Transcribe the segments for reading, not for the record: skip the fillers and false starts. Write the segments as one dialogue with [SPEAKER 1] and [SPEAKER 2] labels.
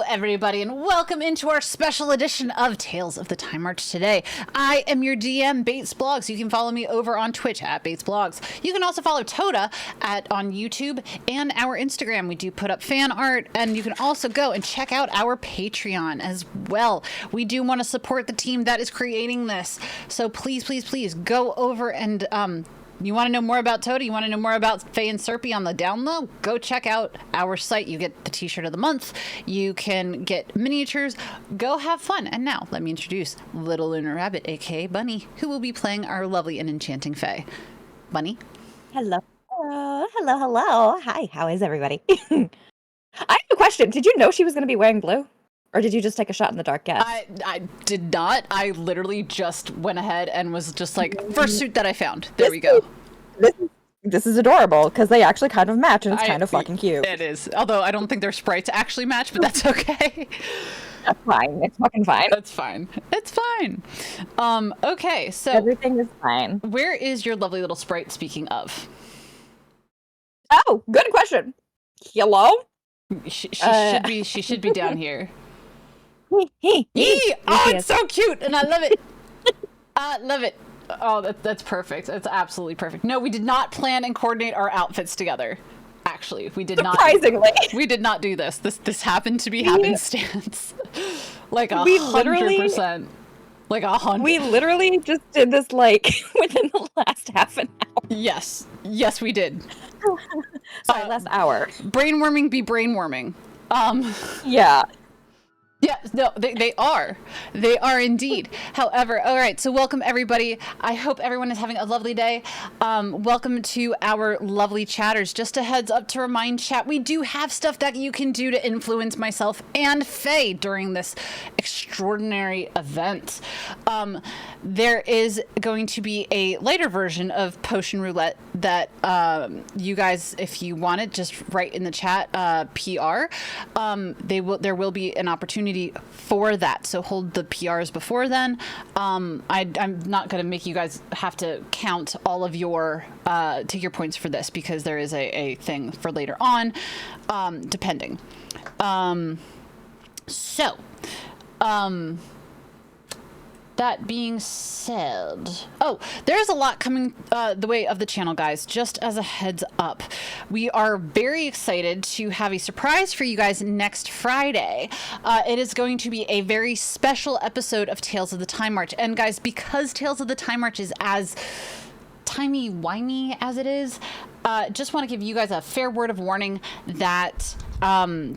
[SPEAKER 1] everybody, and welcome into our special edition of Tales of the Time March today. I am your DM, Bates Blogs. You can follow me over on Twitch at Bates Blogs. You can also follow Toda on YouTube and our Instagram. We do put up fan art, and you can also go and check out our Patreon as well. We do want to support the team that is creating this, so please, please, please go over and you want to know more about Toda? You want to know more about Faye and Serpy on the down low? Go check out our site. You get the t-shirt of the month. You can get miniatures. Go have fun. And now let me introduce Little Lunar Rabbit, aka Bunny, who will be playing our lovely and enchanting Faye. Bunny?
[SPEAKER 2] Hello. Hello. Hi, how is everybody? I have a question. Did you know she was going to be wearing blue? Or did you just take a shot in the dark guess?
[SPEAKER 1] I did not. I literally just went ahead and was just like, first suit that I found. There we go.
[SPEAKER 2] This is adorable, because they actually kind of match, and it's kind of fucking cute.
[SPEAKER 1] It is. Although I don't think their sprites actually match, but that's okay.
[SPEAKER 2] That's fine. It's fucking fine.
[SPEAKER 1] That's fine. It's fine. Okay, so...
[SPEAKER 2] Everything is fine.
[SPEAKER 1] Where is your lovely little sprite, speaking of?
[SPEAKER 2] Oh, good question. Hello?
[SPEAKER 1] She should be down here. Oh, it's so cute, and I love it. I love it. Oh, that's perfect. That's absolutely perfect. No, we did not plan and coordinate our outfits together. Actually, we did not.
[SPEAKER 2] Surprisingly,
[SPEAKER 1] we did not do this. This happened to be happenstance. Like 100%. Like 100.
[SPEAKER 2] We literally just did this like within the last half an hour.
[SPEAKER 1] Yes, we did.
[SPEAKER 2] Sorry, last hour.
[SPEAKER 1] Brainworming be brainworming.
[SPEAKER 2] Yeah.
[SPEAKER 1] Yeah, no, they are. They are indeed. However, all right, so welcome everybody. I hope everyone is having a lovely day. Welcome to our lovely chatters. Just a heads up to remind chat, we do have stuff that you can do to influence myself and Faye during this extraordinary event. There is going to be a later version of Potion Roulette that you guys, if you want it, just write in the chat PR. There will be an opportunity for that, so hold the PRs before then. I'm not going to make you guys have to count all of your take your points for this, because there is a thing for later on, depending. That being said, there's a lot coming the way of the channel, guys. Just as a heads up, we are very excited to have a surprise for you guys next Friday. It is going to be a very special episode of Tales of the Time March. And guys, because Tales of the Time March is as timey-wimey as it is, just want to give you guys a fair word of warning that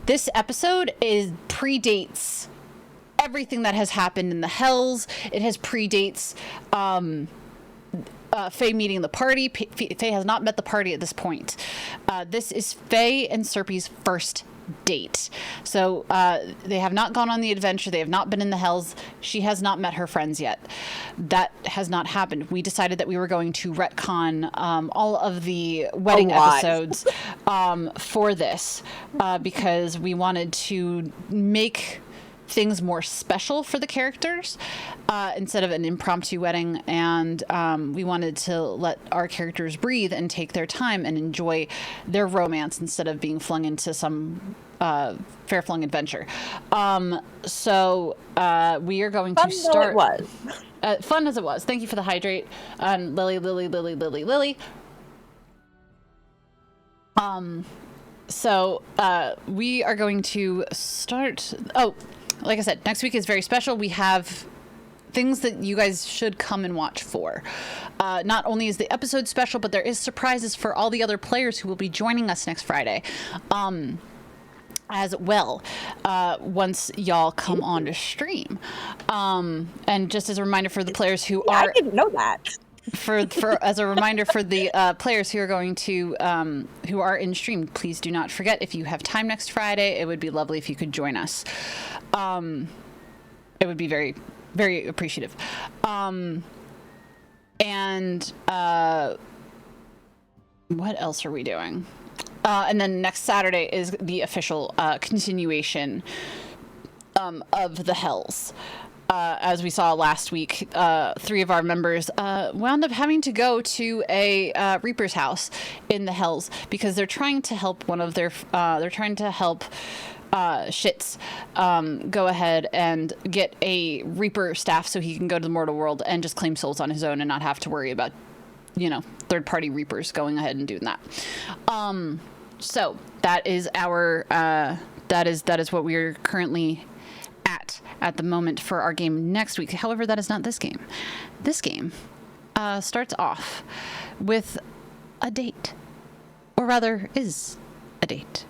[SPEAKER 1] this episode predates everything that has happened in the Hells. It has predates Faye meeting the party. Faye has not met the party at this point. This is Faye and Serpy's first date. So they have not gone on the adventure. They have not been in the Hells. She has not met her friends yet. That has not happened. We decided that we were going to retcon all of the wedding episodes for this because we wanted to make things more special for the characters instead of an impromptu wedding, and we wanted to let our characters breathe and take their time and enjoy their romance instead of being flung into some fair-flung adventure. So we are going to start.
[SPEAKER 2] Fun as it was.
[SPEAKER 1] Fun as it was. Thank you for the hydrate, Lily. So we are going to start. Like I said, next week is very special. We have things that you guys should come and watch for. Not only is the episode special, but there is surprises for all the other players who will be joining us next Friday. As well, once y'all come on to stream. And just as a reminder for the players who are...
[SPEAKER 2] I didn't know that.
[SPEAKER 1] As a reminder for the players who are going to who are in stream, please do not forget, if you have time next Friday, it would be lovely if you could join us. It would be very, very appreciative. And what else are we doing? And then next Saturday is the official continuation of the Hells. As we saw last week, 3 of our members wound up having to go to a Reaper's house in the Hells because they're trying to help one of their they're trying to help Shits, go ahead and get a Reaper staff so he can go to the mortal world and just claim souls on his own and not have to worry about, third-party Reapers going ahead and doing that. So that is our that is what we're currently at the moment for our game next week. However, that is not this game. This game starts off with a date, or rather is a date.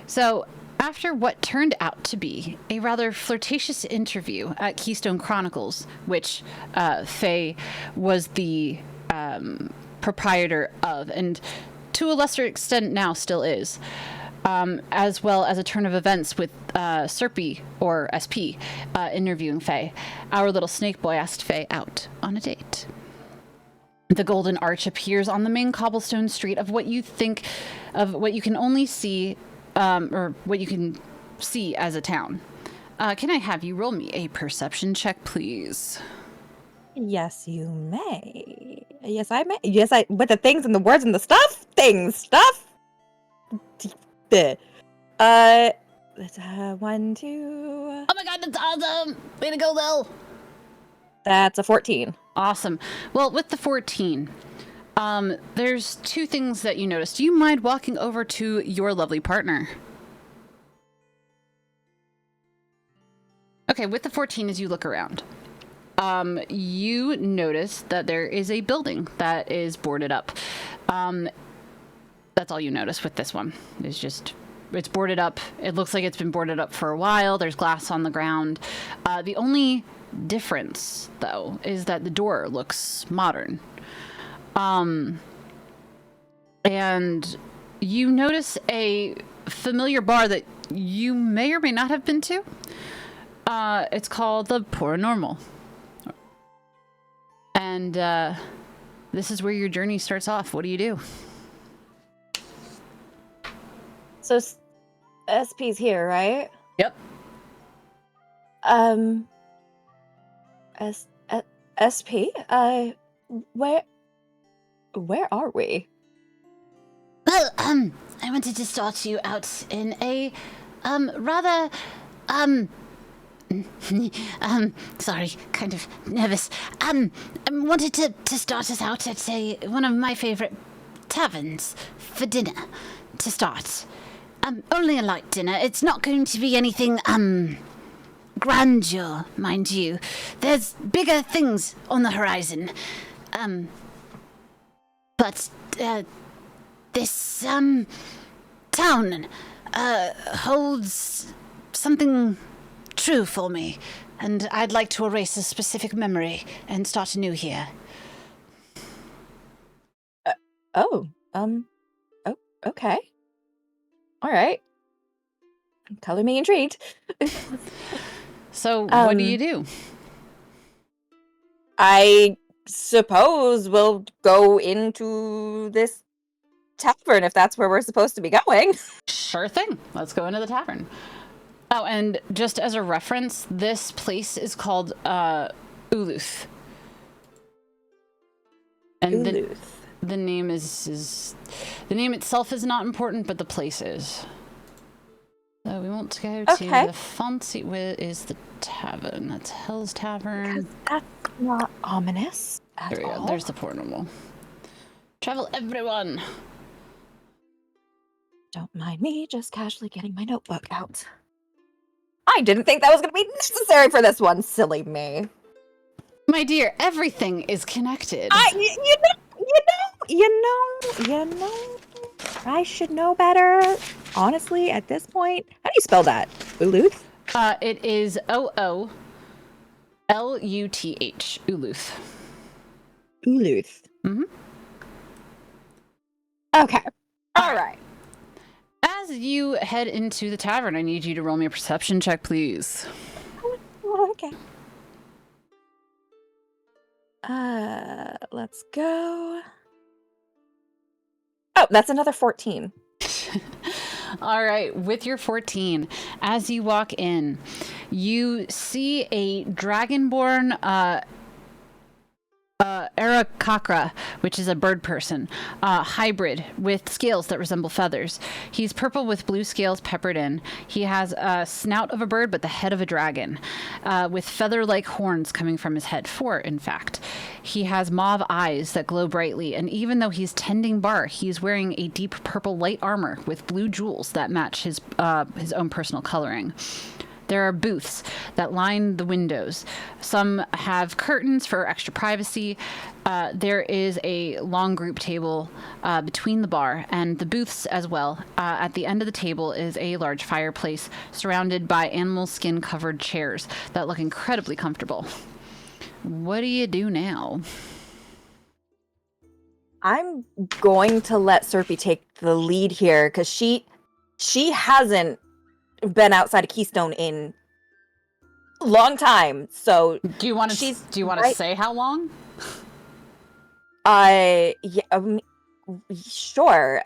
[SPEAKER 1] So after what turned out to be a rather flirtatious interview at Keystone Chronicles, which Faye was the proprietor of, and to a lesser extent now still is, as well as a turn of events with Serpy, or SP, interviewing Faye, our little snake boy asked Faye out on a date. The golden arch appears on the main cobblestone street of what you can only see, or what you can see as a town. Can I have you roll me a perception check, please?
[SPEAKER 2] Yes, you may. Yes, I may. Yes, I. With the things and the words and the stuff, stuff. That's 1, 2.
[SPEAKER 1] Oh my god, that's awesome! Way to go, Lil!
[SPEAKER 2] That's a 14.
[SPEAKER 1] Awesome. Well, with the 14, there's 2 things that you notice. Do you mind walking over to your lovely partner? Okay, with the 14, as you look around, you notice that there is a building that is boarded up. That's all you notice with this one. It's boarded up. It looks like it's been boarded up for a while. There's glass on the ground. The only difference, though, is that the door looks modern. And you notice a familiar bar that you may or may not have been to. It's called the Paranormal. And this is where your journey starts off. What do you do?
[SPEAKER 2] So SP's here, right?
[SPEAKER 1] Yep.
[SPEAKER 2] SP? Where are we?
[SPEAKER 3] Well, I wanted to start you out in a, rather, sorry, kind of nervous. I wanted to start us out at one of my favorite taverns for dinner to start. Only a light dinner. It's not going to be anything, grandeur, mind you. There's bigger things on the horizon. But this, town, holds something true for me, and I'd like to erase a specific memory and start anew here.
[SPEAKER 2] Okay. All right. Color me intrigued.
[SPEAKER 1] So, what do you do?
[SPEAKER 2] I suppose we'll go into this tavern if that's where we're supposed to be going.
[SPEAKER 1] Sure thing. Let's go into the tavern. Oh, and just as a reference, this place is called Uluth. And the name is the name itself is not important, but the place is. So we won't go to the fancy. Where is the tavern? That's Hell's Tavern.
[SPEAKER 2] That's not ominous at
[SPEAKER 1] There we
[SPEAKER 2] all.
[SPEAKER 1] go. There's the Paranormal. Travel, everyone.
[SPEAKER 2] Don't mind me, just casually getting my notebook out. I didn't think that was going to be necessary for this one, silly me.
[SPEAKER 1] My dear, everything is connected.
[SPEAKER 2] You know, I should know better. Honestly, at this point, how do you spell that? Uluth?
[SPEAKER 1] It is Ooluth. Uluth.
[SPEAKER 2] Uluth.
[SPEAKER 1] Mm-hmm.
[SPEAKER 2] Okay. All right.
[SPEAKER 1] As you head into the tavern, I need you to roll me a perception check, please.
[SPEAKER 2] Okay. Let's go. Oh, that's another 14.
[SPEAKER 1] All right, with your 14, as you walk in, you see a dragonborn Arakakra, which is a bird person, hybrid with scales that resemble feathers. He's purple with blue scales peppered in. He has a snout of a bird, but the head of a dragon, with feather-like horns coming from his head. 4, in fact. He has mauve eyes that glow brightly, and even though he's tending bar, he's wearing a deep purple light armor with blue jewels that match his own personal coloring. There are booths that line the windows. Some have curtains for extra privacy. There is a long group table between the bar and the booths as well. At the end of the table is a large fireplace surrounded by animal skin covered chairs that look incredibly comfortable. What do you do now?
[SPEAKER 2] I'm going to let Serpy take the lead here because she hasn't been outside of Keystone in a long time. So
[SPEAKER 1] do you want to say how long?
[SPEAKER 2] Yeah, sure.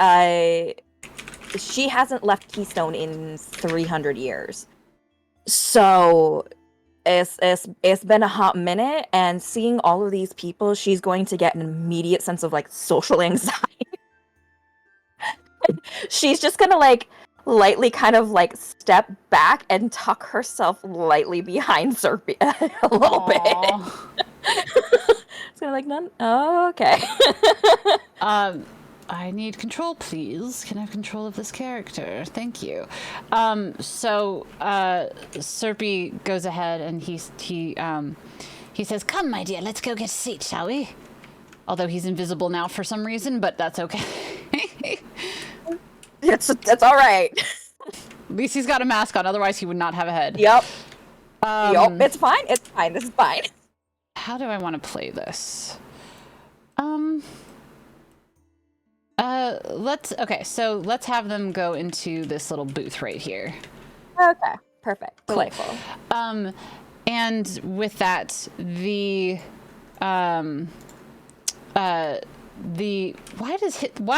[SPEAKER 2] She hasn't left Keystone in 300 years. So it's been a hot minute, and seeing all of these people, she's going to get an immediate sense of like social anxiety. She's just gonna like lightly kind of like step back and tuck herself lightly behind Serpy a little bit. It's gonna like none. Oh, okay.
[SPEAKER 1] I need control, please. Can I have control of this character? Thank you. So Serpy goes ahead and he says, "Come, my dear, let's go get a seat, shall we?" Although he's invisible now for some reason, but that's okay.
[SPEAKER 2] That's all right.
[SPEAKER 1] At least he's got a mask on, otherwise he would not have a head.
[SPEAKER 2] Yep. It's fine. It's fine. This is fine.
[SPEAKER 1] How do I want to play this? Let's have them go into this little booth right here.
[SPEAKER 2] Okay. Perfect.
[SPEAKER 1] Cool.
[SPEAKER 2] Delightful.
[SPEAKER 1] And with that, why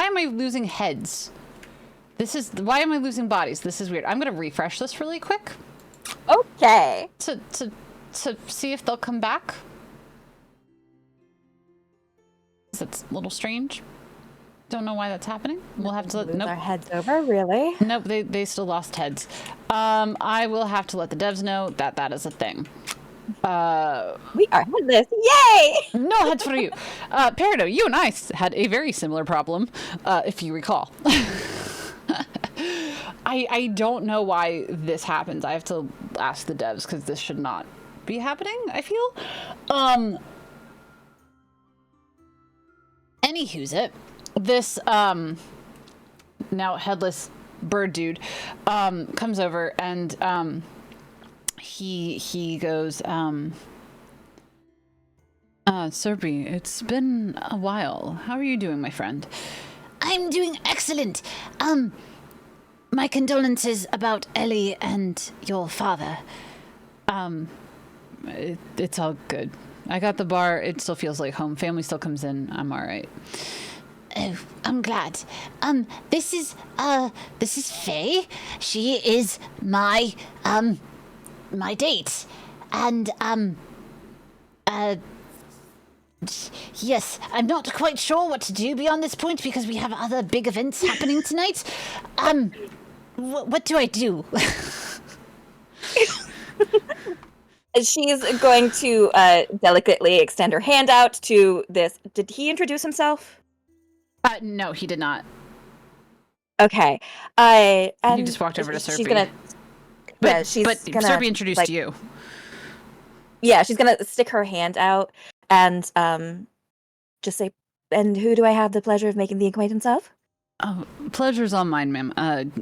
[SPEAKER 1] am I losing heads? Why am I losing bodies? This is weird. I'm gonna refresh this really quick.
[SPEAKER 2] Okay.
[SPEAKER 1] To see if they'll come back. That's a little strange. Don't know why that's happening. We'll have to
[SPEAKER 2] lose our heads over, really?
[SPEAKER 1] Nope, they still lost heads. I will have to let the devs know that is a thing.
[SPEAKER 2] We are headless. Yay!
[SPEAKER 1] No heads for you. Peridot, you and I had a very similar problem, if you recall. I don't know why this happens. I have to ask the devs because this should not be happening, I feel. Anywho's it. This now headless bird dude comes over and he goes, Serpy, it's been a while. How are you doing, my friend?
[SPEAKER 3] I'm doing excellent. My condolences about Ellie and your father.
[SPEAKER 1] It's all good. I got the bar. It still feels like home. Family still comes in. I'm all right.
[SPEAKER 3] Oh, I'm glad. This is Faye. She is my date. And, yes, I'm not quite sure what to do beyond this point because we have other big events happening tonight. What do I do?
[SPEAKER 2] She's going to delicately extend her hand out to this. Did he introduce himself?
[SPEAKER 1] No, he did not.
[SPEAKER 2] Okay.
[SPEAKER 1] He just walked over to Serpy.
[SPEAKER 2] She's gonna.
[SPEAKER 1] But Serpy introduced you.
[SPEAKER 2] Yeah, she's gonna stick her hand out and just say, "And who do I have the pleasure of making the acquaintance of?"
[SPEAKER 1] Oh, pleasure's all mine, ma'am.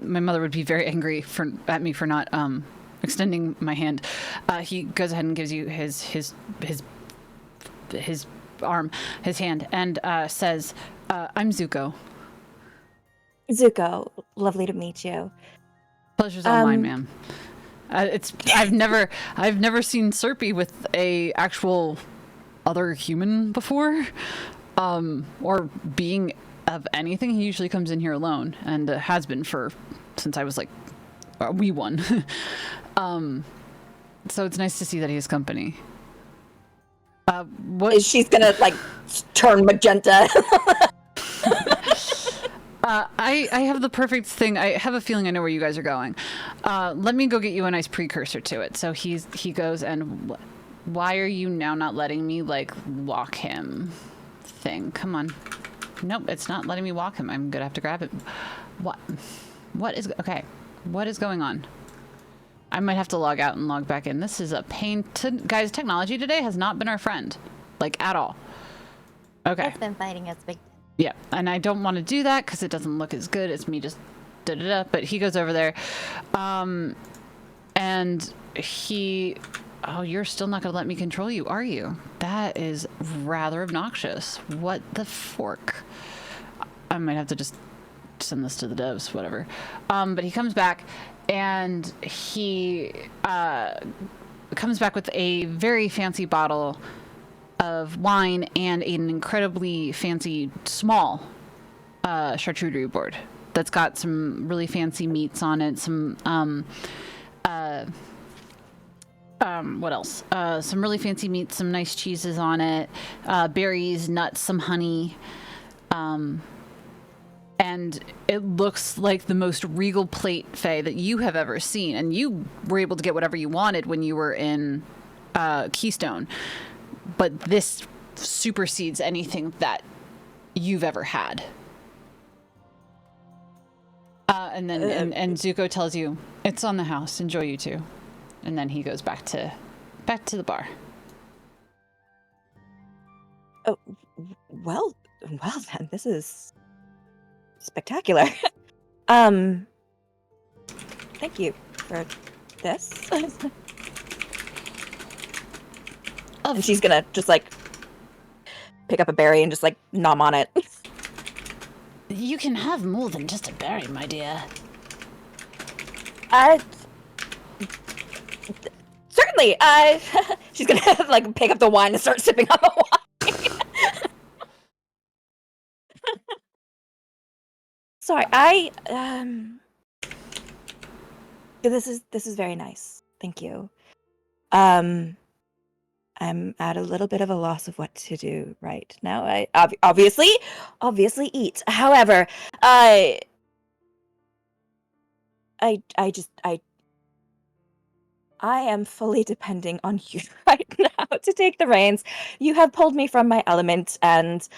[SPEAKER 1] My mother would be very angry at me for not extending my hand. He goes ahead and gives you his arm, his hand, and says, "I'm Zuko."
[SPEAKER 2] Zuko, lovely to meet you.
[SPEAKER 1] Pleasure's all mine, ma'am. I've never seen Serpy with a actual other human before, or being of anything. He usually comes in here alone, and has been since I was like a wee one. So it's nice to see that he has company. What?
[SPEAKER 2] She's gonna like turn magenta.
[SPEAKER 1] I have the perfect thing. I have a feeling I know where you guys are going. Let me go get you a nice precursor to it. So he goes and why are you now not letting me like walk him? Thing. Come on. Nope, it's not letting me walk him. I'm gonna have to grab it. What is okay? What is going on? I might have to log out and log back in. This is a pain. Guys, technology today has not been our friend, like at all. Okay.
[SPEAKER 4] It's been fighting us big.
[SPEAKER 1] Yeah, and I don't want to do that because it doesn't look as good as me just da-da-da. But he goes over there, and he... Oh, you're still not going to let me control you, are you? That is rather obnoxious. What the fork? I might have to just send this to the devs, whatever. But he comes back, and he comes back with a very fancy bottle of wine and an incredibly fancy small charcuterie board that's got some really fancy meats on it, some what else? Some really fancy meats, some nice cheeses on it, berries, nuts, some honey. And it looks like the most regal plate, Faye, that you have ever seen. And you were able to get whatever you wanted when you were in Keystone. But this supersedes anything that you've ever had. And then and Zuko tells you, it's on the house. Enjoy, you two. And then he goes back to the bar.
[SPEAKER 2] Oh, well then, this is spectacular. Thank you for this. And she's gonna just like pick up a berry and just like nom on it.
[SPEAKER 3] You can have more than just a berry, my dear.
[SPEAKER 2] Certainly. She's gonna like pick up the wine and start sipping on the wine. Sorry, this is very nice. Thank you. I'm at a little bit of a loss of what to do right now. I obviously eat. However, I am fully depending on you right now to take the reins. You have pulled me from my element, and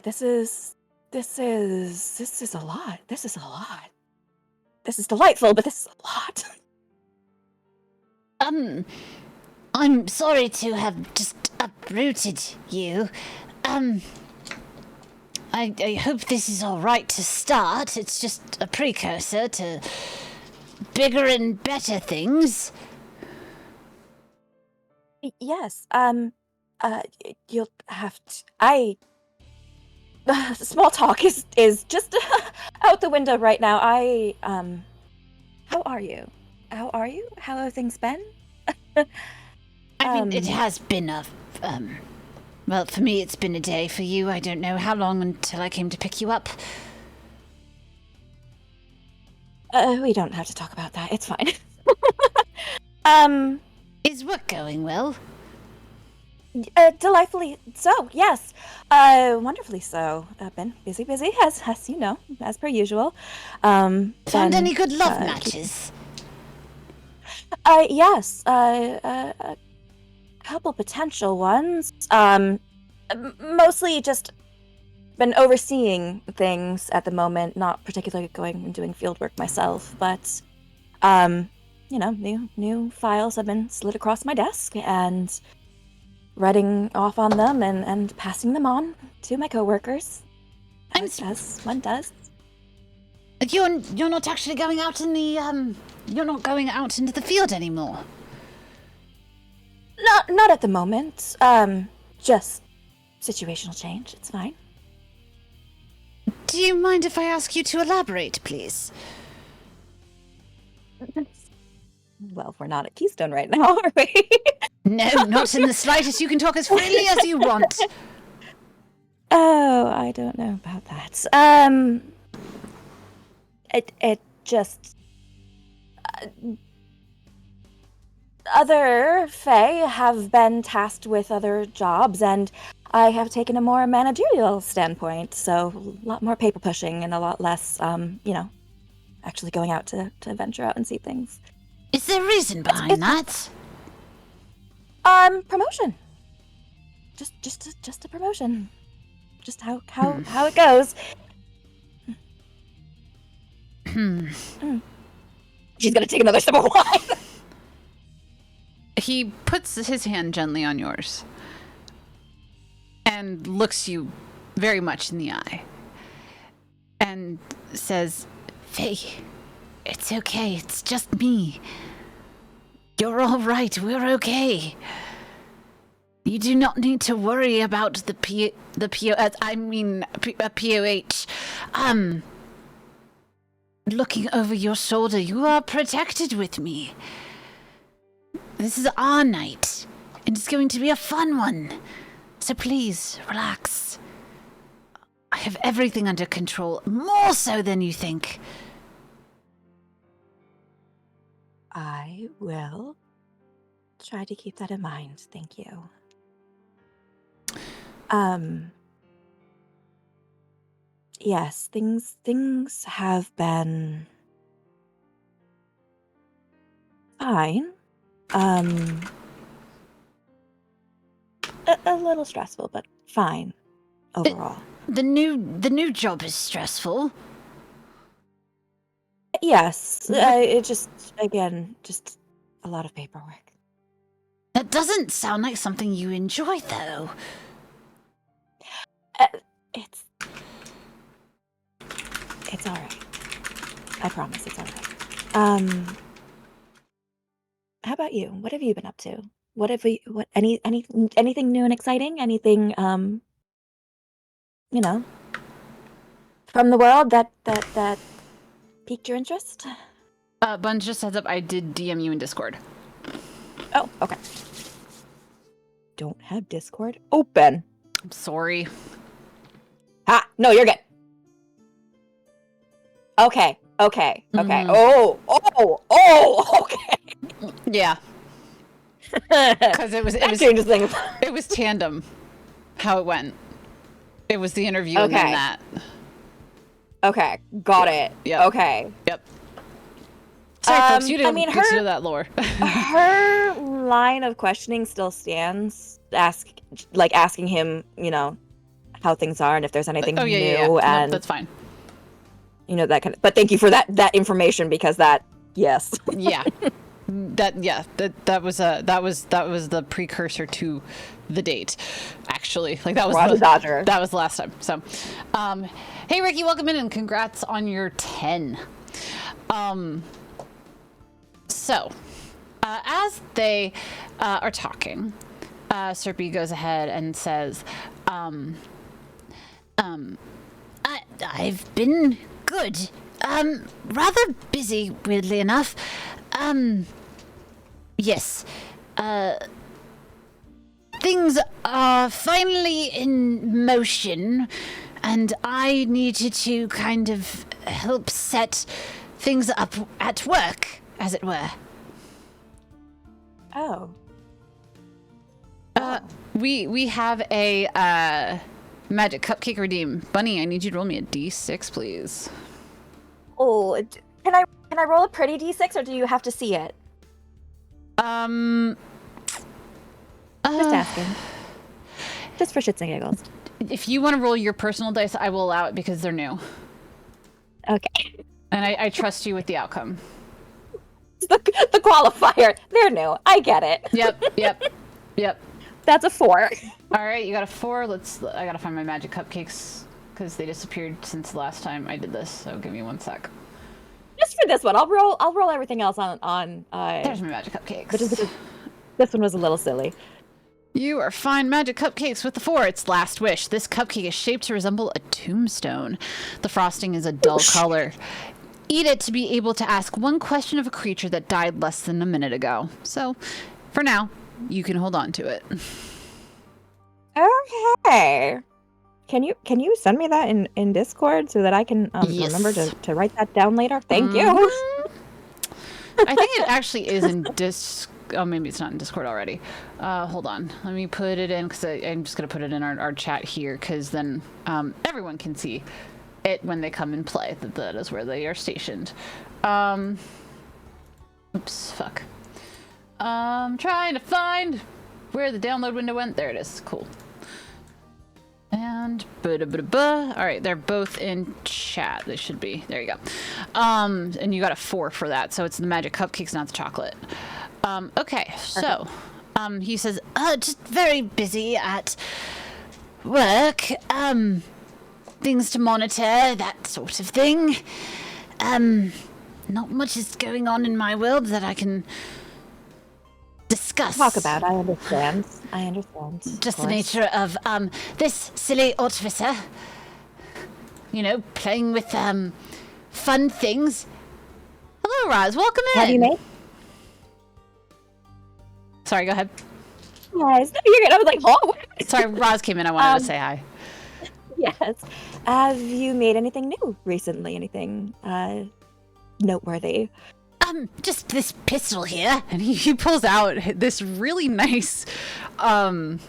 [SPEAKER 2] this is a lot. This is a lot. This is delightful, but this is a lot.
[SPEAKER 3] I'm sorry to have just uprooted you. I hope this is all right to start. It's just a precursor to bigger and better things.
[SPEAKER 2] Yes. You'll have to. Small talk is just out the window right now. How are you? How are you? How have things been?
[SPEAKER 3] I mean, it has been well, for me, it's been a day. For you, I don't know how long until I came to pick you up.
[SPEAKER 2] We don't have to talk about that. It's fine.
[SPEAKER 3] Is work going well?
[SPEAKER 2] Delightfully so, yes. Wonderfully so. Been busy, as you know, as per usual.
[SPEAKER 3] Found any good love matches?
[SPEAKER 2] Yes. A couple potential ones. Mostly just been overseeing things at the moment, not particularly going and doing field work myself, but new files have been slid across my desk and writing off on them and passing them on to my coworkers, as one does.
[SPEAKER 3] You're not actually going out in the you're not going out into the field anymore.
[SPEAKER 2] Not at the moment. Just situational change. It's fine.
[SPEAKER 3] Do you mind if I ask you to elaborate, please?
[SPEAKER 2] Well, we're not at Keystone right now, are we?
[SPEAKER 3] No, not in the slightest. You can talk as freely as you want.
[SPEAKER 2] Oh, I don't know about that. It just... other Fae have been tasked with other jobs, and I have taken a more managerial standpoint, so a lot more paper pushing and a lot less, actually going out to venture out and see things.
[SPEAKER 3] Is there a reason behind that?
[SPEAKER 2] Promotion. Just a promotion. Just how it goes. She's gonna take another sip of wine.
[SPEAKER 1] He puts his hand gently on yours and looks you very much in the eye and says,
[SPEAKER 3] Faye, it's okay. It's just me. You're all right. We're okay. You do not need to worry about the POH. Looking over your shoulder, you are protected with me. This is our night, and it's going to be a fun one. So please, relax. I have everything under control, more so than you think.
[SPEAKER 2] I will try to keep that in mind. Thank you. Yes, things have been fine. A little stressful, but fine overall.
[SPEAKER 3] The new job is stressful.
[SPEAKER 2] Yes, it just a lot of paperwork.
[SPEAKER 3] That doesn't sound like something you enjoy, though.
[SPEAKER 2] It's all right. I promise it's all right. How about you? What have you been up to? Anything new and exciting? Anything from the world that piqued your interest?
[SPEAKER 1] Bun, just heads up, I did DM you in Discord.
[SPEAKER 2] Oh, okay. Don't have Discord open.
[SPEAKER 1] I'm sorry.
[SPEAKER 2] Ha! No, you're good. Okay.
[SPEAKER 1] Mhm.
[SPEAKER 2] Oh, okay.
[SPEAKER 1] Yeah. Because
[SPEAKER 2] That changes things.
[SPEAKER 1] it was tandem how it went. It was the interview and then
[SPEAKER 2] Okay.
[SPEAKER 1] that.
[SPEAKER 2] Okay, got it.
[SPEAKER 1] Yep.
[SPEAKER 2] Okay.
[SPEAKER 1] Yep. Sorry, folks, you
[SPEAKER 2] I
[SPEAKER 1] didn't
[SPEAKER 2] mean,
[SPEAKER 1] get to
[SPEAKER 2] her-
[SPEAKER 1] know that lore.
[SPEAKER 2] Her line of questioning still stands. Asking him, how things are and if there's anything
[SPEAKER 1] Oh yeah,
[SPEAKER 2] new,
[SPEAKER 1] yeah. No,
[SPEAKER 2] and
[SPEAKER 1] that's fine.
[SPEAKER 2] that kind of. But thank you for that information, because yes.
[SPEAKER 1] Yeah. That was the precursor to the date, actually. Like that was
[SPEAKER 2] Roger Dodger.
[SPEAKER 1] That was the last time. So, hey Ricky, welcome in and congrats on your 10. So, as they are talking, Serpy goes ahead and says,
[SPEAKER 3] I've been good. Rather busy, weirdly enough. Yes. Things are finally in motion, and I needed to kind of help set things up at work, as it were.
[SPEAKER 2] Oh.
[SPEAKER 1] we have a magic cupcake redeem. Bunny, I need you to roll me a d6, please.
[SPEAKER 2] Oh, can I roll a pretty d6, or do you have to see it? Just asking. Just for shits and giggles.
[SPEAKER 1] If you want to roll your personal dice, I will allow it because they're new.
[SPEAKER 2] Okay.
[SPEAKER 1] And I trust you with the outcome.
[SPEAKER 2] The qualifier. They're new. I get it.
[SPEAKER 1] Yep.
[SPEAKER 2] That's a 4.
[SPEAKER 1] All right, you got a 4. I gotta find my magic cupcakes because they disappeared since the last time I did this. So give me 1 sec.
[SPEAKER 2] Just for this one, I'll roll everything else on.
[SPEAKER 1] There's my magic cupcakes.
[SPEAKER 2] But just because this one was a little silly.
[SPEAKER 1] You are fine magic cupcakes with the 4. It's last wish. This cupcake is shaped to resemble a tombstone. The frosting is a dull color. Eat it to be able to ask one question of a creature that died less than a minute ago. So, for now, you can hold on to it.
[SPEAKER 2] Okay. Can you send me that in Discord so that I can
[SPEAKER 1] Yes.
[SPEAKER 2] remember to write that down later? Thank you.
[SPEAKER 1] I think it actually is in Oh, maybe it's not in Discord already. Hold on. Let me put it in because I'm just going to put it in our chat here because then everyone can see it when they come and play. That is where they are stationed. Oops, fuck. I'm trying to find where the download window went. There it is. Cool. And all right, they're both in chat. They should be. There you go. And you got a 4 for that, so it's the magic cupcakes, not the chocolate. Okay, so he says,
[SPEAKER 3] just very busy at work. Things to monitor, that sort of thing. Not much is going on in my world that I can discuss.
[SPEAKER 2] Talk about. I understand.
[SPEAKER 3] Just the nature of this silly artificer. You know, playing with fun things.
[SPEAKER 1] hello, Roz. Welcome in.
[SPEAKER 2] Have you made?
[SPEAKER 1] Sorry, go ahead.
[SPEAKER 2] Yes. No, you're good. I was like, oh.
[SPEAKER 1] Sorry, Roz came in. I wanted to say hi.
[SPEAKER 2] Yes. Have you made anything new recently? Anything noteworthy?
[SPEAKER 3] Just this pistol here.
[SPEAKER 1] And he pulls out this really nice gun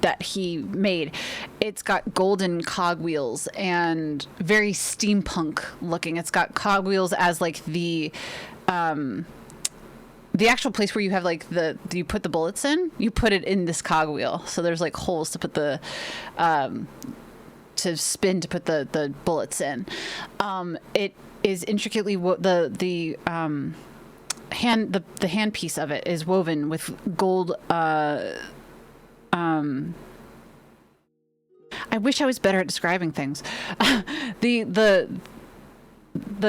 [SPEAKER 1] that he made. It's got golden cogwheels and very steampunk looking. It's got cogwheels as like the actual place where you have like you put the bullets in. You put it in this cogwheel, so there's like holes to put the to spin to put the bullets in. It is intricately the handpiece of it is woven with gold. I wish I was better at describing things. The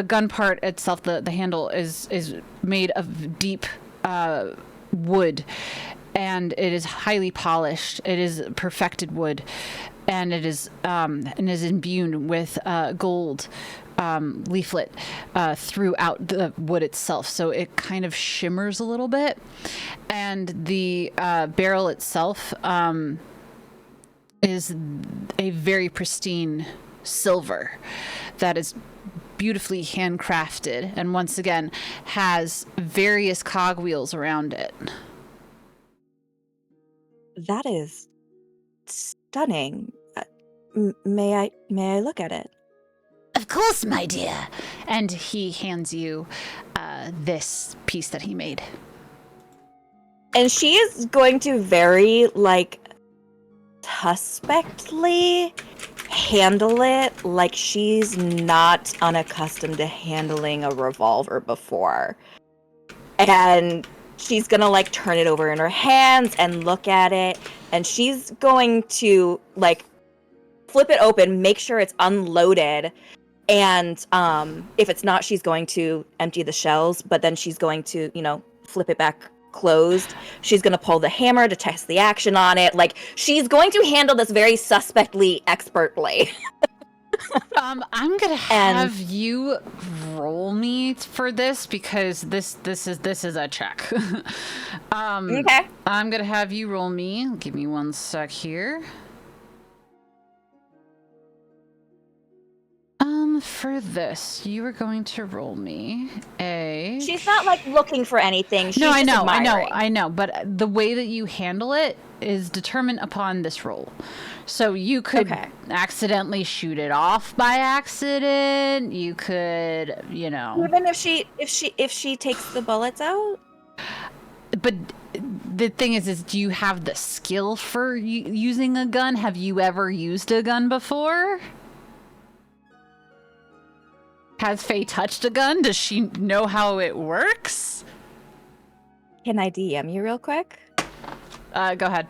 [SPEAKER 1] gun part itself, the handle is made of deep wood, and it is highly polished. It is perfected wood, and it is imbued with gold leaflet throughout the wood itself, so it kind of shimmers a little bit. And the barrel itself is a very pristine silver that is beautifully handcrafted, and once again has various cogwheels around it.
[SPEAKER 2] That is stunning. May I look at it?
[SPEAKER 3] Of course, my dear.
[SPEAKER 1] And he hands you this piece that he made.
[SPEAKER 2] And she is going to very, suspectly handle it like she's not unaccustomed to handling a revolver before. And she's gonna, turn it over in her hands and look at it. And she's going to, flip it open, make sure it's unloaded. And if it's not, she's going to empty the shells, but then she's going to, flip it back closed. She's going to pull the hammer to test the action on it. She's going to handle this very suspectly expertly.
[SPEAKER 1] I'm going to have you roll me for this because this is a check.
[SPEAKER 2] Okay.
[SPEAKER 1] I'm going to have you roll me. Give me one sec here. For this, you are going to roll me a...
[SPEAKER 2] She's not, looking for anything. She's just admiring.
[SPEAKER 1] I know. But the way that you handle it is determined upon this roll. So you could accidentally shoot it off by accident. You could,
[SPEAKER 2] Even if she takes the bullets out?
[SPEAKER 1] But the thing is do you have the skill for using a gun? Have you ever used a gun before? Has Faye touched a gun? Does she know how it works?
[SPEAKER 2] Can I DM you real quick?
[SPEAKER 1] Go ahead.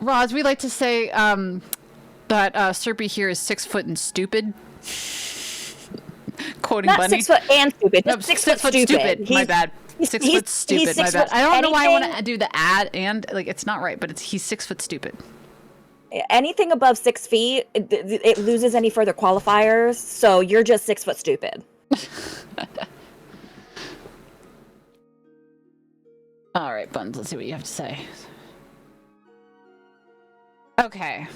[SPEAKER 1] Roz, we like to say that Serpy here is 6 foot and stupid. Quoting
[SPEAKER 2] Not
[SPEAKER 1] Bunny.
[SPEAKER 2] 6 foot and stupid.
[SPEAKER 1] No,
[SPEAKER 2] 6
[SPEAKER 1] foot stupid. My bad. 6 foot stupid. My bad. I don't know why I want to do the ad and it's not right, but he's 6 foot stupid.
[SPEAKER 2] Anything above 6 feet, it loses any further qualifiers. So you're just 6 foot stupid.
[SPEAKER 1] All right, Buns, let's see what you have to say. Okay.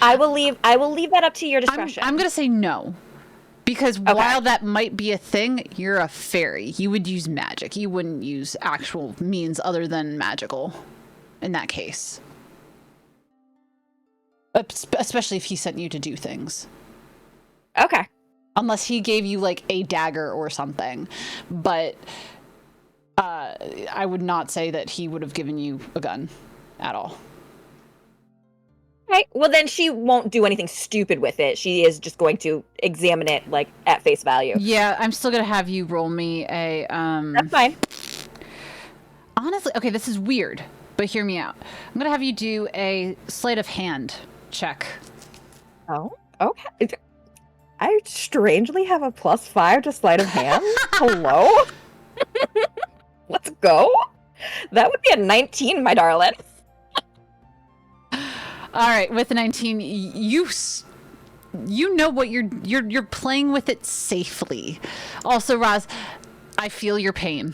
[SPEAKER 2] I will leave that up to your discretion.
[SPEAKER 1] I'm going to say no. Because while that might be a thing, you're a fairy. You would use magic. You wouldn't use actual means other than magical in that case. Especially if he sent you to do things.
[SPEAKER 2] Okay.
[SPEAKER 1] Unless he gave you, like, a dagger or something. But I would not say that he would have given you a gun at all.
[SPEAKER 2] Okay. Well, then she won't do anything stupid with it. She is just going to examine it, like, at face value.
[SPEAKER 1] Yeah, I'm still going to have you roll me a...
[SPEAKER 2] That's fine.
[SPEAKER 1] Honestly, okay, this is weird, but hear me out. I'm going to have you do a sleight of hand check.
[SPEAKER 2] Oh, okay. I strangely have a +5 to sleight of hand. Hello? Let's go. That would be a 19, my darling.
[SPEAKER 1] All right, with the 19, you know what you're playing with it safely. Also, Roz, I feel your pain.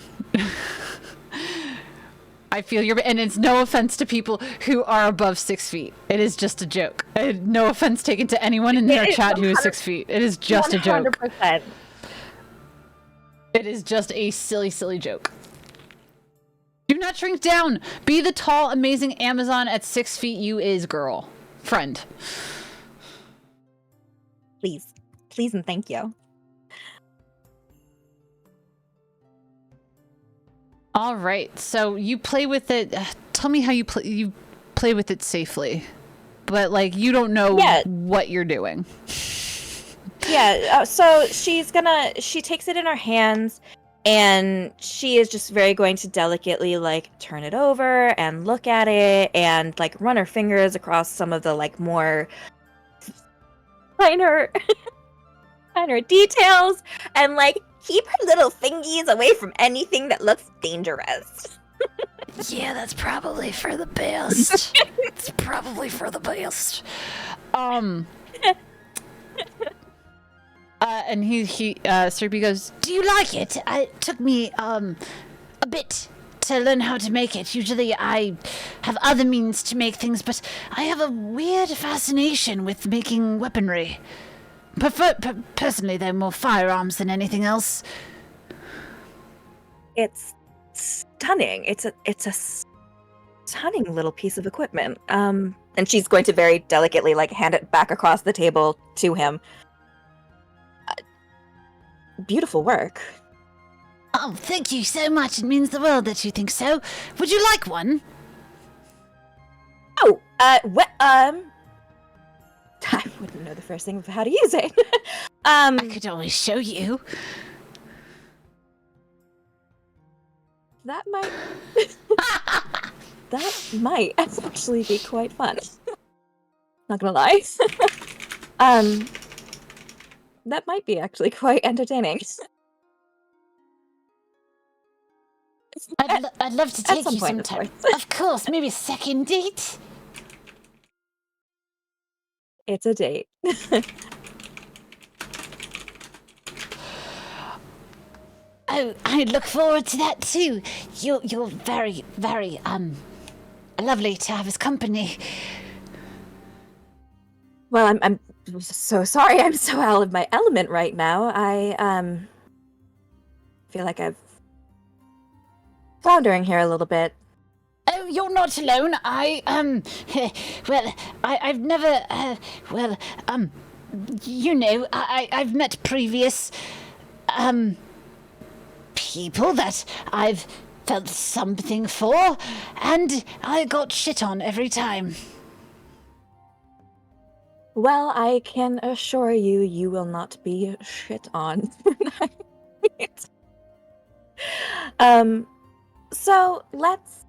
[SPEAKER 1] I feel your, and it's no offense to people who are above 6 feet. It is just a joke. No offense taken to anyone in their chat who is 6 feet. It is just 100%. A joke.
[SPEAKER 2] 100%.
[SPEAKER 1] It is just a silly, silly joke. Do not shrink down. Be the tall, amazing Amazon at 6 feet you is, girl. Friend.
[SPEAKER 2] Please. Please and thank you.
[SPEAKER 1] All right. So you play with it. Tell me how you play with it safely. But, like, you don't know what you're doing.
[SPEAKER 2] Yeah. So she takes it in her hands. And she is just very going to delicately, like, turn it over and look at it and, like, run her fingers across some of the, like, more finer details and, like, keep her little fingies away from anything that looks dangerous.
[SPEAKER 3] Yeah, that's probably for the best. It's probably for the best.
[SPEAKER 1] And Serpy goes,
[SPEAKER 3] do you like it? It took me, a bit to learn how to make it. Usually I have other means to make things, but I have a weird fascination with making weaponry. Personally, though, more firearms than anything else.
[SPEAKER 2] It's stunning. It's a stunning little piece of equipment. And she's going to very delicately, like, hand it back across the table to him. Beautiful work.
[SPEAKER 3] Oh, thank you so much. It means the world that you think so. Would you like one?
[SPEAKER 2] Oh, I wouldn't know the first thing of how to use it.
[SPEAKER 3] I could always show you.
[SPEAKER 2] That might actually be quite fun. Not gonna lie. That might be actually quite entertaining.
[SPEAKER 3] I'd love to take you sometime. Of course, maybe a second date.
[SPEAKER 2] It's a date.
[SPEAKER 3] Oh, I look forward to that too. You're very, very lovely to have as company.
[SPEAKER 2] Well, I'm so sorry. I'm so out of my element right now. I feel like I'm floundering here a little bit.
[SPEAKER 3] Oh, you're not alone. I've never, you know, I've met previous, people that I've felt something for, and I got shit on every time.
[SPEAKER 2] Well, I can assure you, you will not be shit on tonight. So let's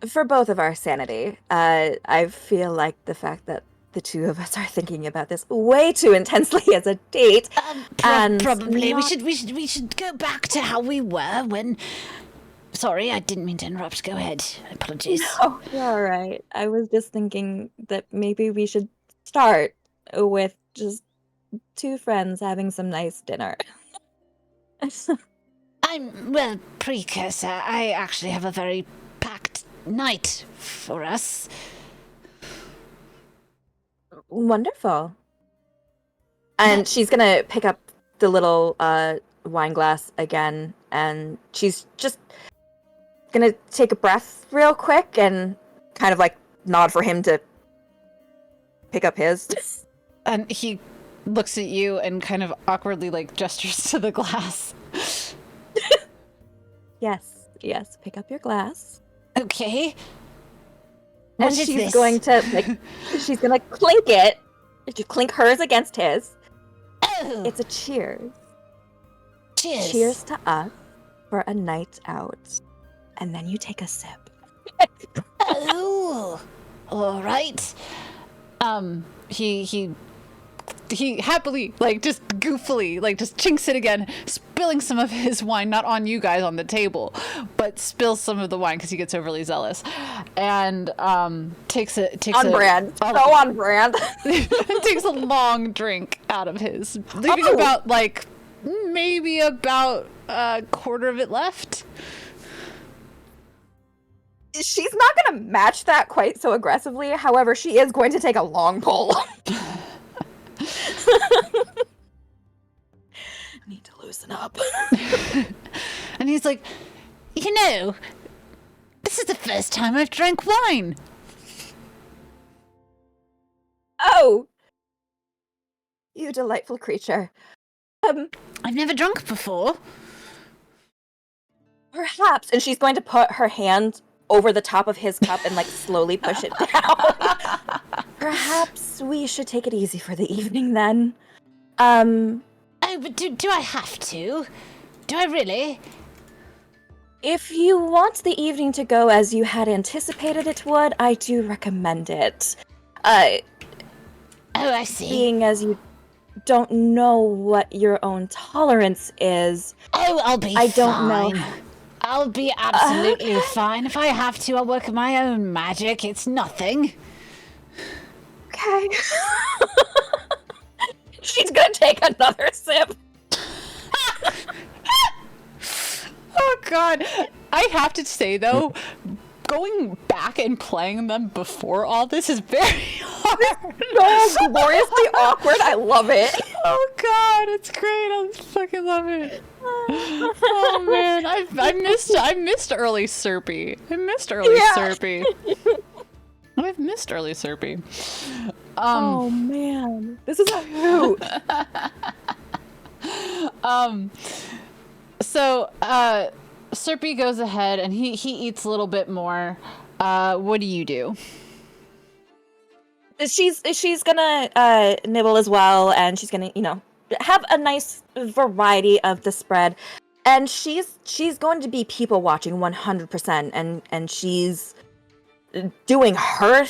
[SPEAKER 2] for both of our sanity, I feel like the fact that the two of us are thinking about this way too intensely as a date,
[SPEAKER 3] and probably we should go back to how we were when sorry, I didn't mean to interrupt. Go ahead. Apologies.
[SPEAKER 2] Oh, you're all right. I was just thinking that maybe we should start with just two friends having some nice dinner.
[SPEAKER 3] Well, precursor, I actually have a very packed night for us.
[SPEAKER 2] Wonderful. And she's gonna pick up the little wine glass again, and she's just gonna take a breath real quick and kind of like nod for him to pick up his.
[SPEAKER 1] And he looks at you and kind of awkwardly like gestures to the glass.
[SPEAKER 2] Yes, pick up your glass.
[SPEAKER 3] Okay.
[SPEAKER 2] And she's going to like she's gonna clink it. If you clink hers against his.
[SPEAKER 3] Oh.
[SPEAKER 2] It's a cheers.
[SPEAKER 3] Cheers.
[SPEAKER 2] Cheers to us for a night out. And then you take a sip.
[SPEAKER 3] Oh. All right.
[SPEAKER 1] He happily, like, just goofily, like, just chinks it again, spilling some of his wine, not on you guys on the table, but spills some of the wine because he gets overly zealous, and takes
[SPEAKER 2] On brand. So on brand.
[SPEAKER 1] and takes a long drink out of his, leaving about, like, maybe about a quarter of it left.
[SPEAKER 2] She's not going to match that quite so aggressively. However, she is going to take a long pull. I need to loosen up.
[SPEAKER 3] And he's like, you know, this is the first time I've drank wine.
[SPEAKER 2] Oh, you delightful creature.
[SPEAKER 3] I've never drunk before.
[SPEAKER 2] Perhaps. And she's going to put her hand over the top of his cup and like slowly push it down. Perhaps we should take it easy for the evening then.
[SPEAKER 3] Oh, but do I have to? Do I really?
[SPEAKER 2] If you want the evening to go as you had anticipated it would, I do recommend it.
[SPEAKER 3] Oh, I see.
[SPEAKER 2] Being as you don't know what your own tolerance is.
[SPEAKER 3] Oh, I'll be
[SPEAKER 2] I don't
[SPEAKER 3] fine.
[SPEAKER 2] know.
[SPEAKER 3] I'll be absolutely fine. If I have to, I'll work my own magic. It's nothing.
[SPEAKER 2] Okay. She's gonna take another sip.
[SPEAKER 1] Oh god, I have to say though, going back and playing them before all this is very hard.
[SPEAKER 2] So gloriously awkward. I love it.
[SPEAKER 1] Oh god, it's great. I fucking love it. Oh man, I missed early Serpy. I missed early Serpy. I've missed early Serpy.
[SPEAKER 2] Oh man, this is a hoot.
[SPEAKER 1] So Serpy goes ahead and he eats a little bit more. What do you do?
[SPEAKER 2] She's gonna nibble as well, and she's gonna have a nice variety of the spread, and she's going to be people watching 100%, and she's doing her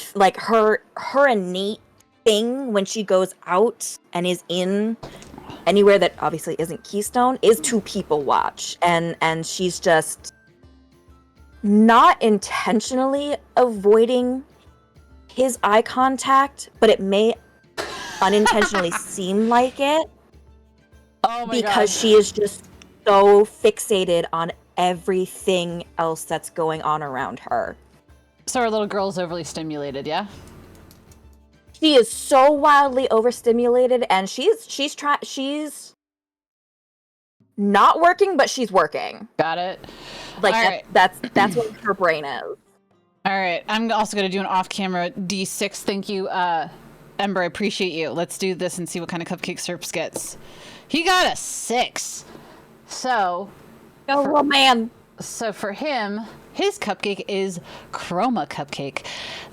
[SPEAKER 2] innate thing when she goes out and is in anywhere that obviously isn't Keystone, is to people watch, and she's just not intentionally avoiding his eye contact, but it may unintentionally seem like it.
[SPEAKER 1] Oh my
[SPEAKER 2] because
[SPEAKER 1] God.
[SPEAKER 2] she is just so fixated on everything else that's going on around her.
[SPEAKER 1] So our little girl's overly stimulated, yeah?
[SPEAKER 2] She is so wildly overstimulated, and she's not working, but she's working.
[SPEAKER 1] Got it.
[SPEAKER 2] Like
[SPEAKER 1] All right.
[SPEAKER 2] that's what her brain is.
[SPEAKER 1] All right, I'm also going to do an off-camera D6. Thank you, Ember. I appreciate you. Let's do this and see what kind of cupcake Serps gets. He got a 6. So...
[SPEAKER 2] Oh, man.
[SPEAKER 1] So for him, his cupcake is Chroma Cupcake.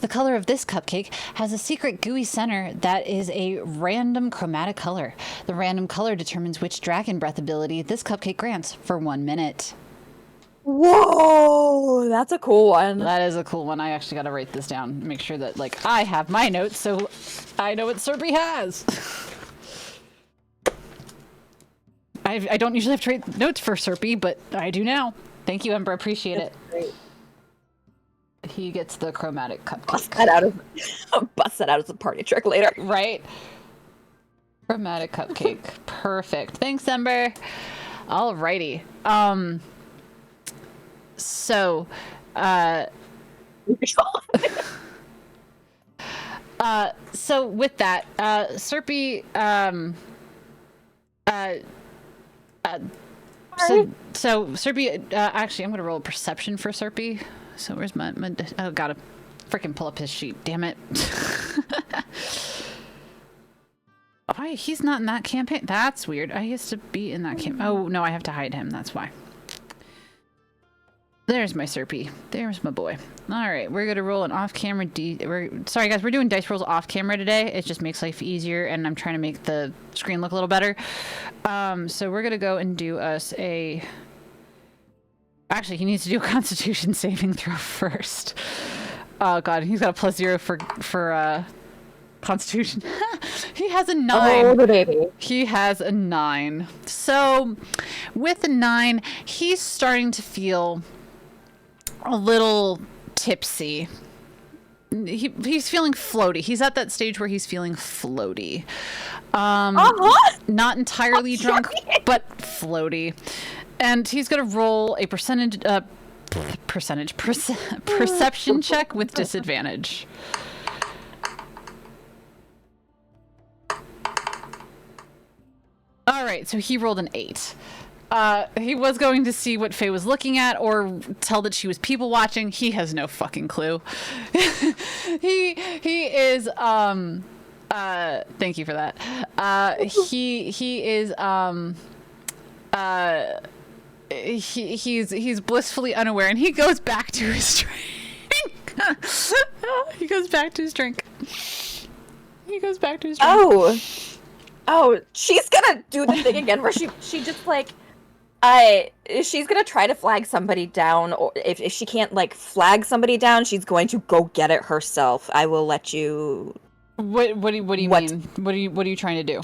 [SPEAKER 1] The color of this cupcake has a secret gooey center that is a random chromatic color. The random color determines which dragon breath ability this cupcake grants for 1 minute.
[SPEAKER 2] Whoa, that's a cool one.
[SPEAKER 1] That is a cool one. I actually got to write this down. Make sure that, like, I have my notes so I know what Serpy has. I don't usually have to write notes for Serpy, but I do now. Thank you, Ember. Appreciate
[SPEAKER 2] That's great.
[SPEAKER 1] it. He gets the chromatic
[SPEAKER 2] Bust
[SPEAKER 1] cupcake.
[SPEAKER 2] that out as a party trick later.
[SPEAKER 1] Right? Chromatic cupcake. Perfect. Thanks, Ember. Alrighty. So, so with that, Serpy, so Serpy, actually, I'm gonna roll a perception for Serpy. So where's my oh, gotta freaking pull up his sheet. Damn it. Why he's not in that campaign? That's weird. I used to be in that campaign. Oh no, I have to hide him. That's why. There's my Serpy. There's my boy. All right, we're gonna roll an off-camera sorry guys, we're doing dice rolls off-camera today. It just makes life easier, and I'm trying to make the screen look a little better. So we're gonna go and do us a. Actually, he needs to do a Constitution saving throw first. Oh god, he's got a +0 for Constitution. He has a 9.
[SPEAKER 2] Oh, the baby.
[SPEAKER 1] He has a 9. So with a 9, he's starting to feel a little tipsy. He's feeling floaty. He's at that stage where he's feeling floaty. Not entirely drunk, but floaty. And he's gonna roll a perception check with disadvantage. All right, so he rolled an 8. He was going to see what Faye was looking at or tell that she was people watching. He has no fucking clue. He is thank you for that. He is he's blissfully unaware, and he goes back to his drink. He goes back to his drink.
[SPEAKER 2] Oh, she's gonna do the thing again where she just like she's gonna try to flag somebody down, or if she can't like flag somebody down, she's going to go get it herself. I will let you.
[SPEAKER 1] What do you mean? What are you trying to do?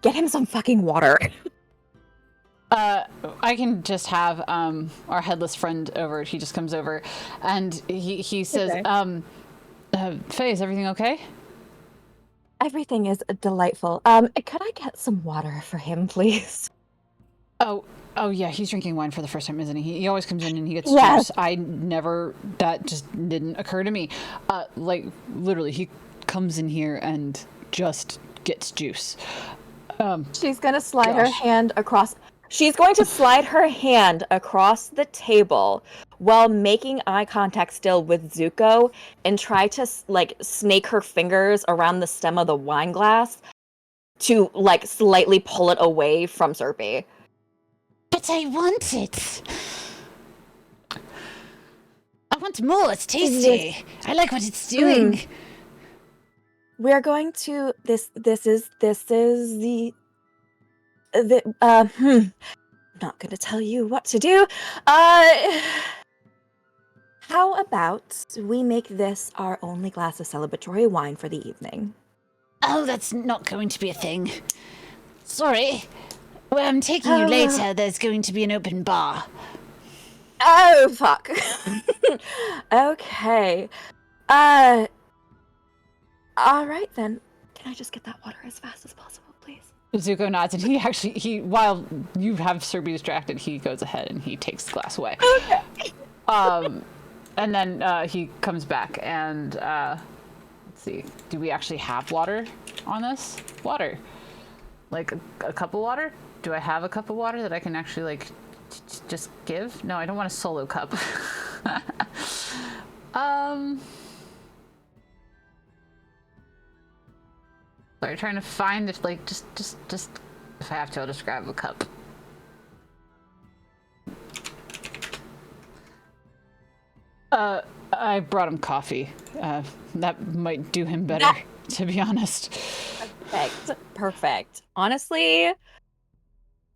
[SPEAKER 2] Get him some fucking water.
[SPEAKER 1] I can just have our headless friend over. He just comes over, and he says, okay. Faye, is everything okay?
[SPEAKER 2] Everything is delightful. Could I get some water for him, please?
[SPEAKER 1] Oh yeah, he's drinking wine for the first time, isn't he? He always comes in and he gets juice. That just didn't occur to me. Like, literally, he comes in here and just gets juice.
[SPEAKER 2] She's gonna slide her hand across. She's going to slide her hand across the table while making eye contact still with Zuko and try to like snake her fingers around the stem of the wine glass to like slightly pull it away from Serpy.
[SPEAKER 3] But I want it. I want more. It's tasty. I like what it's doing.
[SPEAKER 2] We're going to this is not gonna tell you what to do. How about we make this our only glass of celebratory wine for the evening?
[SPEAKER 3] Oh, that's not going to be a thing. Sorry. Where I'm taking you later, there's going to be an open bar.
[SPEAKER 2] Oh, fuck. Okay. All right then. Can I just get that water as fast as possible, please?
[SPEAKER 1] Zuko nods, and he while you have Serpy distracted, he goes ahead and he takes the glass away.
[SPEAKER 2] Okay.
[SPEAKER 1] And then he comes back and let's see, do we actually have water on this? Water, like a cup of water? Do I have a cup of water that I can actually like just give? No, I don't want a solo cup. Sorry, trying to find it, like just if I have to, I'll just grab a cup. I brought him coffee. That might do him better, to be honest.
[SPEAKER 2] Perfect. Honestly,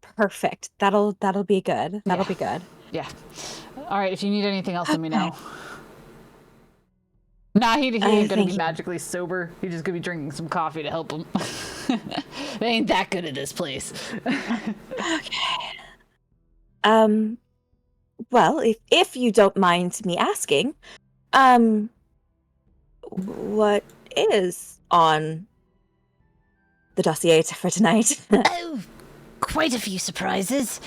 [SPEAKER 2] perfect. That'll be good. That'll be good.
[SPEAKER 1] Yeah. All right. If you need anything else, let me know. Nah, he ain't gonna be magically sober. He's just gonna be drinking some coffee to help him. They ain't that good at this place.
[SPEAKER 2] Okay. Well, if you don't mind me asking, what is on the dossier for tonight?
[SPEAKER 3] Oh, quite a few surprises.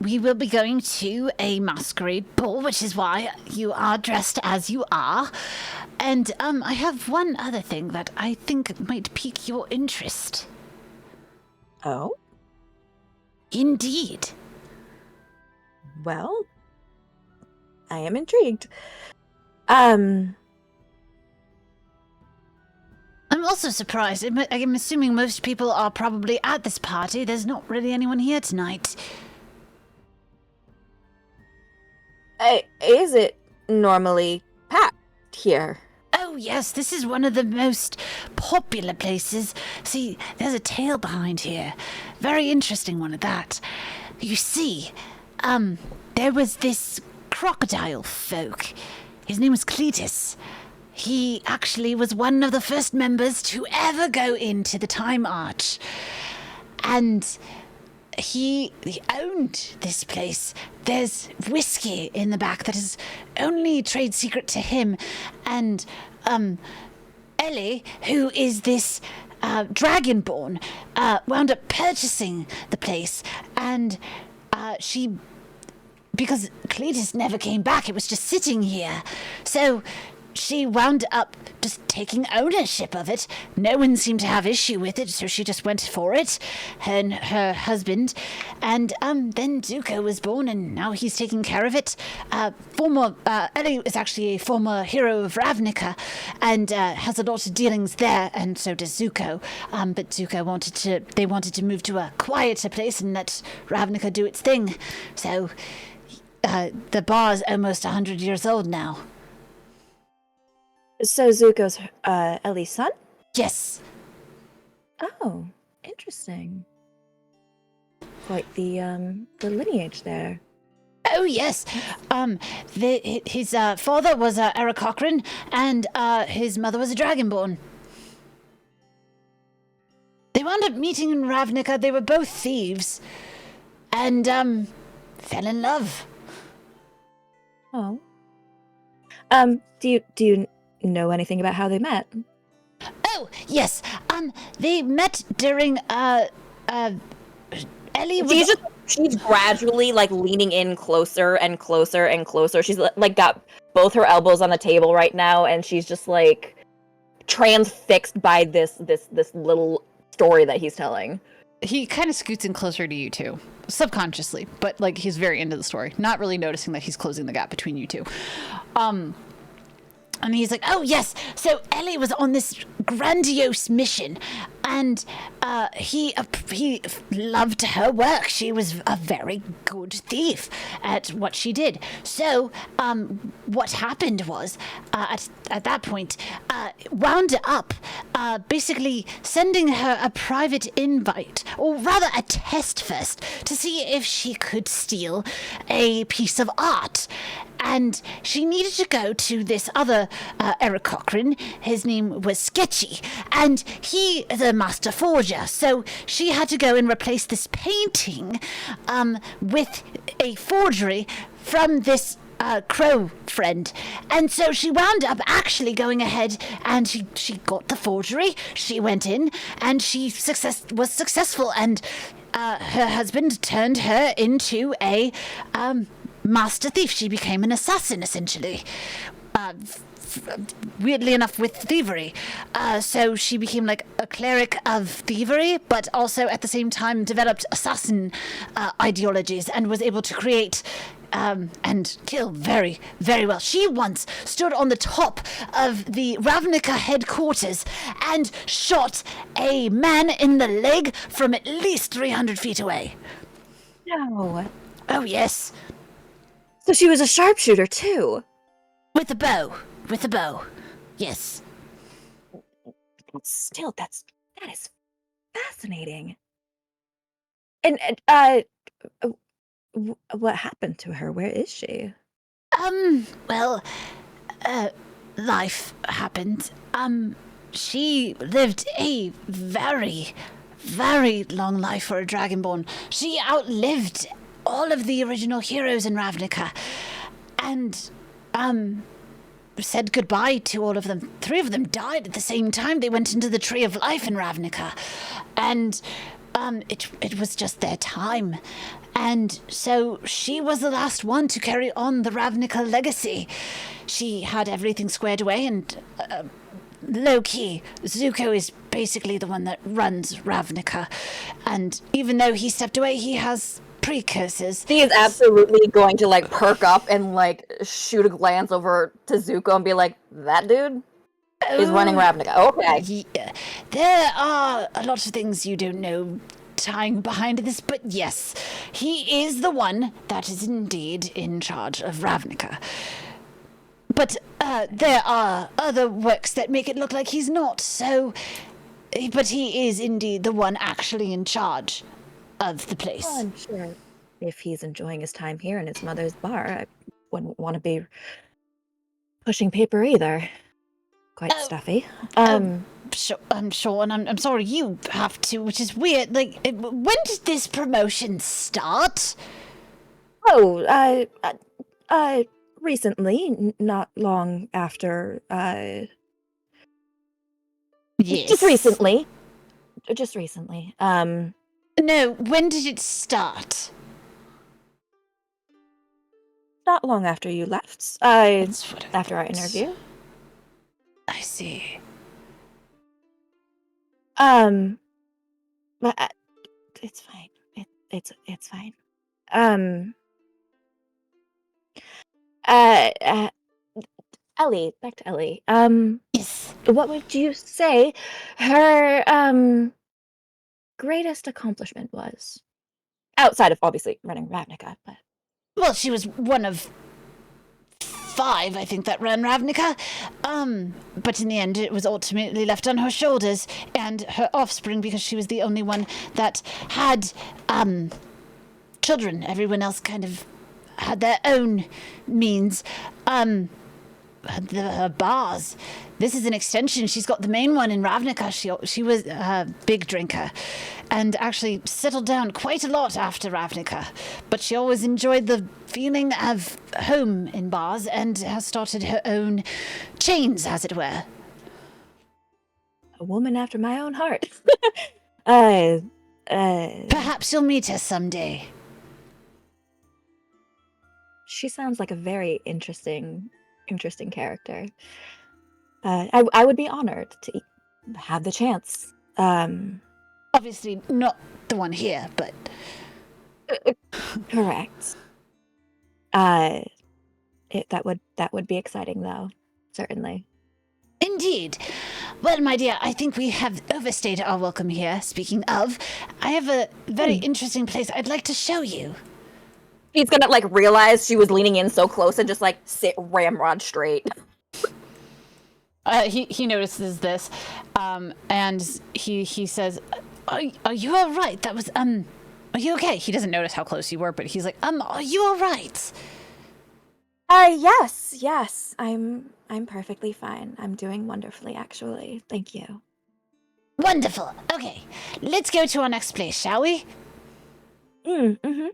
[SPEAKER 3] We will be going to a masquerade ball, which is why you are dressed as you are. And, I have one other thing that I think might pique your interest.
[SPEAKER 2] Oh?
[SPEAKER 3] Indeed.
[SPEAKER 2] Well, I am intrigued.
[SPEAKER 3] I'm also surprised. I'm assuming most people are probably at this party. There's not really anyone here tonight.
[SPEAKER 2] Is it normally packed here?
[SPEAKER 3] Oh, yes, this is one of the most popular places. See, there's a tale behind here. Very interesting one at that. You see, there was this crocodile folk. His name was Cletus. He actually was one of the first members to ever go into the Time Arch. And he owned this place. There's whiskey in the back that is only trade secret to him. And, Ellie, who is this dragonborn, wound up purchasing the place. And because Cletus never came back, it was just sitting here. So she wound up just taking ownership of it. No one seemed to have issue with it, so she just went for it, her and her husband. And then Zuko was born, and now he's taking care of it. Ellie is actually a former hero of Ravnica, and has a lot of dealings there, and so does Zuko. But Zuko wanted to move to a quieter place and let Ravnica do its thing. So the bar's almost 100 years old now.
[SPEAKER 2] So Zuko's Ellie's son?
[SPEAKER 3] Yes.
[SPEAKER 2] Oh, interesting. Quite the lineage there.
[SPEAKER 3] Oh, yes. His father was Eric Cochran, and his mother was a dragonborn. They wound up meeting in Ravnica. They were both thieves, and fell in love.
[SPEAKER 2] Oh. Do you know anything about how they met?
[SPEAKER 3] Oh, yes. They met during Ellie was...
[SPEAKER 2] She's gradually like leaning in closer and closer and closer. She's like got both her elbows on the table right now, and she's just like transfixed by this little story that he's telling.
[SPEAKER 1] He kind of scoots in closer to you two, subconsciously, but like he's very into the story, not really noticing that he's closing the gap between you two.
[SPEAKER 3] And he's like, oh, yes. So Ellie was on this grandiose mission, and he loved her work. She was a very good thief at what she did. So what happened was, at that point, wound up basically sending her a private invite, or rather a test first, to see if she could steal a piece of art. And she needed to go to this other Eric Cochran. His name was Sketchy, and he is a master forger. So she had to go and replace this painting with a forgery from this crow friend. And so she wound up actually going ahead, and she got the forgery. She went in, and she was successful, and her husband turned her into a master thief. She became an assassin, essentially. Weirdly enough, with thievery. So she became like a cleric of thievery, but also at the same time developed assassin ideologies, and was able to create and kill very, very well. She once stood on the top of the Ravnica headquarters and shot a man in the leg from at least 300 feet away.
[SPEAKER 2] No.
[SPEAKER 3] Oh, yes.
[SPEAKER 2] So she was a sharpshooter too.
[SPEAKER 3] With a bow. Yes.
[SPEAKER 2] Still, that is fascinating. And what happened to her? Where is she?
[SPEAKER 3] Well, life happened. She lived a very, very long life for a dragonborn. She outlived all of the original heroes in Ravnica, and said goodbye to all of them. 3 of them died at the same time. They went into the Tree of Life in Ravnica, and it was just their time. And so she was the last one to carry on the Ravnica legacy. She had everything squared away, and low-key, Zuko is basically the one that runs Ravnica. And even though he stepped away, he has precursors.
[SPEAKER 2] He is absolutely going to like perk up and like shoot a glance over to Zuko and be like, "That dude is running Ravnica." Okay.
[SPEAKER 3] Yeah. There are a lot of things you don't know tying behind this, but yes, he is the one that is indeed in charge of Ravnica. But there are other works that make it look like he's not, so... But he is indeed the one actually in charge of the place.
[SPEAKER 2] Well, I'm sure if he's enjoying his time here in his mother's bar, I wouldn't want to be pushing paper either. Quite stuffy.
[SPEAKER 3] Sure, I'm sure, and I'm sorry you have to, which is weird. Like, when did this promotion start?
[SPEAKER 2] Oh, recently, not long after,
[SPEAKER 3] Yes.
[SPEAKER 2] Just recently.
[SPEAKER 3] No, when did it start?
[SPEAKER 2] Not long after you left.
[SPEAKER 3] That's what I
[SPEAKER 2] After our
[SPEAKER 3] thought.
[SPEAKER 2] interview.
[SPEAKER 3] I see.
[SPEAKER 2] But it's fine. It's fine. Ellie, back to Ellie.
[SPEAKER 3] Yes.
[SPEAKER 2] What would you say her greatest accomplishment was? Outside of obviously running Ravnica, but
[SPEAKER 3] Well, she was one of 5, I think, that ran Ravnica. But in the end, it was ultimately left on her shoulders and her offspring, because she was the only one that had children. Everyone else kind of had their own means. Her bars. This is an extension. She's got the main one in Ravnica. She was a big drinker and actually settled down quite a lot after Ravnica. But she always enjoyed the feeling of home in bars and has started her own chains, as it were.
[SPEAKER 2] a woman after my own heart.
[SPEAKER 3] Perhaps you'll meet her someday.
[SPEAKER 2] She sounds like a very interesting character. I would be honored to have the chance.
[SPEAKER 3] Obviously not the one here, but...
[SPEAKER 2] Correct. That would be exciting, though. Certainly.
[SPEAKER 3] Indeed. Well, my dear, I think we have overstayed our welcome here. Speaking of, I have a very interesting place I'd like to show you.
[SPEAKER 2] He's gonna like realize she was leaning in so close and just like sit ramrod straight.
[SPEAKER 1] He notices this, and he says,
[SPEAKER 3] Are you all right? That was,
[SPEAKER 1] "Are you okay?" He doesn't notice how close you were, but he's like,
[SPEAKER 3] are you all right?
[SPEAKER 2] Yes. I'm perfectly fine. I'm doing wonderfully, actually. Thank you.
[SPEAKER 3] Wonderful. Okay, let's go to our next place, shall we?
[SPEAKER 2] Mm-hmm.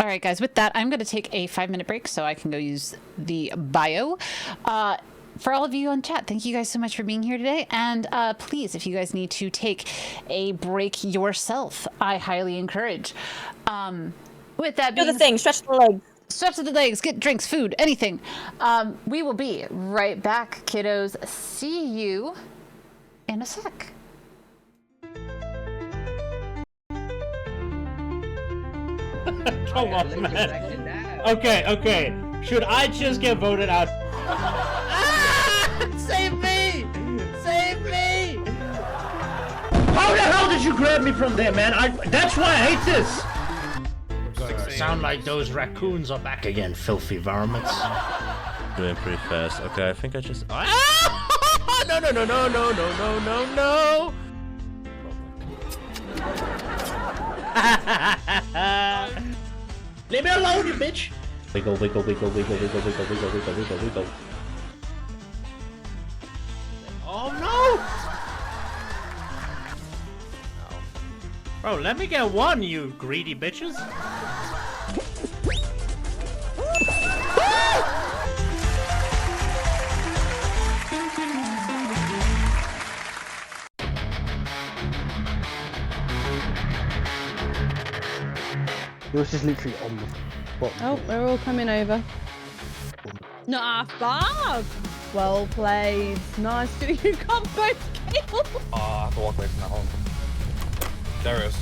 [SPEAKER 1] All right, guys, with that, I'm going to take a 5-minute break so I can go use the bio. For all of you on chat, thank you guys so much for being here today. And please, if you guys need to take a break yourself, I highly encourage. With that being
[SPEAKER 2] Do the thing. Stretch the legs.
[SPEAKER 1] Stretch the legs, get drinks, food, anything. We will be right back, kiddos. See you in a sec.
[SPEAKER 4] Come on, man. Okay. Should I just get voted out? Save me! Save me! How the hell did you grab me from there, man? That's why I hate this! Sound like those raccoons are back again, filthy varmints.
[SPEAKER 5] Doing pretty fast. Okay, I think I just...
[SPEAKER 4] No! Leave me alone, you bitch!
[SPEAKER 5] Wiggle.
[SPEAKER 4] Oh no! Bro, let me get one, you greedy bitches.
[SPEAKER 6] It was just literally on the bottom.
[SPEAKER 7] Oh, they're all coming over. Not bad. Well played. Nice. You got both kills.
[SPEAKER 8] I have to walk away from that home. There is.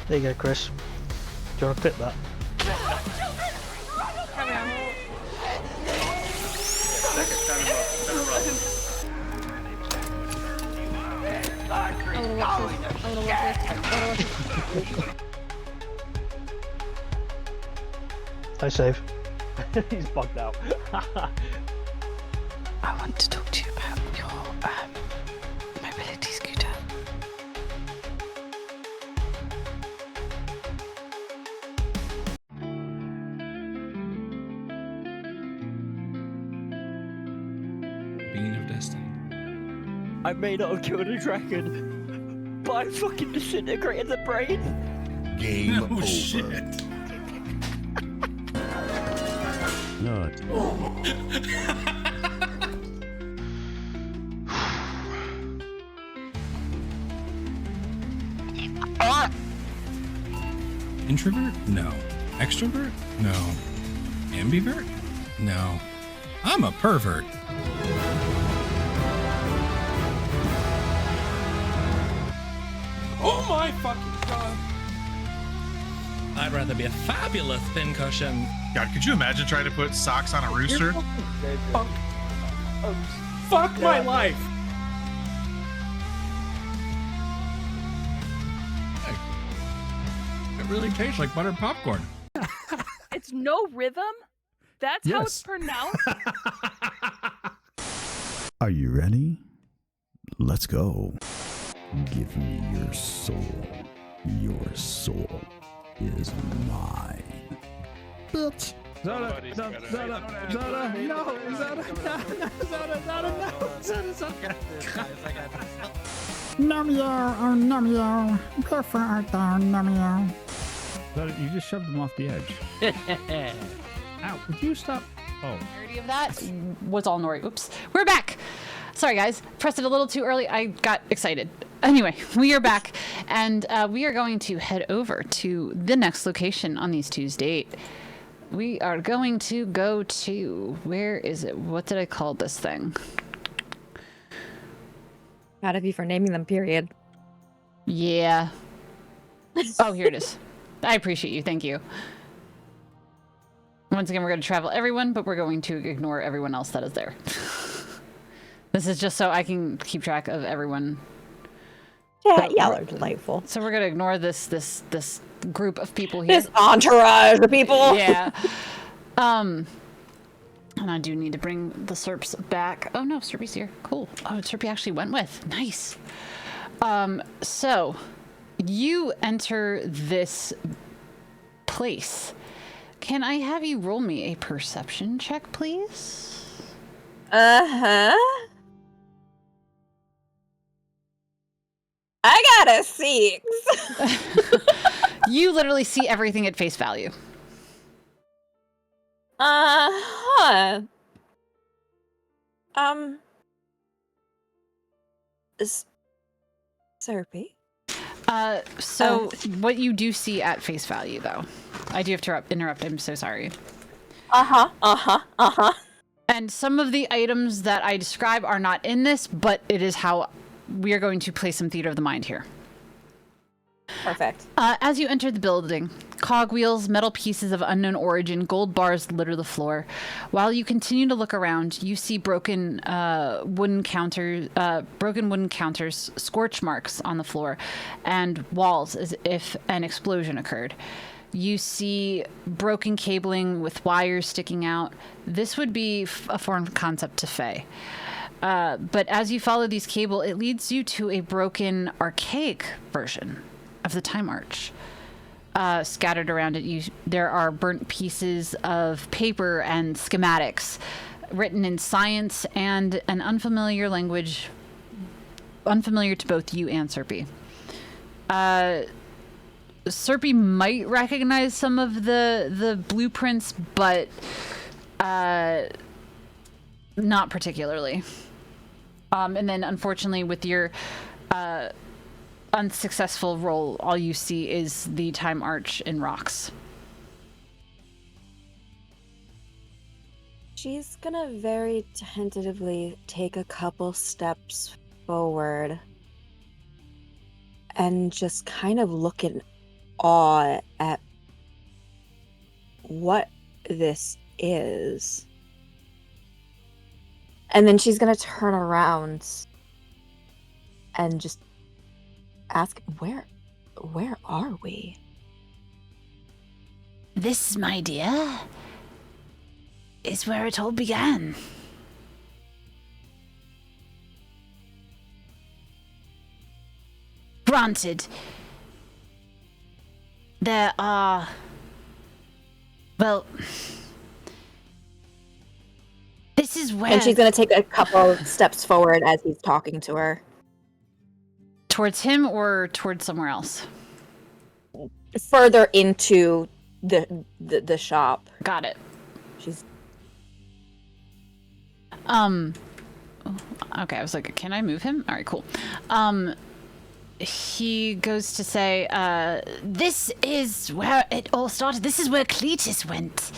[SPEAKER 6] There you go, Chris. Do you want to clip that? Stay safe. He's bugged out.
[SPEAKER 1] I want to talk to you about your mobility scooter.
[SPEAKER 9] Being of destiny.
[SPEAKER 10] I may not have killed a dragon, but I fucking disintegrated the brain.
[SPEAKER 9] Game over. Shit.
[SPEAKER 5] No.
[SPEAKER 9] Introvert? No. Extrovert? No. Ambivert? No. I'm a pervert. Oh my fucking god. I'd rather be a fabulous pincushion.
[SPEAKER 11] God, could you imagine trying to put socks on a rooster?
[SPEAKER 9] Fuck my life. It really tastes like buttered popcorn.
[SPEAKER 7] It's no rhythm? That's how it's
[SPEAKER 9] Yes.
[SPEAKER 7] pronounced?
[SPEAKER 12] Are you ready? Let's go. Give me your soul. Your soul is mine. Bitch.
[SPEAKER 9] Zara, no,
[SPEAKER 12] Namio, prefer art thou, Namio.
[SPEAKER 8] You just shoved him off the edge. Ow, would you stop? Oh.
[SPEAKER 1] Parody of that was all Nori. Oops. We're back. Sorry, guys. Pressed it a little too early. I got excited. Anyway, we are back, and we are going to head over to the next location on these Tuesday. We are going to go to, where is it? What did I call this thing?
[SPEAKER 2] Proud of you for naming them, period.
[SPEAKER 1] Yeah. Oh, here it is. I appreciate you. Thank you. Once again, we're going to travel everyone, but we're going to ignore everyone else that is there. This is just so I can keep track of everyone.
[SPEAKER 2] Yeah, y'all are delightful.
[SPEAKER 1] So we're going to ignore this group of people here.
[SPEAKER 2] This entourage of people.
[SPEAKER 1] Yeah. And I do need to bring the Serps back. Oh no, Serpy's here. Cool. Oh, Serpy actually went with. Nice. So you enter this place. Can I have you roll me a perception check, please?
[SPEAKER 2] Uh-huh. I got a 6.
[SPEAKER 1] You literally see everything at face value.
[SPEAKER 2] Uh-huh. Serpy?
[SPEAKER 1] So what you do see at face value, though, I do have to interrupt. I'm so sorry. And some of the items that I describe are not in this, but it is how we are going to play some theater of the mind here.
[SPEAKER 2] Perfect.
[SPEAKER 1] As you enter the building, cogwheels, metal pieces of unknown origin, gold bars litter the floor. While you continue to look around, you see broken wooden counters, scorch marks on the floor, and walls as if an explosion occurred. You see broken cabling with wires sticking out. This would be a foreign concept to Faye. But as you follow these cable, it leads you to a broken, archaic version of the Time Arch. Scattered around it, there are burnt pieces of paper and schematics written in science and an unfamiliar language, unfamiliar to both you and Serpy. Serpy might recognize some of the blueprints, but not particularly. And then, unfortunately, with your unsuccessful roll, all you see is the time arch in rocks.
[SPEAKER 2] She's gonna very tentatively take a couple steps forward and just kind of look in awe at what this is. And then she's gonna turn around and just ask, where are we?
[SPEAKER 3] This, my dear, is where it all began. Granted, there are... Well... This is where...
[SPEAKER 2] And she's going to take a couple steps forward as he's talking to her.
[SPEAKER 1] Towards him or towards somewhere else?
[SPEAKER 2] Further into the shop.
[SPEAKER 1] Got it.
[SPEAKER 2] She's...
[SPEAKER 1] Okay, I was like, can I move him? All right, cool. He goes to say,
[SPEAKER 3] this is where it all started. This is where Cletus went.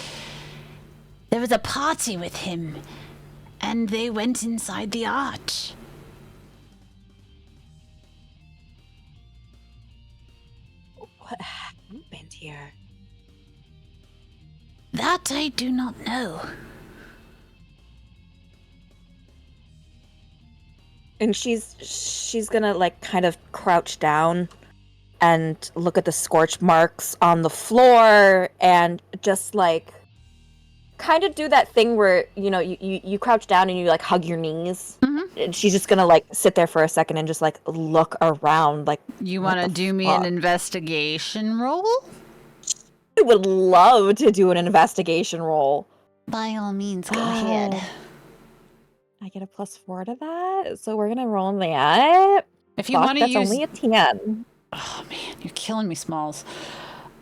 [SPEAKER 3] There was a party with him, and they went inside the arch.
[SPEAKER 2] What happened here?
[SPEAKER 3] That I do not know.
[SPEAKER 2] And she's gonna like kind of crouch down and look at the scorch marks on the floor and just like kind of do that thing where, you know, you crouch down and you like hug your knees.
[SPEAKER 1] Mm-hmm.
[SPEAKER 2] And she's just gonna like sit there for a second and just like look around like,
[SPEAKER 1] you want to do me an investigation roll?
[SPEAKER 2] I would love to do an investigation roll.
[SPEAKER 3] By all means, go ahead.
[SPEAKER 2] I get a +4 to that, so we're gonna roll that.
[SPEAKER 1] If you want to use,
[SPEAKER 2] that's only a 10.
[SPEAKER 1] Oh man, you're killing me, Smalls.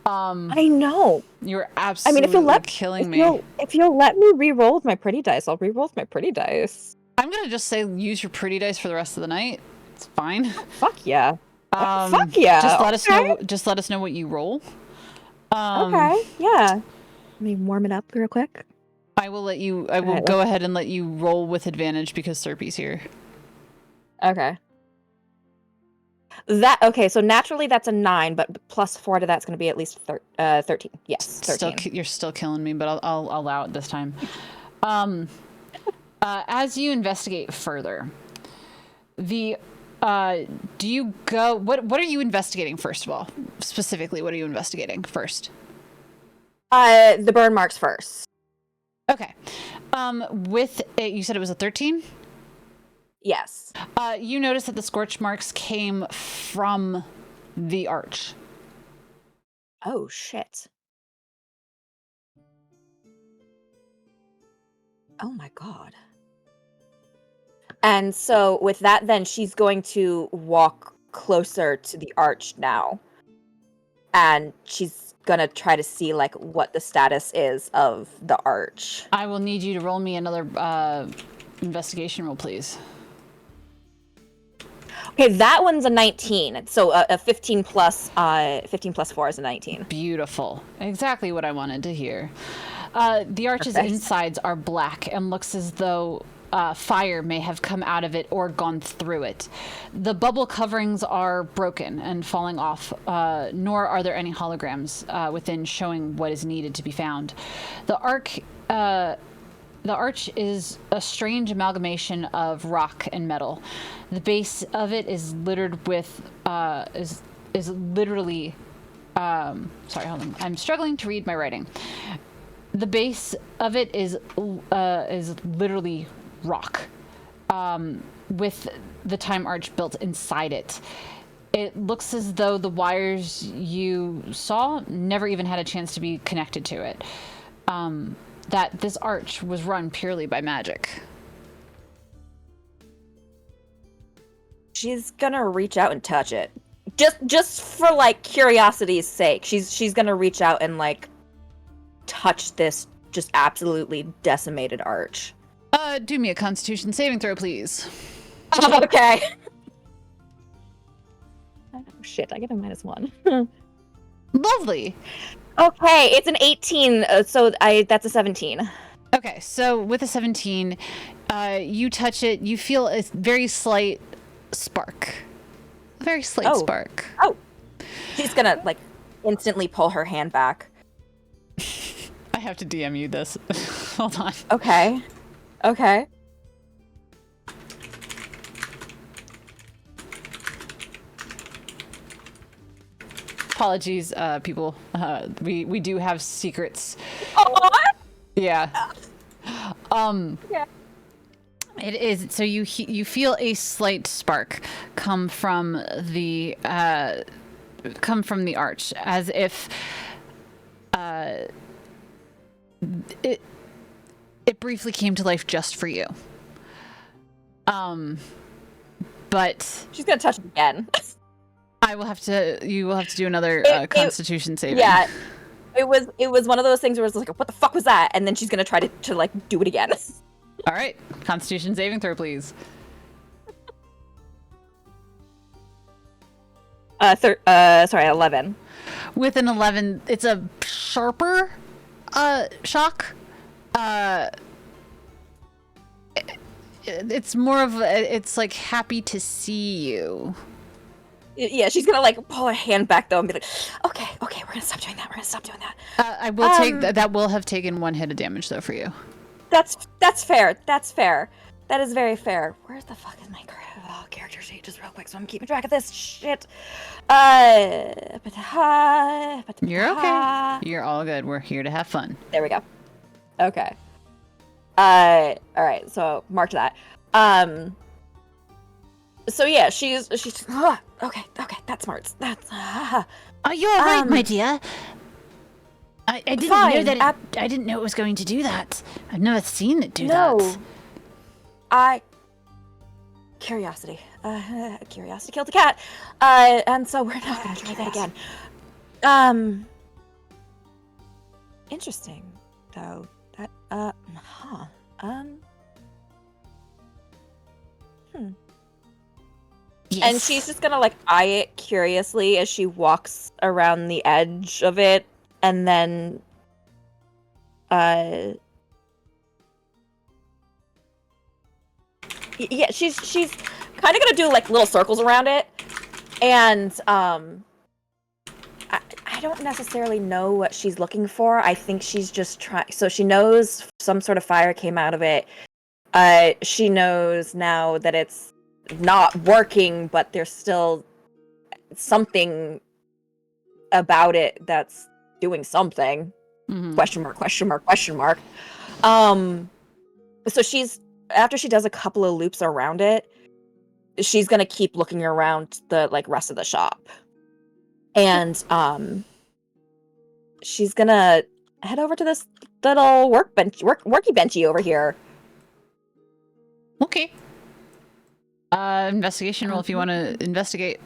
[SPEAKER 2] I know.
[SPEAKER 1] You're absolutely killing me.
[SPEAKER 2] If you'll let me re-roll with my pretty dice, I'll re-roll with my pretty dice.
[SPEAKER 1] I'm gonna just say use your pretty dice for the rest of the night. It's fine.
[SPEAKER 2] Fuck yeah. Fuck yeah.
[SPEAKER 1] Just let us know. Just let us know what you roll.
[SPEAKER 2] Okay. Yeah. Let me warm it up real quick.
[SPEAKER 1] I will let you. I will go ahead and let you roll with advantage because Serpy's here.
[SPEAKER 2] Okay. Okay, so naturally that's a 9, but +4 to that's going to be at least 13. Yes, 13.
[SPEAKER 1] You're still killing me, but I'll allow it this time. As you investigate further, do you go? What are you investigating first of all? Specifically, what are you investigating first?
[SPEAKER 2] The burn marks first.
[SPEAKER 1] Okay. With it, you said it was a 13?
[SPEAKER 2] Yes.
[SPEAKER 1] You notice that the scorch marks came from the arch.
[SPEAKER 2] Oh, shit. Oh my god. And so with that, then she's going to walk closer to the arch now. And she's gonna try to see like what the status is of the arch.
[SPEAKER 1] I will need you to roll me another investigation roll, please.
[SPEAKER 2] Okay, that one's a 19. So a 15 plus 4 is a 19.
[SPEAKER 1] Beautiful. Exactly what I wanted to hear. The arch's insides are black and looks as though fire may have come out of it or gone through it. The bubble coverings are broken and falling off, nor are there any holograms within showing what is needed to be found. The arch is a strange amalgamation of rock and metal. The base of it is littered with is literally sorry, hold on. I'm struggling to read my writing. The base of it is literally rock, with the time arch built inside it. It looks as though the wires you saw never even had a chance to be connected to it. That this arch was run purely by magic.
[SPEAKER 2] She's gonna reach out and touch it. Just for like curiosity's sake. She's gonna reach out and like touch this just absolutely decimated arch.
[SPEAKER 1] Do me a Constitution saving throw, please.
[SPEAKER 2] Okay. Oh, shit, I get a -1.
[SPEAKER 1] Lovely.
[SPEAKER 2] Okay, it's an 18, so that's a 17.
[SPEAKER 1] Okay, so with a 17, you touch it, you feel a very slight spark. A very slight spark.
[SPEAKER 2] Oh. She's gonna, like, instantly pull her hand back.
[SPEAKER 1] I have to DM you this. Hold on.
[SPEAKER 2] Okay. Okay.
[SPEAKER 1] Apologies, people. We do have secrets.
[SPEAKER 2] Oh.
[SPEAKER 1] Yeah.
[SPEAKER 2] Yeah.
[SPEAKER 1] It is so you feel a slight spark come from the arch, as if it briefly came to life just for you. But
[SPEAKER 2] she's gonna touch it again.
[SPEAKER 1] You will have to do another Constitution saving.
[SPEAKER 2] Yeah. It was one of those things where it was like, what the fuck was that? And then she's gonna try to like do it again.
[SPEAKER 1] All right, Constitution saving throw, please.
[SPEAKER 2] Sorry, 11.
[SPEAKER 1] With an 11, it's a sharper shock. It's more of it's like happy to see you.
[SPEAKER 2] Yeah, she's gonna like pull her hand back though and be like, okay, we're gonna stop doing that.
[SPEAKER 1] I will take that. Will have taken 1 hit of damage though for you.
[SPEAKER 2] That's fair. That is very fair. Where the fuck is my character sheet? Just real quick, so I'm keeping track of this shit.
[SPEAKER 1] You're okay. You're all good. We're here to have fun.
[SPEAKER 2] There we go. Okay. All right. So mark that. So yeah, she's okay. That's smart. That's.
[SPEAKER 3] Are you all right, my dear? I didn't know that. I didn't know it was going to do that. I've never seen it do that.
[SPEAKER 2] Curiosity. Curiosity killed the cat. And so we're not gonna try that again. Interesting, though. That.
[SPEAKER 3] Yes.
[SPEAKER 2] And she's just gonna like eye it curiously as she walks around the edge of it, and then yeah, she's kind of gonna do like little circles around it, and I don't necessarily know what she's looking for. I think she's just trying. So she knows some sort of fire came out of it. She knows now that it's not working, but there's still something about it that's doing something.
[SPEAKER 1] Mm-hmm.
[SPEAKER 2] Question mark. So she's, after she does a couple of loops around it, she's gonna keep looking around the like rest of the shop, and she's gonna head over to this little worky benchy over here.
[SPEAKER 1] Okay. Investigation roll if you want to investigate.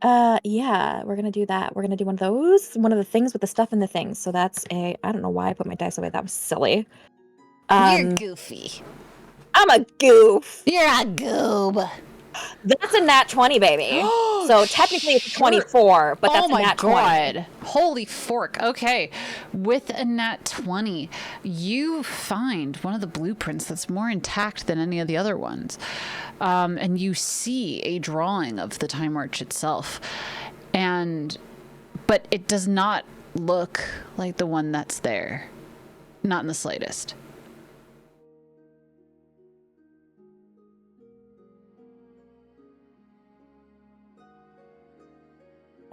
[SPEAKER 2] Yeah, we're gonna do that. We're gonna do one of those. One of the things with the stuff in the things. So that's I don't know why I put my dice away. That was silly.
[SPEAKER 3] You're goofy.
[SPEAKER 2] I'm a goof.
[SPEAKER 3] You're a goob.
[SPEAKER 2] That's a nat 20, baby. So technically it's a 24, but that's a nat 20. Oh my god.
[SPEAKER 1] Holy fork. Okay. With a nat 20, you find one of the blueprints that's more intact than any of the other ones. And you see a drawing of the Time March itself. But it does not look like the one that's there. Not in the slightest.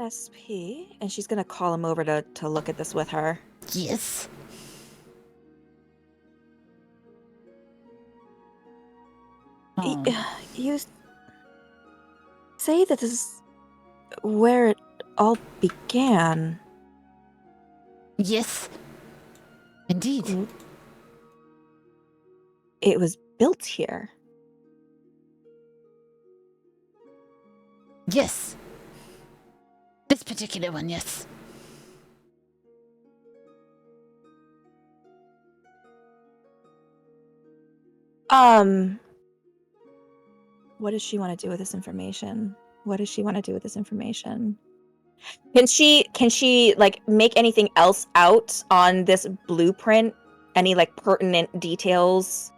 [SPEAKER 2] SP, and she's gonna call him over to look at this with her.
[SPEAKER 3] Yes.
[SPEAKER 2] You say that this is where it all began.
[SPEAKER 3] Yes. Indeed.
[SPEAKER 2] It was built here.
[SPEAKER 3] Yes. This particular one, yes.
[SPEAKER 2] What does she want to do with this information? What does she want to do with this information? Can she like make anything else out on this blueprint? Any like pertinent details?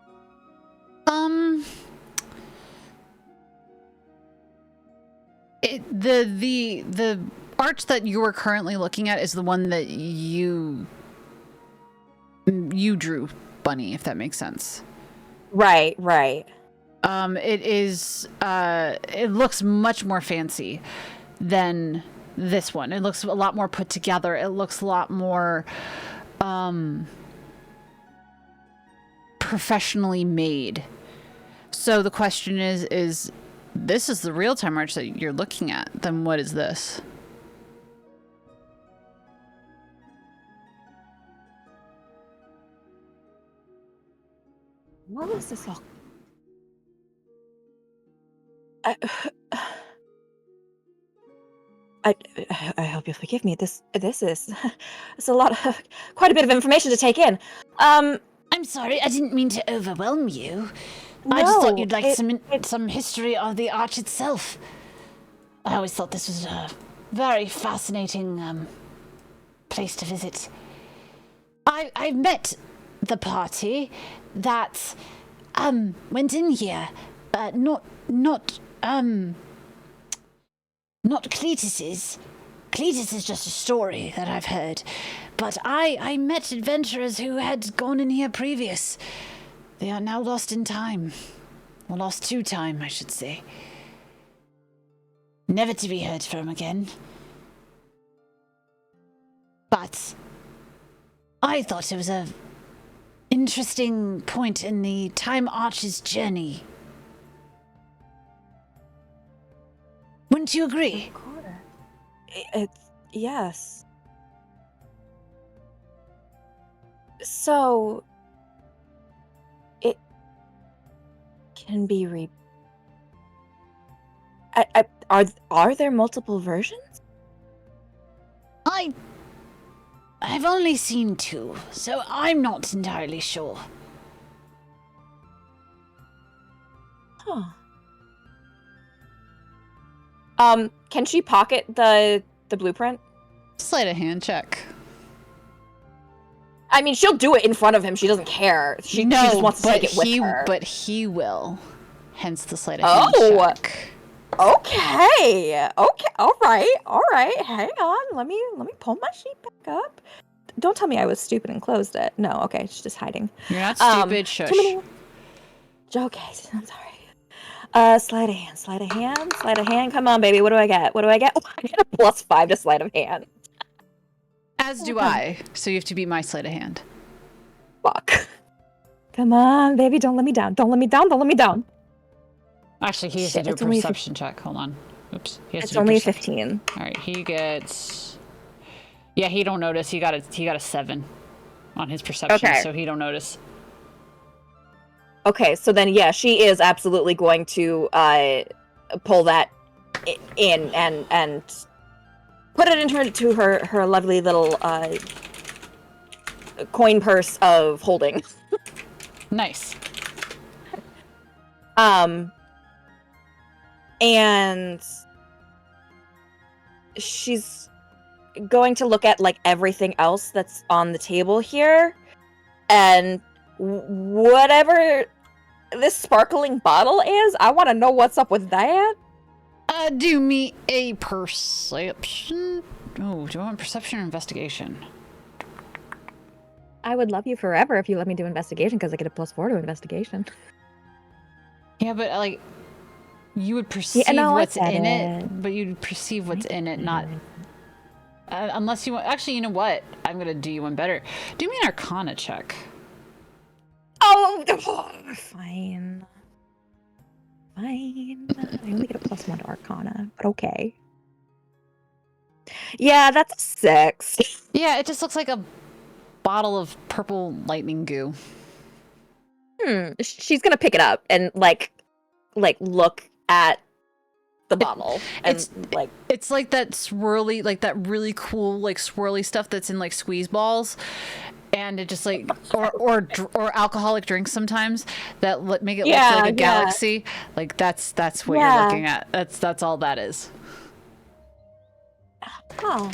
[SPEAKER 1] The arch that you are currently looking at is the one that you drew, Bunny, if that makes sense.
[SPEAKER 2] Right.
[SPEAKER 1] It is it looks much more fancy than this one. It looks a lot more put together. It looks a lot more professionally made. So the question is this is the real-time arch that you're looking at, then what is this?
[SPEAKER 2] What was this all? I hope you'll forgive me. This is it's a lot of quite a bit of information to take in.
[SPEAKER 3] I'm sorry, I didn't mean to overwhelm you. I just thought you'd like some history of the arch itself. I always thought this was a very fascinating place to visit. I met the party that went in here, not Cletus's. Cletus is just a story that I've heard, but I met adventurers who had gone in here previous. They are now lost in time. Or lost to time, I should say. Never to be heard from again. But I thought it was a interesting point in the Time Arch's journey. Wouldn't you agree?
[SPEAKER 2] Yes. So it can be are there multiple versions?
[SPEAKER 3] I've only seen 2, so I'm not entirely sure.
[SPEAKER 2] Huh. Can she pocket the blueprint?
[SPEAKER 1] Sleight of hand check.
[SPEAKER 2] I mean, she'll do it in front of him. She doesn't care. She just wants to take it with her.
[SPEAKER 1] But he will. Hence the sleight of hand check.
[SPEAKER 2] Okay. All right. Hang on. Let me pull my sheet back up. Don't tell me I was stupid and closed it. No. Okay. She's just hiding.
[SPEAKER 1] You're not stupid. Shush.
[SPEAKER 2] Okay. I'm sorry. Sleight of hand. Come on, baby. What do I get? Oh, I get a +5 to sleight of hand.
[SPEAKER 1] As do I. So you have to be my sleight of hand.
[SPEAKER 2] Fuck. Come on, baby. Don't let me down.
[SPEAKER 1] Actually, he has to do a perception check. Hold on. Oops.
[SPEAKER 2] It's only 15.
[SPEAKER 1] All right. He gets. Yeah, he don't notice. He got a 7 on his perception, so he don't notice.
[SPEAKER 2] Okay, so then yeah, she is absolutely going to pull that in and put it into her lovely little coin purse of holding.
[SPEAKER 1] Nice.
[SPEAKER 2] And she's going to look at like everything else that's on the table here, and whatever this sparkling bottle is, I want to know what's up with that.
[SPEAKER 1] Do me a perception. Oh, do you want perception or investigation?
[SPEAKER 2] I would love you forever if you let me do investigation, because I get a +4 to investigation.
[SPEAKER 1] Yeah, but like, you would perceive what's in it, but you'd perceive what's in it, not unless you want. Actually, you know what? I'm gonna do you one better. Do me an Arcana check.
[SPEAKER 2] Oh, fine. I only get a +1 to Arcana, but okay. Yeah, that's a 6.
[SPEAKER 1] Yeah, it just looks like a bottle of purple lightning goo.
[SPEAKER 2] She's gonna pick it up and like look at the bottle, and
[SPEAKER 1] it's like that swirly, like that really cool like swirly stuff that's in like squeeze balls, and it just like or alcoholic drinks sometimes that make it
[SPEAKER 2] Yeah,
[SPEAKER 1] look like a
[SPEAKER 2] yeah.
[SPEAKER 1] galaxy. Like that's what you're looking at. That's all that is.
[SPEAKER 2] Oh.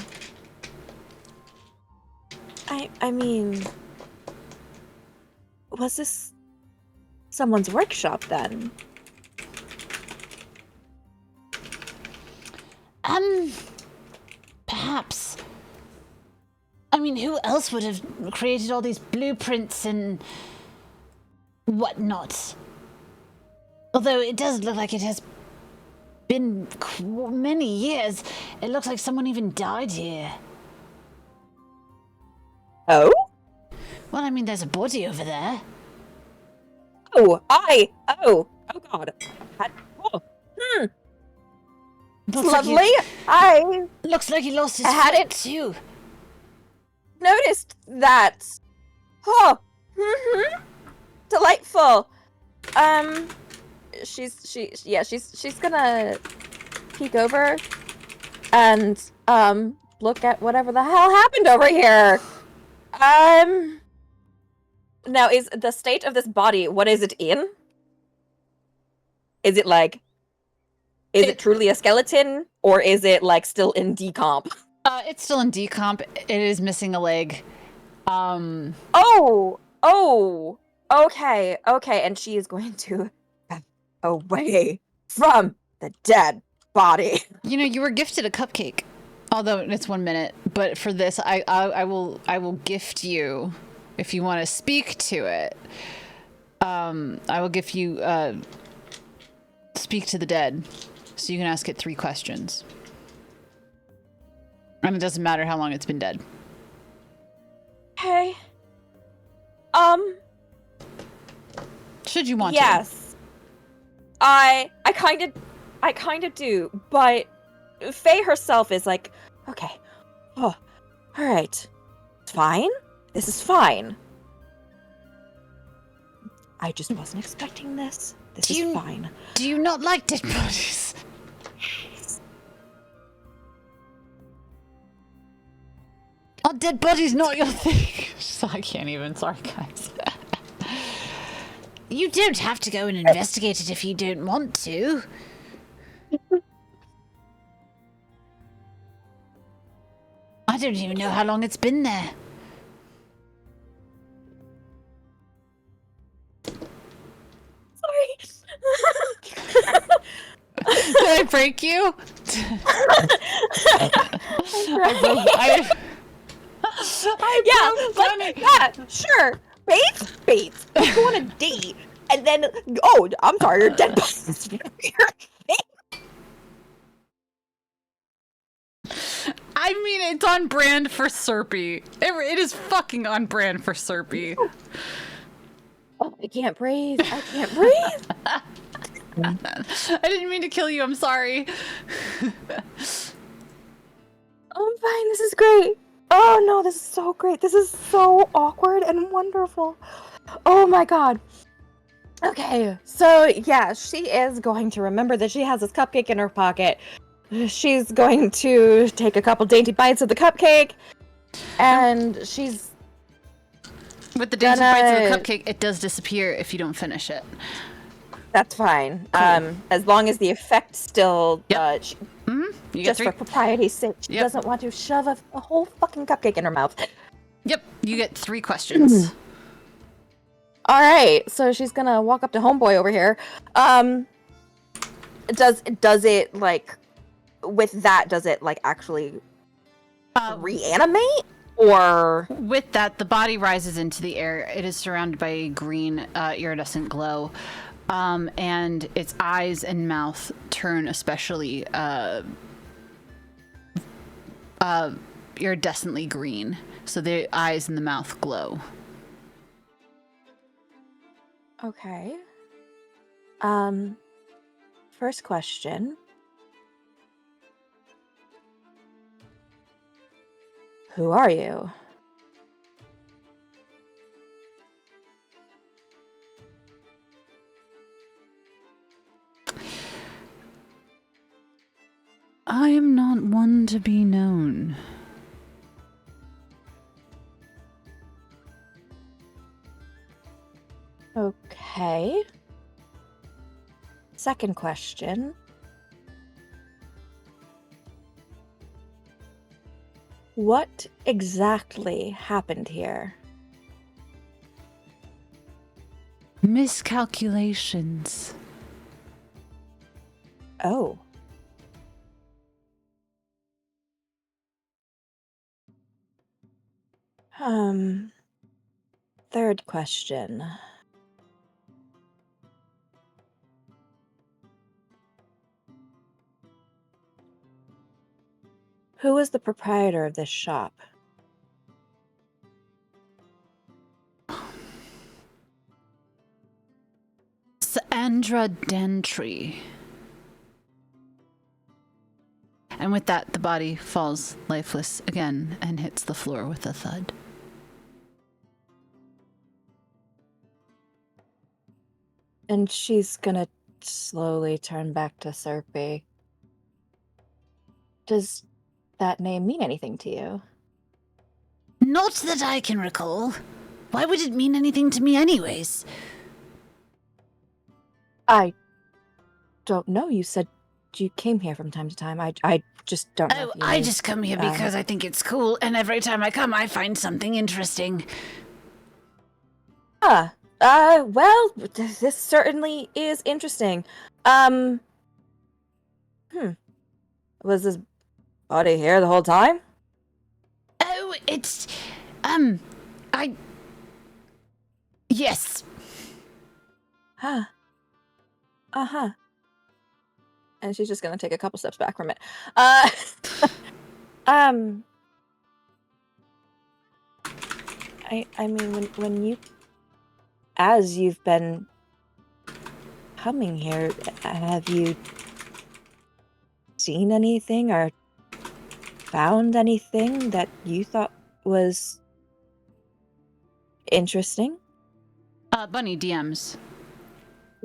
[SPEAKER 2] I mean, was this someone's workshop then?
[SPEAKER 3] Perhaps. I mean, who else would have created all these blueprints and whatnot? Although it does look like it has been many years. It looks like someone even died here.
[SPEAKER 2] Oh?
[SPEAKER 3] Well, I mean, there's a body over there.
[SPEAKER 2] Oh, oh God.
[SPEAKER 3] Looks
[SPEAKER 2] Lovely.
[SPEAKER 3] Like looks like he lost his
[SPEAKER 2] had
[SPEAKER 3] foot
[SPEAKER 2] it
[SPEAKER 3] too.
[SPEAKER 2] Noticed that. Oh. Delightful. She's gonna peek over and look at whatever the hell happened over here. Now is the state of this body, what is it in? Is it like is it truly a skeleton, or is it like still in decomp?
[SPEAKER 1] It's still in decomp. It is missing a leg.
[SPEAKER 2] Oh, okay, and she is going to back away from the dead body.
[SPEAKER 1] You know, you were gifted a cupcake, although it's 1 minute. But for this, I will gift you, if you want to speak to it. I will gift you speak to the dead, so you can ask it 3 questions. And it doesn't matter how long it's been dead.
[SPEAKER 2] Okay.
[SPEAKER 1] Should you want to?
[SPEAKER 2] Yes. I kind of do, but Faye herself is like, okay. Oh, all right. It's fine. This is fine. I just wasn't expecting this. This is fine.
[SPEAKER 3] Do you not like dead bodies?
[SPEAKER 1] Are dead bodies not your thing? I can't even. Sorry, guys.
[SPEAKER 3] You don't have to go and investigate it if you don't want to. I don't even know how long it's been there.
[SPEAKER 2] Sorry.
[SPEAKER 1] Did I break you?
[SPEAKER 2] Sure. Bates. Let's go on a date, and then I'm sorry, you're dead.
[SPEAKER 1] I mean, it's on brand for Serpy. It is fucking on brand for Serpy.
[SPEAKER 2] Oh, I can't breathe. I
[SPEAKER 1] didn't mean to kill you. I'm sorry.
[SPEAKER 2] I'm fine. This is great. Oh no, this is so great. This is so awkward and wonderful. Oh my god. Okay, so yeah, she is going to remember that she has this cupcake in her pocket. She's going to take a couple dainty bites of the cupcake, and she's
[SPEAKER 1] with the dainty bites of the cupcake. It does disappear if you don't finish it.
[SPEAKER 2] That's fine. Cool. As long as the effect still, just for propriety's sake, she doesn't want to shove a whole fucking cupcake in her mouth.
[SPEAKER 1] Yep, you get 3 questions.
[SPEAKER 2] All right, so she's gonna walk up to homeboy over here. Does it like with that? Does it like actually reanimate? Or
[SPEAKER 1] with that, the body rises into the air. It is surrounded by a green iridescent glow. And its eyes and mouth turn especially iridescently green. So the eyes and the mouth glow.
[SPEAKER 2] Okay. First question. Who are you?
[SPEAKER 1] I am not one to be known.
[SPEAKER 2] Okay. Second question. What exactly happened here?
[SPEAKER 1] Miscalculations.
[SPEAKER 2] Oh. Third question. Who is the proprietor of this shop?
[SPEAKER 1] Sandra Dentry. And with that, the body falls lifeless again and hits the floor with a thud.
[SPEAKER 2] And she's gonna slowly turn back to Serpy. Does that name mean anything to you?
[SPEAKER 3] Not that I can recall. Why would it mean anything to me anyways?
[SPEAKER 2] I don't know. You said you came here from time to time. I just don't know.
[SPEAKER 3] Oh, I just come here because I think it's cool, and every time I come, I find something interesting.
[SPEAKER 2] Well, this certainly is interesting. Was this body here the whole time?
[SPEAKER 3] Oh, it's, yes.
[SPEAKER 2] Huh. Uh-huh. And she's just gonna take a couple steps back from it. I mean, when you, as you've been coming here, have you seen anything or found anything that you thought was interesting?
[SPEAKER 1] Bunny DMs.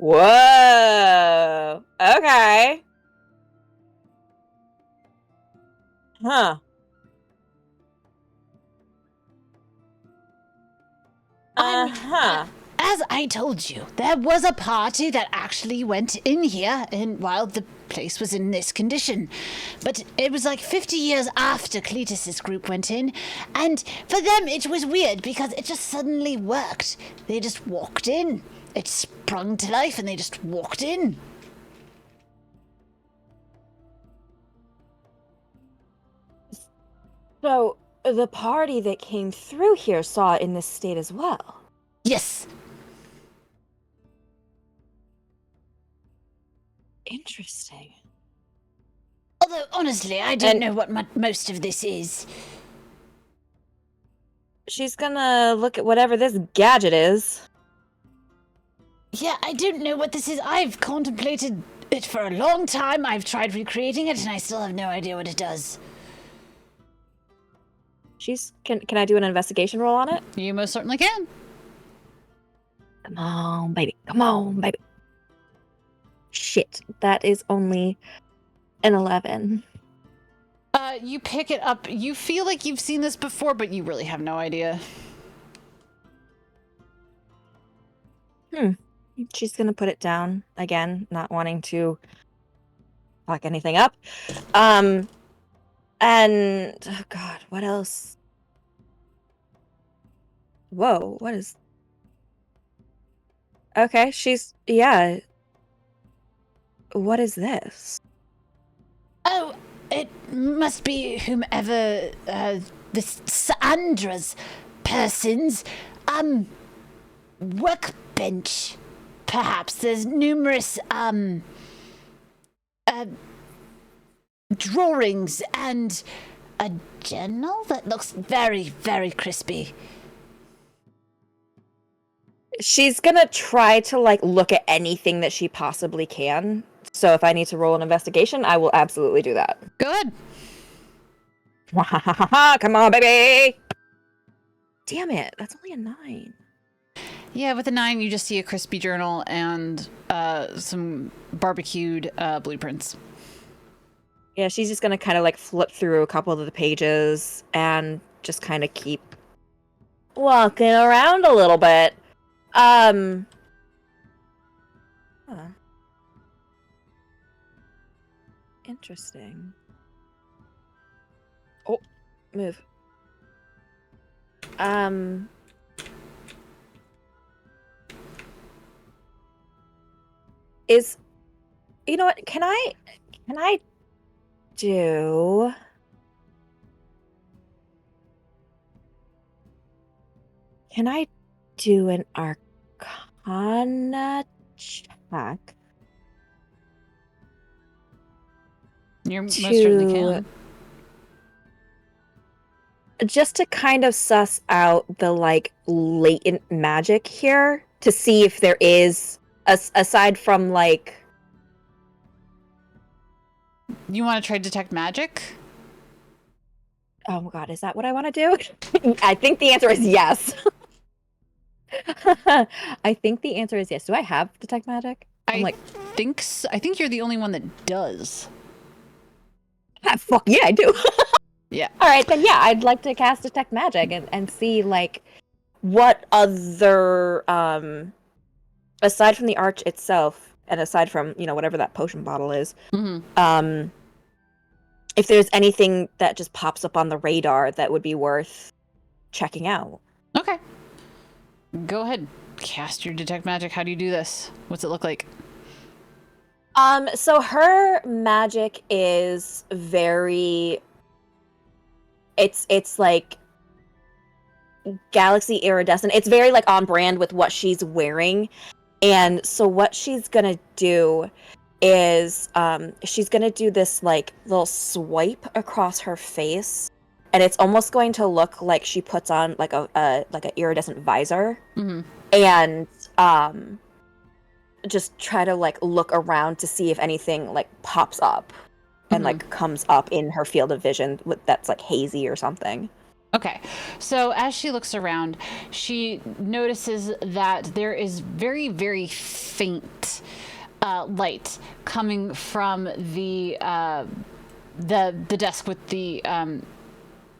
[SPEAKER 2] Whoa. Okay. Huh.
[SPEAKER 3] As I told you, there was a party that actually went in here while the place was in this condition. But it was like 50 years after Cletus's group went in, and for them it was weird because it just suddenly worked. They just walked in. It sprung to life and they just walked in.
[SPEAKER 2] So, the party that came through here saw it in this state as well?
[SPEAKER 3] Yes.
[SPEAKER 2] Interesting.
[SPEAKER 3] Although, honestly, I don't know what most of this is.
[SPEAKER 2] She's gonna look at whatever this gadget is.
[SPEAKER 3] Yeah, I don't know what this is. I've contemplated it for a long time. I've tried recreating it, and I still have no idea what it does.
[SPEAKER 2] Can I do an investigation roll on it?
[SPEAKER 1] You most certainly can.
[SPEAKER 2] Come on, baby. Come on, baby. Shit, that is only an 11.
[SPEAKER 1] You pick it up. You feel like you've seen this before, but you really have no idea.
[SPEAKER 2] She's gonna put it down again, not wanting to fuck anything up. And oh god, what else? Whoa, what is? Okay, yeah. What is this?
[SPEAKER 3] Oh, it must be whomever this Sandra's person's workbench. Perhaps there's numerous drawings and a journal that looks very, very crispy.
[SPEAKER 2] She's gonna try to look at anything that she possibly can. So if I need to roll an investigation, I will absolutely do that.
[SPEAKER 1] Go ahead.
[SPEAKER 2] Come on, baby! Damn it, that's only a 9.
[SPEAKER 1] Yeah, with a 9, you just see a crispy journal and some barbecued blueprints.
[SPEAKER 2] Yeah, she's just gonna kind of flip through a couple of the pages and just kind of keep walking around a little bit. Huh. Interesting. Oh, move. You know what? Can I do an Arcana check
[SPEAKER 1] You most certainly can.
[SPEAKER 2] Just to kind of suss out the like latent magic here to see if there is aside from like
[SPEAKER 1] You want to try detect magic?
[SPEAKER 2] oh my god, is that what I want to do? I think the answer is yes. I think the answer is yes. Do I have detect magic?
[SPEAKER 1] I think you're the only one that does.
[SPEAKER 2] Fuck yeah, I do.
[SPEAKER 1] Yeah.
[SPEAKER 2] All right, then yeah, I'd like to cast detect magic and see like what other aside from the arch itself and aside from, you know, whatever that potion bottle is.
[SPEAKER 1] Mm-hmm.
[SPEAKER 2] If there's anything that just pops up on the radar that would be worth checking out.
[SPEAKER 1] Okay. Go ahead. Cast your detect magic. How do you do this? What's it look like?
[SPEAKER 2] So her magic is very it's like galaxy iridescent. It's very like on brand with what she's wearing. And so what she's going to do is she's going to do this like little swipe across her face, and it's almost going to look like she puts on like a like an iridescent visor.
[SPEAKER 1] Mm-hmm.
[SPEAKER 2] And just try to like look around to see if anything like pops up and like comes up in her field of vision that's like hazy or something.
[SPEAKER 1] Okay, so as she looks around, she notices that there is very, very faint light coming from the desk with the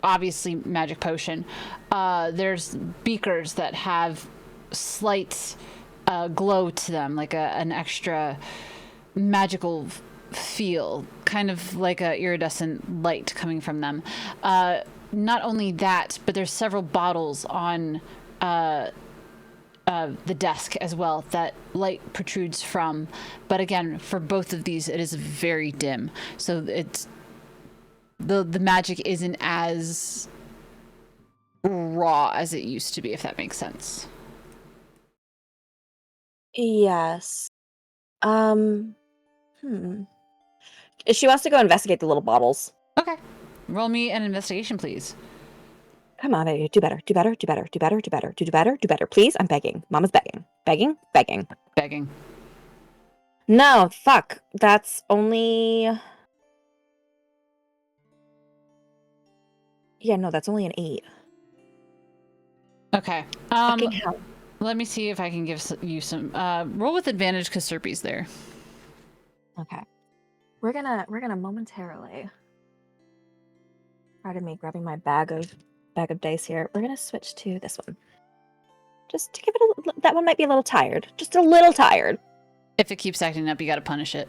[SPEAKER 1] obviously magic potion. There's beakers that have slight glow to them, like an extra magical feel, kind of like a iridescent light coming from them. Not only that, but there's several bottles on the desk as well that light protrudes from. But again, for both of these, it is very dim. So it's the magic isn't as raw as it used to be, if that makes sense.
[SPEAKER 2] Yes. She wants to go investigate the little bottles.
[SPEAKER 1] Okay. Roll me an investigation, please.
[SPEAKER 2] Come on, baby. Do better. Do better. Do better. Do better. Do better. Do better. Do better. Please. I'm begging. Mama's begging. Begging. Begging.
[SPEAKER 1] Begging.
[SPEAKER 2] No, fuck. That's only. Yeah, no, that's only an 8.
[SPEAKER 1] Okay.
[SPEAKER 2] Fucking hell.
[SPEAKER 1] Let me see if I can give you some. Roll with advantage because Serpy's there.
[SPEAKER 2] Okay. We're gonna momentarily. Pardon me, grabbing my bag of dice here. We're gonna switch to this one. Just to give it that one might be a little tired. Just a little tired.
[SPEAKER 1] If it keeps acting up, you gotta punish it.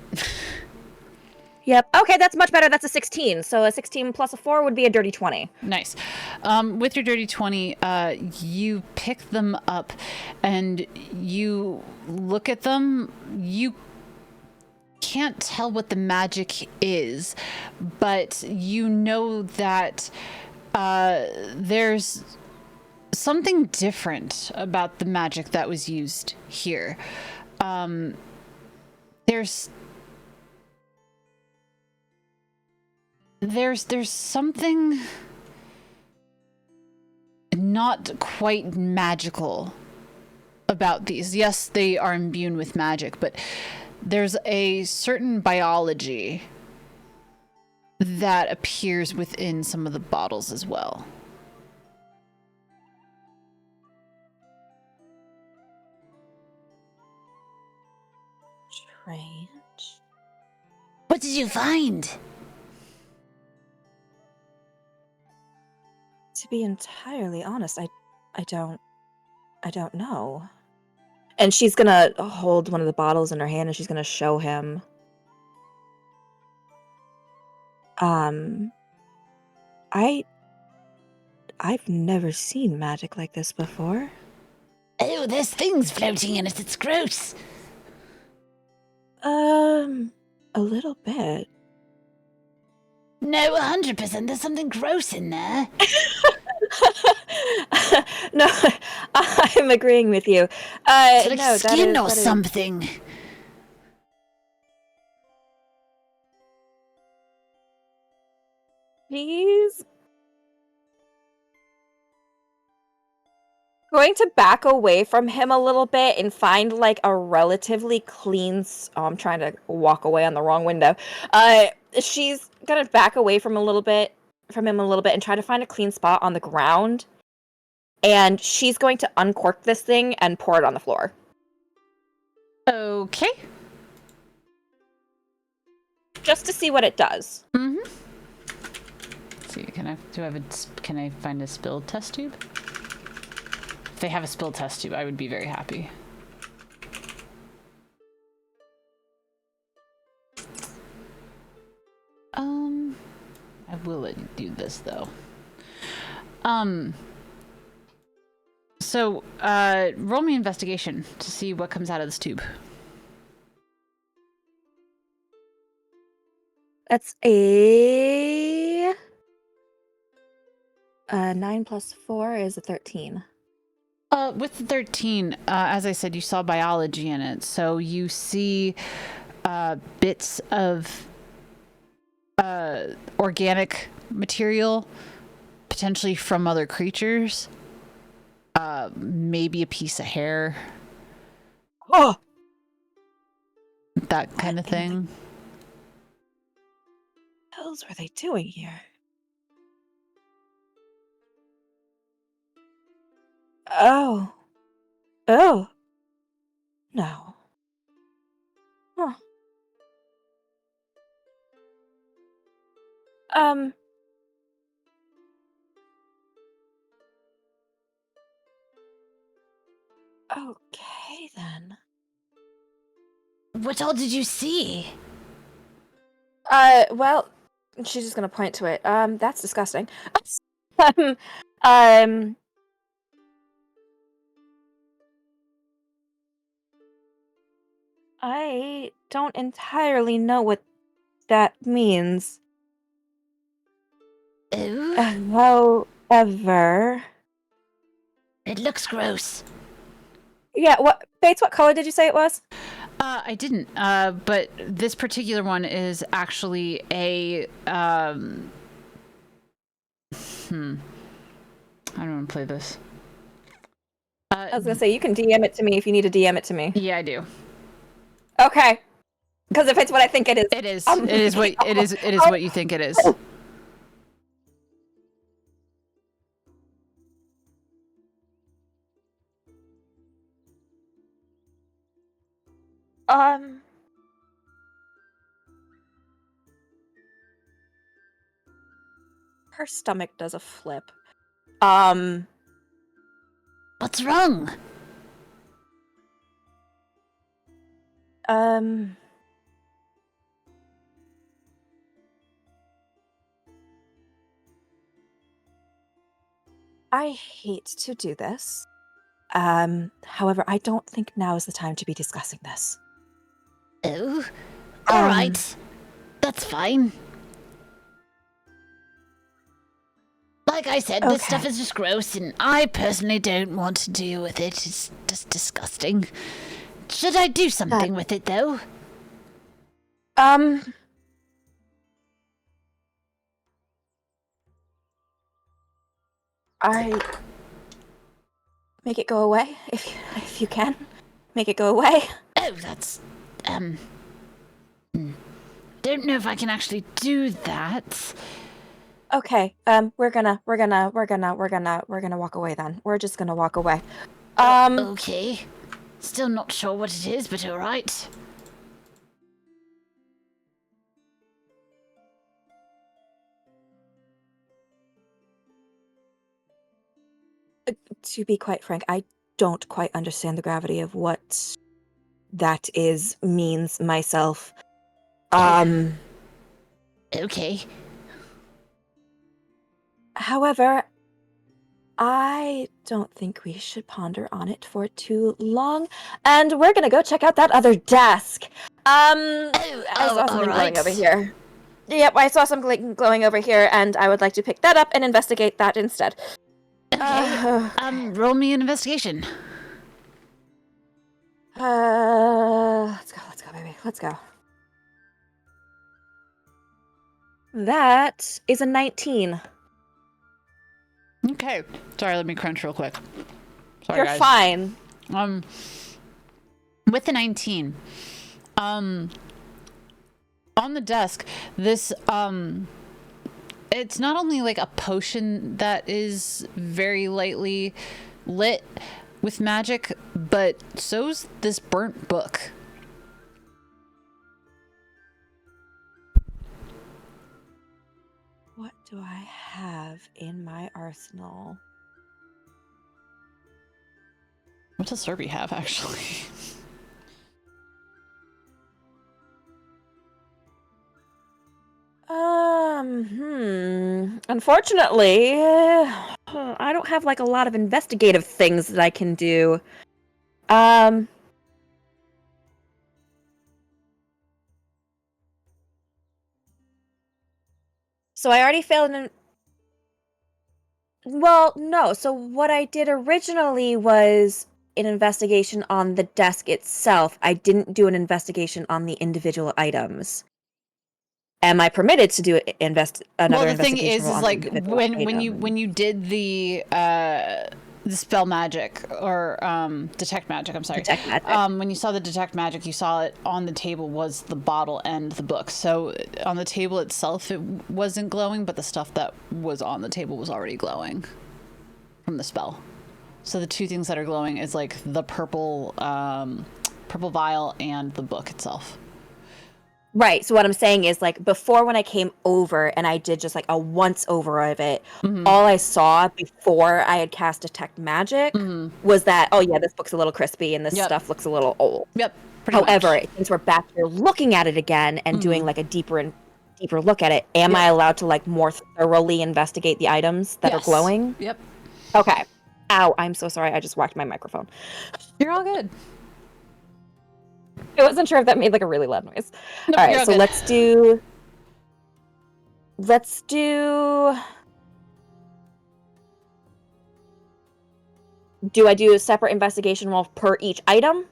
[SPEAKER 2] Yep. Okay, that's much better. That's a 16. So a 16 plus a 4 would be a dirty 20.
[SPEAKER 1] Nice. With your dirty 20, you pick them up and you look at them. You can't tell what the magic is, but you know that there's something different about the magic that was used here. There's something not quite magical about these. Yes, they are imbued with magic, but there's a certain biology that appears within some of the bottles as well.
[SPEAKER 2] Strange.
[SPEAKER 3] What did you find?
[SPEAKER 2] To be entirely honest, I don't know. And she's gonna hold one of the bottles in her hand and she's gonna show him. I've never seen magic like this before.
[SPEAKER 3] Oh, there's things floating in it. It's gross.
[SPEAKER 2] A little bit.
[SPEAKER 3] No, 100%. There's something gross in there.
[SPEAKER 2] No, I'm agreeing with you.
[SPEAKER 3] It's like
[SPEAKER 2] no,
[SPEAKER 3] skin or
[SPEAKER 2] that is...
[SPEAKER 3] something.
[SPEAKER 2] He's going to back away from him a little bit and find like a relatively clean. Oh, I'm trying to walk away on the wrong window. She's gonna back away from him a little bit, and try to find a clean spot on the ground. And she's going to uncork this thing and pour it on the floor.
[SPEAKER 1] Okay.
[SPEAKER 2] Just to see what it does.
[SPEAKER 1] Mm-hmm. Let's see, can I find a spilled test tube? If they have a spilled test tube, I would be very happy. I will let you do this though. So, roll me investigation to see what comes out of this tube.
[SPEAKER 2] That's a 9 plus 4 is a 13.
[SPEAKER 1] With the 13, as I said, you saw biology in it. So you see bits of organic material, potentially from other creatures. Maybe a piece of hair.
[SPEAKER 2] Oh!
[SPEAKER 1] That kind of thing.
[SPEAKER 2] What the hells were they doing here? Oh. Oh. No. Huh. Okay, then.
[SPEAKER 3] What all did you see?
[SPEAKER 2] Well, she's just gonna point to it. That's disgusting. I don't entirely know what that means.
[SPEAKER 3] Oh.
[SPEAKER 2] However...
[SPEAKER 3] It looks gross.
[SPEAKER 2] Yeah, Bates, what color did you say it was?
[SPEAKER 1] I didn't, but this particular one is actually a, I don't want to play this.
[SPEAKER 2] I was gonna say, you can DM it to me if you need to DM it to me.
[SPEAKER 1] Yeah, I do.
[SPEAKER 2] Okay. Because if it's what I think it is...
[SPEAKER 1] It is. It is what you think it is.
[SPEAKER 2] Her stomach does a flip.
[SPEAKER 3] What's wrong?
[SPEAKER 2] I hate to do this. However, I don't think now is the time to be discussing this.
[SPEAKER 3] Oh, all right. That's fine. Like I said, this stuff is just gross, and I personally don't want to deal with it. It's just disgusting. Should I do something with it, though?
[SPEAKER 2] I make it go away if you can. Make it go away.
[SPEAKER 3] Oh, that's don't know if I can actually do that.
[SPEAKER 2] Okay. We're gonna walk away then. We're just gonna walk away.
[SPEAKER 3] Okay. Still not sure what it is, but all right.
[SPEAKER 2] To be quite frank, I don't quite understand the gravity of what that means myself.
[SPEAKER 3] Okay.
[SPEAKER 2] However, I don't think we should ponder on it for too long, and we're gonna go check out that other desk. I saw something glowing over here. Yep, I saw some glowing over here, and I would like to pick that up and investigate that instead.
[SPEAKER 3] Okay. Roll me an investigation.
[SPEAKER 2] Let's go, baby. Let's go. That is a 19.
[SPEAKER 1] Okay. Sorry, let me crunch real quick. Sorry,
[SPEAKER 2] You're
[SPEAKER 1] guys.
[SPEAKER 2] fine.
[SPEAKER 1] With the 19, on the desk, this, it's not only like a potion that is very lightly lit with magic, but so's this burnt book.
[SPEAKER 2] What do I have in my arsenal?
[SPEAKER 1] What does Serpy have, actually?
[SPEAKER 2] Unfortunately, I don't have like a lot of investigative things that I can do. So I already failed an... Well, no. So what I did originally was an investigation on the desk itself. I didn't do an investigation on the individual items. Am I permitted to do another
[SPEAKER 1] Well, the thing
[SPEAKER 2] investigation?
[SPEAKER 1] is like when you did the spell magic or detect magic. I'm sorry.
[SPEAKER 2] Detect magic.
[SPEAKER 1] When you saw the detect magic, you saw it on the table was the bottle and the book. So on the table itself, it wasn't glowing, but the stuff that was on the table was already glowing from the spell. So the two things that are glowing is like the purple vial and the book itself.
[SPEAKER 2] Right. So what I'm saying is, like, before when I came over and I did just like a once over of it, all I saw before I had cast detect magic was that, oh yeah, this book's a little crispy and this stuff looks a little old.
[SPEAKER 1] Yep.
[SPEAKER 2] However, since we're back here looking at it again and doing like a deeper look at it, am I allowed to like more thoroughly investigate the items that are glowing?
[SPEAKER 1] Yep.
[SPEAKER 2] Okay. Ow, I'm so sorry. I just whacked my microphone.
[SPEAKER 1] You're all good.
[SPEAKER 2] I wasn't sure if that made like a really loud noise.
[SPEAKER 1] Nope,
[SPEAKER 2] all right, so
[SPEAKER 1] good.
[SPEAKER 2] let's do. Do I do a separate investigation roll per each item?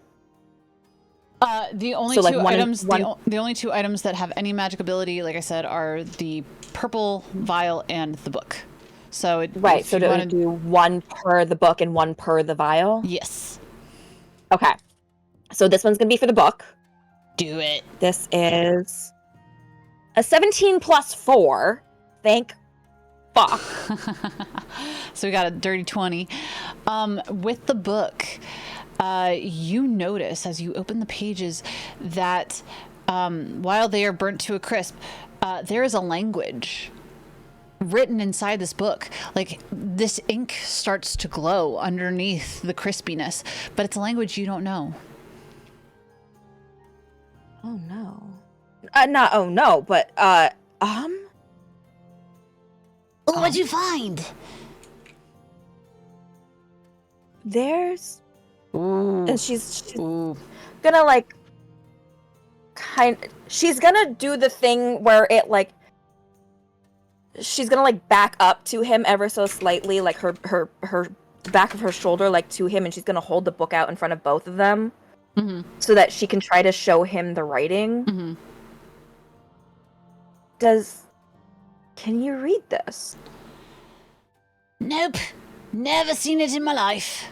[SPEAKER 1] The only
[SPEAKER 2] So, like,
[SPEAKER 1] two
[SPEAKER 2] one-
[SPEAKER 1] items,
[SPEAKER 2] one-
[SPEAKER 1] the only two items that have any magic ability, like I said, are the purple vial and the book. So
[SPEAKER 2] Right. So do I do one per the book and one per the vial?
[SPEAKER 1] Yes.
[SPEAKER 2] Okay. So this one's gonna be for the book.
[SPEAKER 1] Do it.
[SPEAKER 2] This is a 17 plus 4. Thank fuck.
[SPEAKER 1] So we got a dirty 20. With the book, you notice as you open the pages that while they are burnt to a crisp, there is a language written inside this book. Like, this ink starts to glow underneath the crispiness, but it's a language you don't know.
[SPEAKER 2] Oh no. Not oh no, but
[SPEAKER 3] What'd you find?
[SPEAKER 2] There's and she's
[SPEAKER 1] Ooh.
[SPEAKER 2] gonna like she's gonna do the thing where it like she's gonna like back up to him ever so slightly, like her back of her shoulder like to him, and she's gonna hold the book out in front of both of them so that she can try to show him the writing. Can you read this?
[SPEAKER 3] Nope. Never seen it in my life.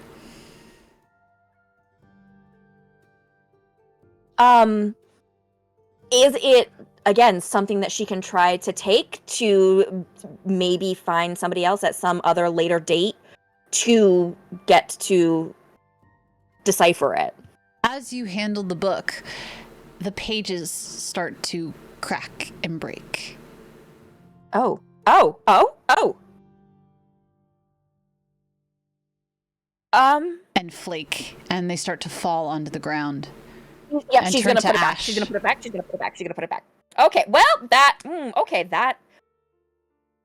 [SPEAKER 2] Is it, again, something that she can try to take to maybe find somebody else at some other later date to get to decipher it?
[SPEAKER 1] As you handle the book, the pages start to crack and break. and flake, and they start to fall onto the ground.
[SPEAKER 2] Yeah,
[SPEAKER 1] and
[SPEAKER 2] she's
[SPEAKER 1] turn
[SPEAKER 2] gonna
[SPEAKER 1] to
[SPEAKER 2] put it back.
[SPEAKER 1] ash.
[SPEAKER 2] She's gonna put it back. She's gonna put it back. She's gonna put it back. Okay, well, that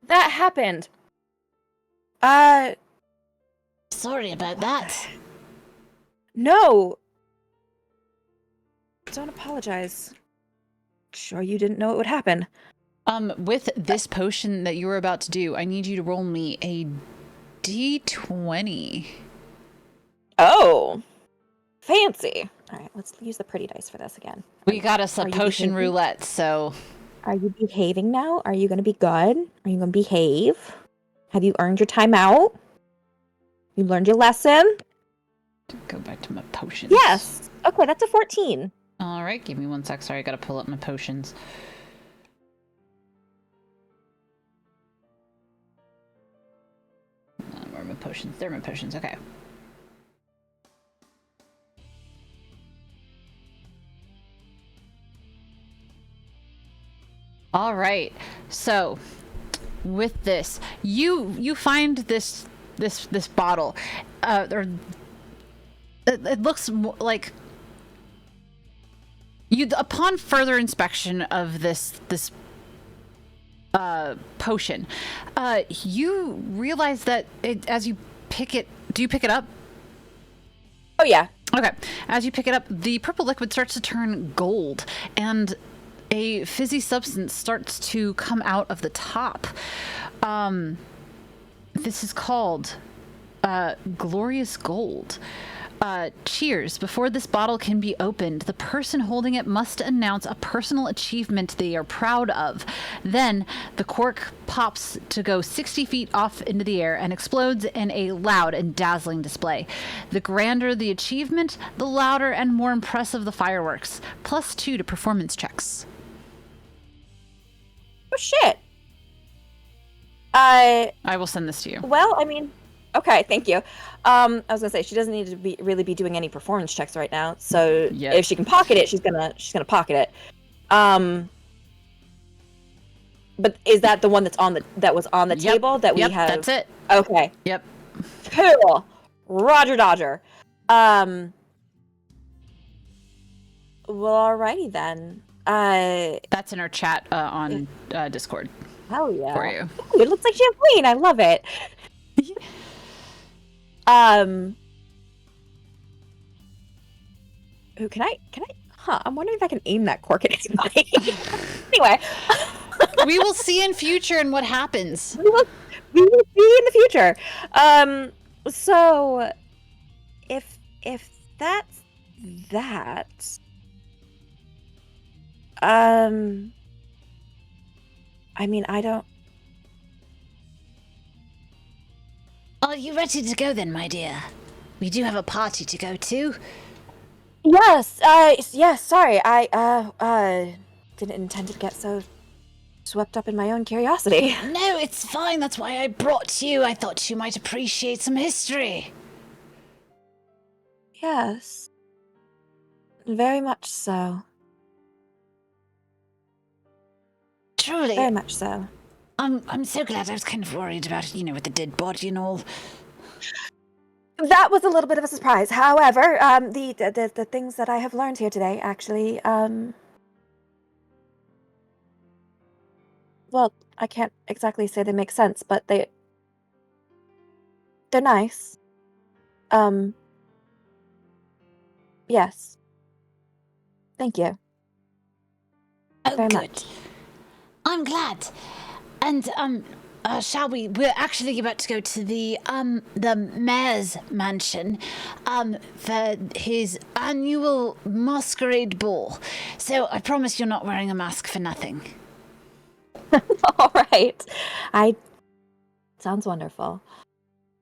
[SPEAKER 2] happened.
[SPEAKER 3] Sorry about that.
[SPEAKER 2] No. Don't apologize. Sure you didn't know it would happen.
[SPEAKER 1] With this potion that you're about to do, I need you to roll me a d20.
[SPEAKER 2] Oh. Fancy. All right, let's use the pretty dice for this again.
[SPEAKER 1] We got us a potion roulette, so...
[SPEAKER 2] Are you behaving now? Are you going to be good? Are you going to behave? Have you earned your time out? You learned your lesson?
[SPEAKER 1] Go back to my potions.
[SPEAKER 2] Yes. Okay, that's a 14.
[SPEAKER 1] All right, give me 1 sec. Sorry, I gotta pull up my potions. Where are my potions? They're my potions. Okay. All right. So, with this, you find this bottle, or it looks like upon further inspection of this potion, you realize that as you pick it, do you pick it up?
[SPEAKER 2] Oh yeah.
[SPEAKER 1] Okay. As you pick it up, the purple liquid starts to turn gold, and a fizzy substance starts to come out of the top. This is called glorious gold. Cheers. Before this bottle can be opened, the person holding it must announce a personal achievement they are proud of. Then, the cork pops to go 60 feet off into the air and explodes in a loud and dazzling display. The grander the achievement, the louder and more impressive the fireworks. +2 to performance checks.
[SPEAKER 2] Oh, shit.
[SPEAKER 1] I will send this to you.
[SPEAKER 2] Well, I mean... Okay, thank you. I was gonna say she doesn't need to really be doing any performance checks right now. So if she can pocket it, she's gonna pocket it. But is that the one that was on the table that we have?
[SPEAKER 1] That's it.
[SPEAKER 2] Okay.
[SPEAKER 1] Yep.
[SPEAKER 2] Cool. Roger Dodger. Well, alrighty then.
[SPEAKER 1] That's in our chat on Discord.
[SPEAKER 2] Hell yeah.
[SPEAKER 1] For you.
[SPEAKER 2] Ooh, it looks like champagne. I love it. Ooh, can I? I'm wondering if I can aim that cork at anybody. Anyway.
[SPEAKER 1] We will see in future and what happens.
[SPEAKER 2] We will see in the future. So if that's that, I mean, I don't.
[SPEAKER 3] Are you ready to go then, my dear? We do have a party to go to.
[SPEAKER 2] Yes, yes, sorry. I didn't intend to get so swept up in my own curiosity.
[SPEAKER 3] No, it's fine. That's why I brought you. I thought you might appreciate some history.
[SPEAKER 2] Yes. Very much so.
[SPEAKER 3] Truly.
[SPEAKER 2] Very much so.
[SPEAKER 3] I'm so glad. I was kind of worried about it, with the dead body and all.
[SPEAKER 2] That was a little bit of a surprise. However, the things that I have learned here today, actually, well, I can't exactly say they make sense, but they're nice. Yes. Thank you.
[SPEAKER 3] Oh,
[SPEAKER 2] very
[SPEAKER 3] good.
[SPEAKER 2] much.
[SPEAKER 3] I'm glad. And, shall we? We're actually about to go to the mayor's mansion, for his annual masquerade ball. So I promise you're not wearing a mask for nothing.
[SPEAKER 2] All right. Sounds wonderful.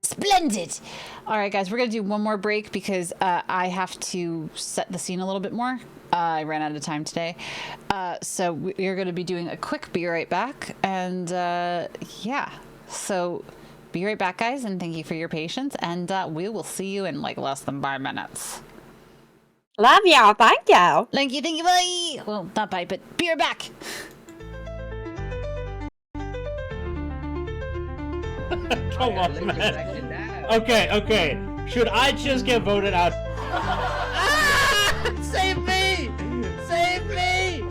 [SPEAKER 3] Splendid.
[SPEAKER 1] All right, guys, we're going to do one more break because I have to set the scene a little bit more. I ran out of time today. So we're going to be doing a quick be right back. And yeah, so be right back, guys. And thank you for your patience. And we will see you in like less than 5 minutes.
[SPEAKER 2] Love y'all. Thank you.
[SPEAKER 3] Thank you, bye. Well, not bye, but be right back.
[SPEAKER 4] Come on, man. Okay. should I just get voted out? Save me! Save me!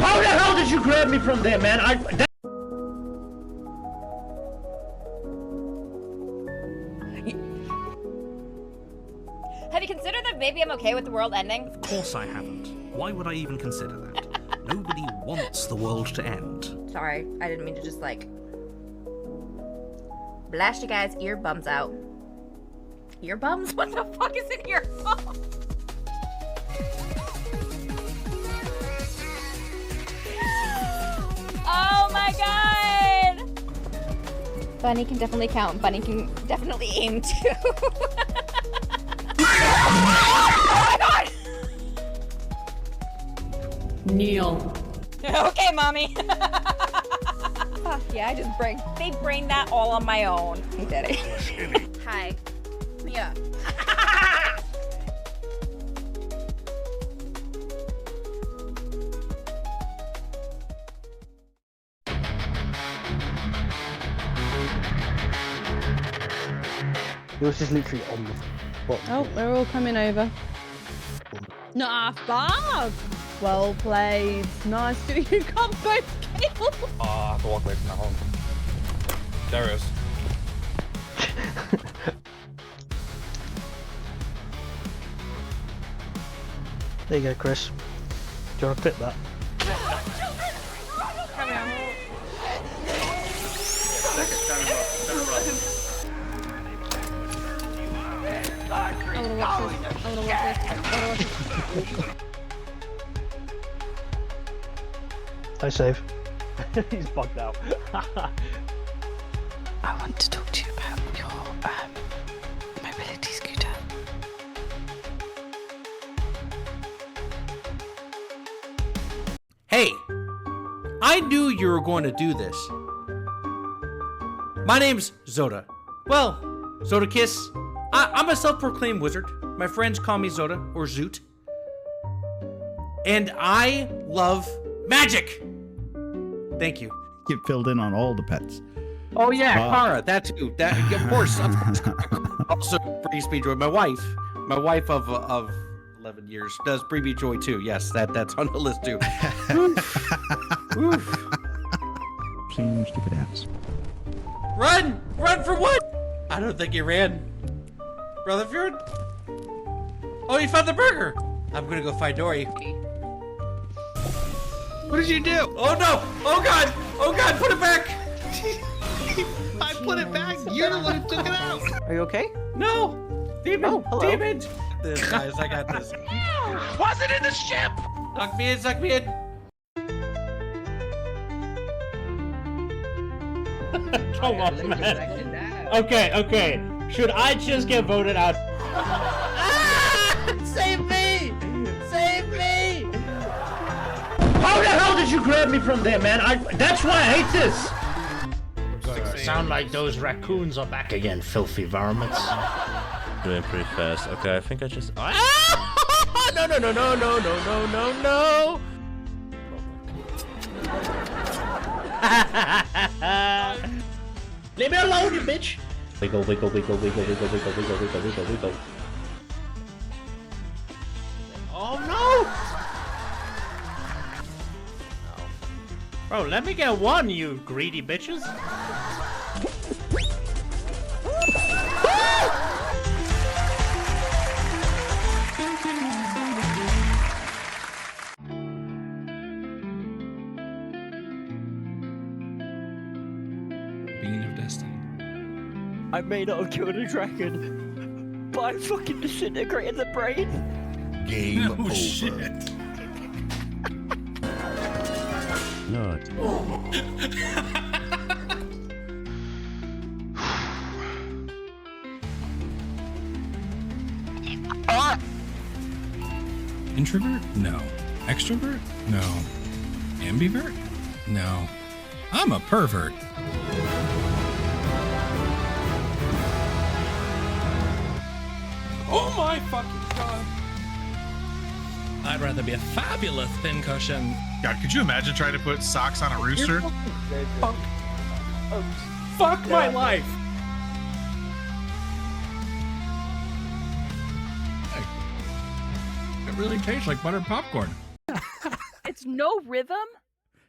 [SPEAKER 4] How the hell did you grab me from there, man?
[SPEAKER 13] Have you considered that maybe I'm okay with the world ending?
[SPEAKER 14] Of course I haven't. Why would I even consider that? Nobody wants the world to end.
[SPEAKER 13] Sorry, I didn't mean to just like blast you guys' ear bums out. Ear bums? What the fuck is an ear bum? Oh my god! Bunny can definitely count. Bunny can definitely aim too. Oh my god!
[SPEAKER 7] Kneel.
[SPEAKER 13] Okay, mommy. Fuck yeah, they brained that all on my own. I did it. Hi. Yeah.
[SPEAKER 6] Yours is literally on the bottom.
[SPEAKER 7] Oh, we're all coming over. Not bad. Well played. Nice. You got both kills.
[SPEAKER 15] Oh, I have to walk away from that home. There it is.
[SPEAKER 6] There you go, Chris. Do you want to clip that?
[SPEAKER 13] Come on.
[SPEAKER 7] I wanna watch this.
[SPEAKER 6] I save. He's bugged out.
[SPEAKER 16] I want to talk to you about your mobility scooter.
[SPEAKER 17] Hey, I knew you were going to do this. My name's Zoda. Well, Zoda Kiss. I'm a self-proclaimed wizard. My friends call me Zoda or Zoot. And I love magic. Thank you.
[SPEAKER 12] Get filled in on all the pets.
[SPEAKER 17] Oh yeah, Kara, that too. That of course. Also brings me joy. My wife of 11 years does bring me joy too. Yes, that's on the list too. Oof.
[SPEAKER 12] Same stupid ass.
[SPEAKER 17] Run for what? I don't think he ran. Rutherford? Oh, you found the burger. I'm gonna go find Dory.
[SPEAKER 11] What did you do?
[SPEAKER 17] Oh no! Oh god! Oh god! Put it back!
[SPEAKER 11] I put it back. You're the one who took it out.
[SPEAKER 10] Are you okay?
[SPEAKER 17] No! Demon!
[SPEAKER 10] Oh, hello.
[SPEAKER 17] Demon! This guys, I got this.
[SPEAKER 11] Was it in the ship?
[SPEAKER 17] Suck me in, suck me in.
[SPEAKER 4] Come on, man. Okay. Should I just get voted out? Save me! Save me! How the hell did you grab me from there, man? That's why I hate this! Sound like those raccoons are back again, filthy varmints.
[SPEAKER 5] Doing pretty fast. Okay, I think I just...
[SPEAKER 4] No! Leave me alone, you bitch!
[SPEAKER 5] Wiggle.
[SPEAKER 4] Oh no! Bro, let me get one, you greedy bitches.
[SPEAKER 9] Being of destiny.
[SPEAKER 10] I may not have killed a dragon, but I fucking disintegrated the brain.
[SPEAKER 12] Game
[SPEAKER 9] Oh
[SPEAKER 12] over.
[SPEAKER 9] shit.
[SPEAKER 12] Not.
[SPEAKER 9] Introvert? No. Extrovert? No. Ambivert? No. I'm a pervert. Oh my fucking god. I'd rather be a fabulous pincushion.
[SPEAKER 11] God, could you imagine trying to put socks on a rooster?
[SPEAKER 17] Fuck my life.
[SPEAKER 8] really tastes like buttered popcorn.
[SPEAKER 7] It's no rhythm?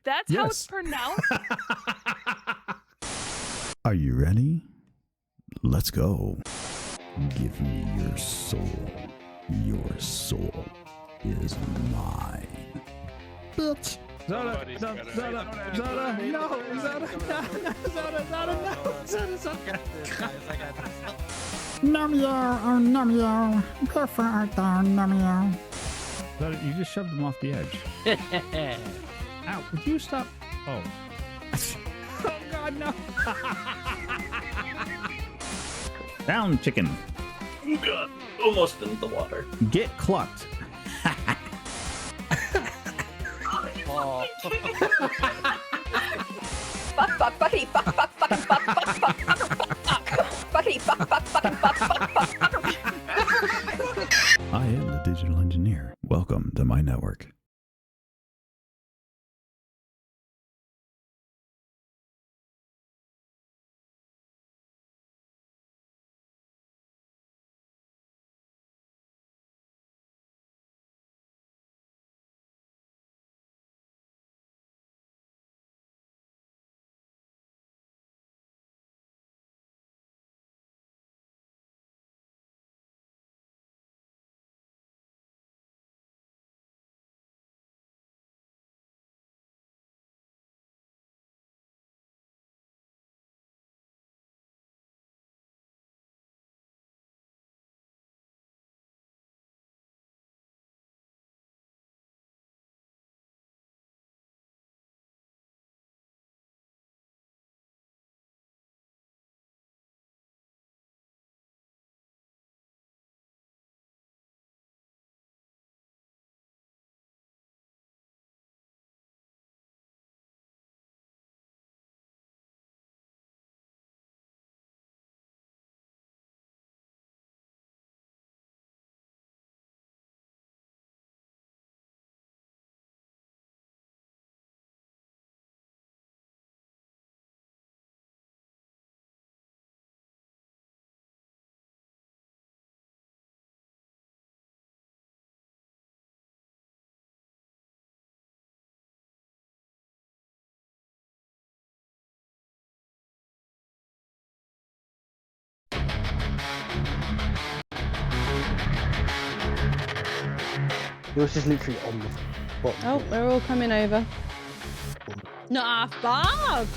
[SPEAKER 7] That's how it's
[SPEAKER 8] Yes.
[SPEAKER 7] pronounced?
[SPEAKER 12] Are you ready? Let's go. Give me your soul. Your soul is mine. Bitch.
[SPEAKER 8] Zoda, Zoda, Zoda, Zoda, no, Zoda, no, Zoda,
[SPEAKER 12] Namio, go for it there, Namio.
[SPEAKER 8] Zoda, you just shoved him off the edge. Ow, would you stop? Oh. Oh, God, no.
[SPEAKER 12] Down, chicken.
[SPEAKER 5] God, almost in the water.
[SPEAKER 12] Get clucked.
[SPEAKER 10] Oh.
[SPEAKER 13] Fuck, fuck, fuckity, fuck, fuck, fucking fuck, fuck, fuck, fuck, fuck, fuck. Fuckity, fuck, fuck, fucking fuck, fuck, fuck, fuck.
[SPEAKER 12] I am the digital engineer. Welcome to my network.
[SPEAKER 6] Yours is literally on the bottom.
[SPEAKER 7] Oh, they're all coming over. Not half bad.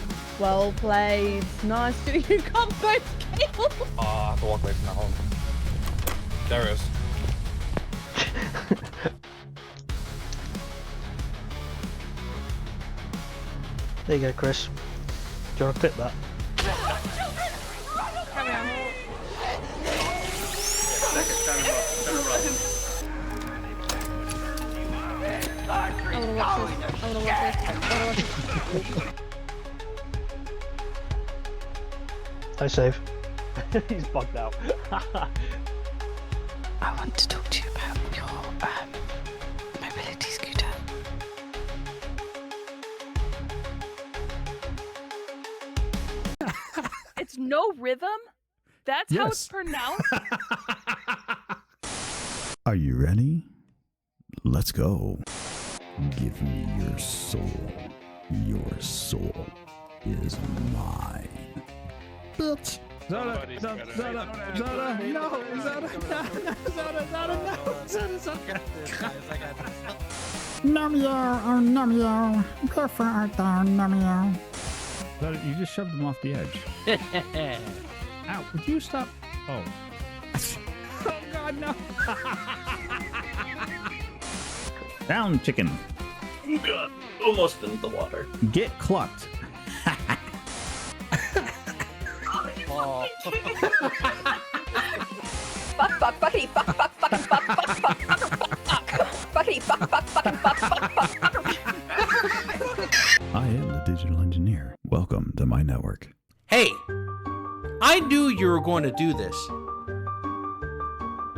[SPEAKER 7] Well played. Nice. You got both kills.
[SPEAKER 15] Oh, I have to walk away from that home. Darius.
[SPEAKER 6] There you go, Chris. Do you want to clip that?
[SPEAKER 7] Carry on. I wanna watch this. I wanna watch this. I wanna watch this.
[SPEAKER 6] I save. He's bugged out.
[SPEAKER 16] I want to talk to you about your mobility scooter.
[SPEAKER 7] It's no rhythm? That's how it's
[SPEAKER 12] Yes.
[SPEAKER 7] pronounced?
[SPEAKER 12] Are you ready? Let's go. Give me your soul. Your soul is mine. Bitch.
[SPEAKER 8] Zoda, Zoda, Zoda, Zoda, no, Zoda, no, Zoda, Zoda, no,
[SPEAKER 12] Namio, go for it there, Namio.
[SPEAKER 8] Zoda, you just shoved him off the edge. Ow, would you stop? Oh. Oh, God, no.
[SPEAKER 12] Down, chicken.
[SPEAKER 5] God, almost in the water.
[SPEAKER 12] Get clucked.
[SPEAKER 10] Oh.
[SPEAKER 13] Fuck, fuck, fuckity, fuck, fuck, fucking fuck, fuck, fuck, fuck, fuck. Fuckity, fuck, fuck, fucking fuck, fuck, fuck.
[SPEAKER 12] I am the digital engineer. Welcome to my network.
[SPEAKER 17] Hey, I knew you were going to do this.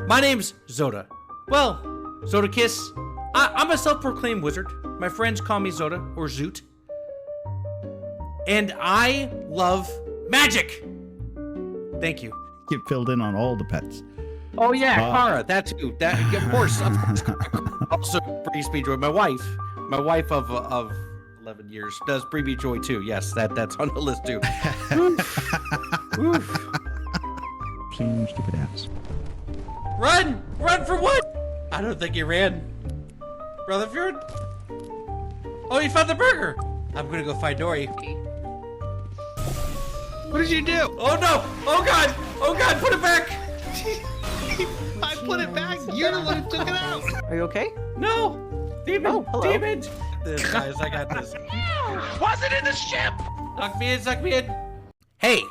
[SPEAKER 17] My name's Zoda. Well, Zoda Kiss. I'm a self-proclaimed wizard. My friends call me Zoda or Zoot. And I love magic. Thank you.
[SPEAKER 12] Get filled in on all the pets.
[SPEAKER 17] Oh yeah, Kara, that too. That of course. Also brings me joy. My wife of 11 years does bring me joy too. Yes, that's on the list too.
[SPEAKER 12] Same stupid ass.
[SPEAKER 17] Run for what? I don't think he ran. Rutherford? Oh, you found the burger. I'm gonna go find Dory.
[SPEAKER 11] What did you do?
[SPEAKER 17] Oh no! Oh god! Put it back!
[SPEAKER 11] I put it back. You're the one who took it out.
[SPEAKER 10] Are you okay?
[SPEAKER 17] No! Demon!
[SPEAKER 10] Oh, hello.
[SPEAKER 17] Demon! This, guys, I got this.
[SPEAKER 11] Wasn't in the ship.
[SPEAKER 17] Suck me in. Hey!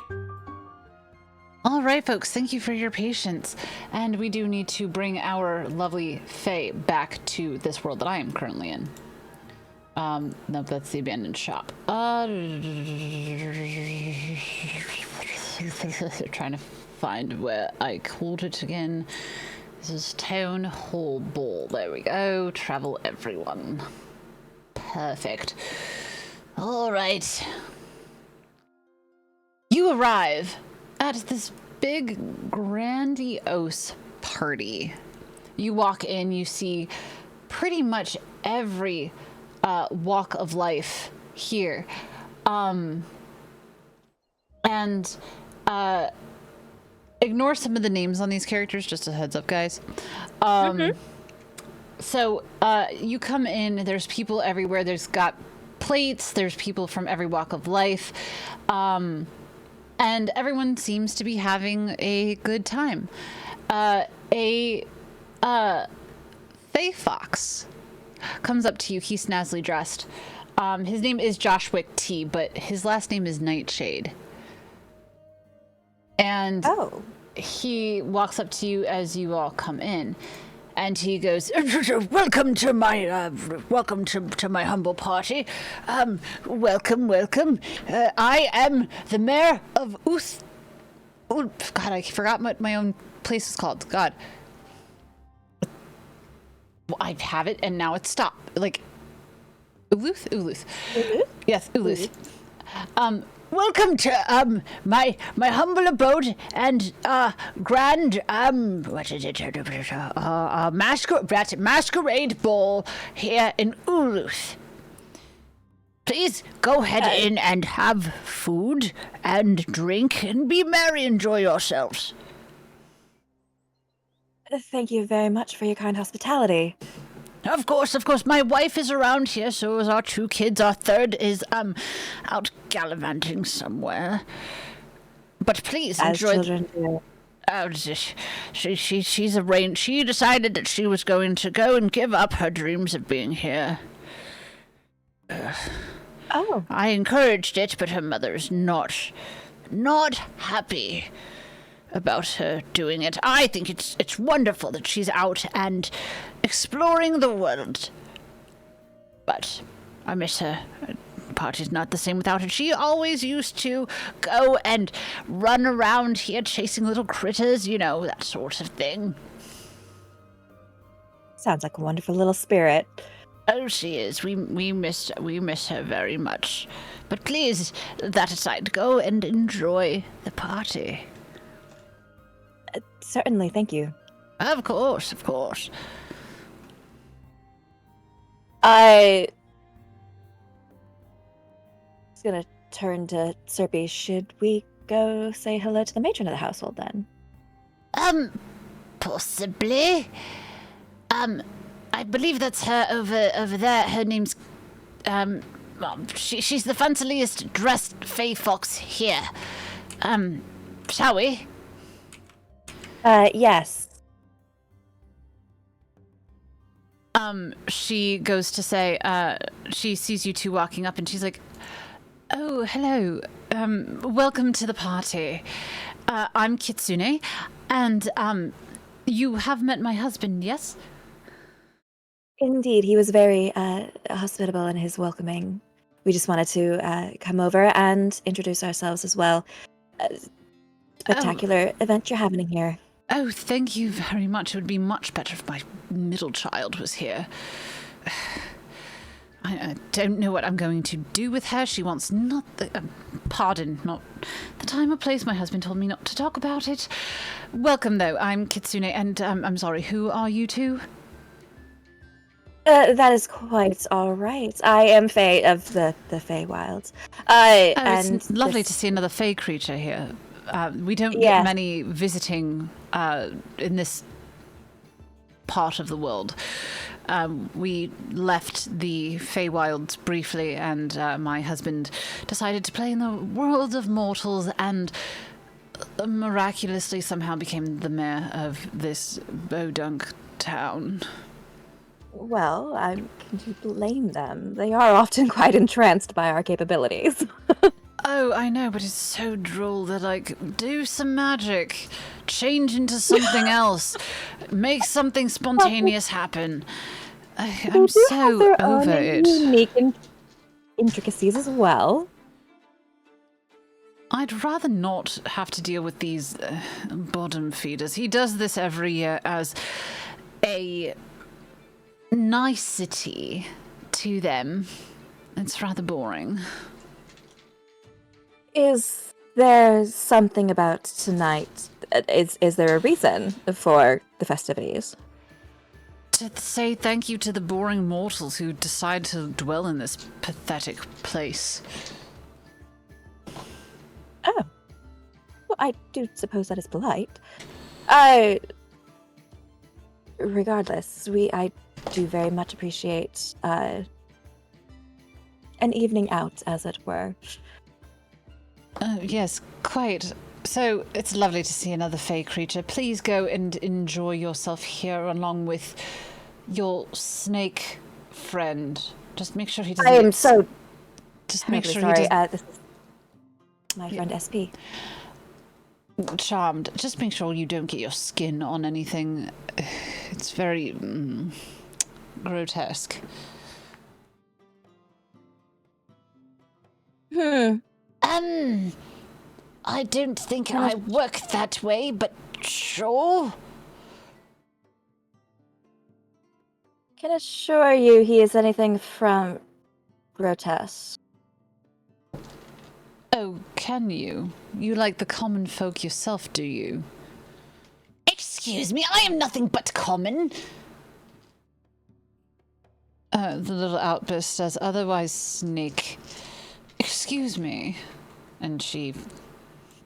[SPEAKER 1] All right, folks, thank you for your patience. And we do need to bring our lovely Faye back to this world that I am currently in. No, that's the abandoned shop. Trying to find where I called it again. This is Town Hall Ball. There we go. Travel everyone. Perfect. All right. You arrive at this big, grandiose party. You walk in, you see pretty much every walk of life here. Ignore some of the names on these characters, just a heads up, guys. So you come in, there's people everywhere. There's got plates, there's people from every walk of life. And everyone seems to be having a good time. Faye Fox comes up to you. He's snazzily dressed. His name is Yuan-ti, but his last name is Nightshade. And he walks up to you as you all come in, and he goes, "Welcome to my humble party. Welcome. I am the mayor of Uth. Oh God, I forgot what my own place is called. God, I have it, and now it's stopped. Like Uluth. Yes, Uluth. Welcome to my humble abode and grand what is it? Masquerade ball here in Uluth. Please go ahead in and have food and drink and be merry. Enjoy yourselves.
[SPEAKER 2] Thank you very much for your kind hospitality.
[SPEAKER 3] Of course. My wife is around here, so is our 2 kids. Our third is out gallivanting somewhere. But please enjoy.
[SPEAKER 2] As children do.
[SPEAKER 3] She's arranged. She decided that she was going to go and give up her dreams of being here. I encouraged it, but her mother's not happy about her doing it. I think it's wonderful that she's out and exploring the world. But I miss her. Party's not the same without her. She always used to go and run around here chasing little critters, you know, that sort of thing.
[SPEAKER 2] Sounds like a wonderful little spirit.
[SPEAKER 3] Oh, she is. We miss her very much. But please, that aside, go and enjoy the party.
[SPEAKER 2] Certainly, thank you.
[SPEAKER 3] Of course.
[SPEAKER 2] I was gonna turn to Serpy. Should we go say hello to the matron of the household then?
[SPEAKER 3] Possibly. I believe that's her over there. Her name's she's the fanciest dressed Faye Fox here. Shall we?
[SPEAKER 2] Yes.
[SPEAKER 1] She goes to say, she sees you 2 walking up, and she's like, "Oh, hello. Welcome to the party. I'm Kitsune, and you have met my husband, yes?"
[SPEAKER 2] Indeed, he was very hospitable in his welcoming. We just wanted to come over and introduce ourselves as well. Spectacular event you're having here.
[SPEAKER 1] Oh, thank you very much. It would be much better if my middle child was here. I don't know what I'm going to do with her. She wants not the... pardon, not the time or place. My husband told me not to talk about it. Welcome, though. I'm Kitsune, and I'm sorry, who are you two?
[SPEAKER 2] That is quite all right. I am Faye of the Feywilds.
[SPEAKER 1] It's lovely to see another Fae creature here. We don't get many visiting in this part of the world. We left the Feywilds briefly, and my husband decided to play in the world of mortals, and miraculously somehow became the mayor of this Bodunk town.
[SPEAKER 2] Well, can you blame them? They are often quite entranced by our capabilities.
[SPEAKER 1] Oh, I know, but it's so droll. They're like, do some magic, change into something else, make something spontaneous happen. I'm so over it.
[SPEAKER 2] Unique intricacies as well.
[SPEAKER 1] I'd rather not have to deal with these bottom feeders. He does this every year as a nicety to them. It's rather boring.
[SPEAKER 2] Is there something about tonight? Is there a reason for the festivities?
[SPEAKER 1] To say thank you to the boring mortals who decide to dwell in this pathetic place.
[SPEAKER 2] Oh. Well, I do suppose that is polite. Regardless, I do very much appreciate an evening out, as it were.
[SPEAKER 1] Yes, quite. So, it's lovely to see another Fae creature. Please go and enjoy yourself here along with your snake friend. Just make sure he doesn't...
[SPEAKER 2] I am so...
[SPEAKER 1] Just make sure
[SPEAKER 2] sorry.
[SPEAKER 1] he doesn't...
[SPEAKER 2] This is my friend SP.
[SPEAKER 1] Charmed. Just make sure you don't get your skin on anything. It's very grotesque.
[SPEAKER 3] I don't think I work that way, but sure.
[SPEAKER 2] Can assure you he is anything from grotesque.
[SPEAKER 1] Oh, can you? You like the common folk yourself, do you?
[SPEAKER 3] Excuse me, I am nothing but common.
[SPEAKER 1] The little outburst says, otherwise snake. Excuse me. And she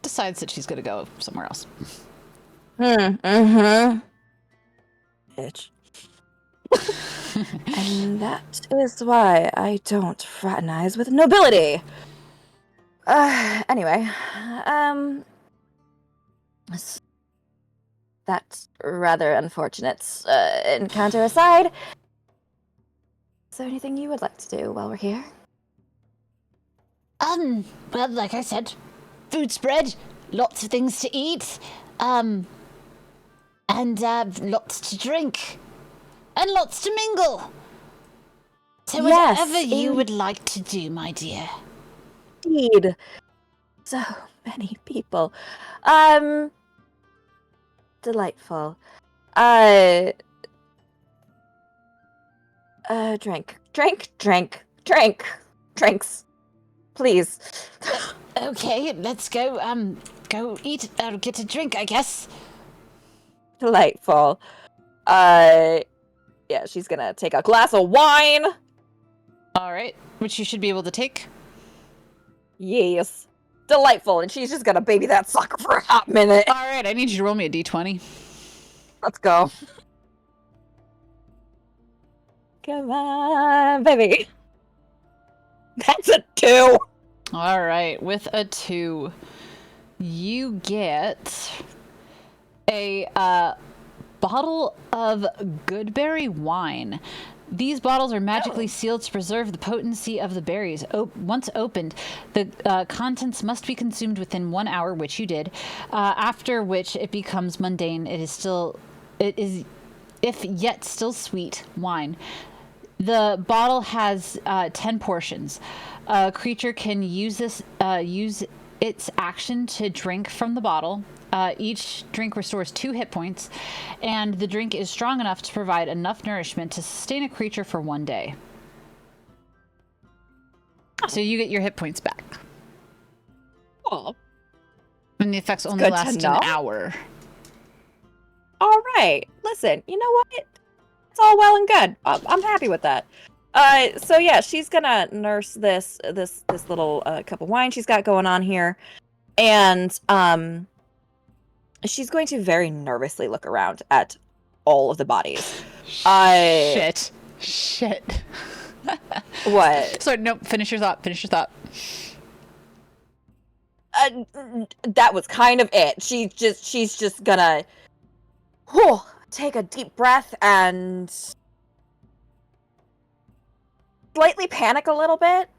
[SPEAKER 1] decides that she's going to go somewhere else.
[SPEAKER 2] Bitch. And that is why I don't fraternize with nobility. Anyway, that rather unfortunate encounter aside, is there anything you would like to do while we're here?
[SPEAKER 3] Well, like I said, food spread, lots of things to eat, and lots to drink, and lots to mingle. So whatever you would like to do, my dear.
[SPEAKER 2] Indeed. So many people. Delightful. Drinks. Please.
[SPEAKER 3] Okay, let's go, go eat, get a drink, I guess.
[SPEAKER 2] Delightful. Yeah, she's gonna take a glass of wine.
[SPEAKER 1] Alright, which you should be able to take.
[SPEAKER 2] Yes. Delightful, and she's just gonna baby that sucker for a hot minute.
[SPEAKER 1] Alright, I need you to roll me a d20.
[SPEAKER 2] Let's go. Come on, baby. That's a 2.
[SPEAKER 1] Alright, with a 2, you get a bottle of goodberry wine. These bottles are magically sealed to preserve the potency of the berries. Once opened, the contents must be consumed within 1 hour, which you did, after which it becomes mundane. It is, if yet still sweet, wine. The bottle has 10 portions. A creature can use its action to drink from the bottle. Each drink restores 2 hit points, and the drink is strong enough to provide enough nourishment to sustain a creature for 1 day. So you get your hit points back.
[SPEAKER 2] Oh.
[SPEAKER 1] And the effects only
[SPEAKER 2] good to
[SPEAKER 1] last
[SPEAKER 2] know.
[SPEAKER 1] an hour.
[SPEAKER 2] All right. Listen, you know what? It's all well and good. I'm happy with that. So yeah, she's gonna nurse this little cup of wine she's got going on here, and she's going to very nervously look around at all of the bodies.
[SPEAKER 1] Shit.
[SPEAKER 2] What?
[SPEAKER 1] Sorry, nope. Finish your thought.
[SPEAKER 2] That was kind of it. She's just gonna take a deep breath and slightly panic a little bit.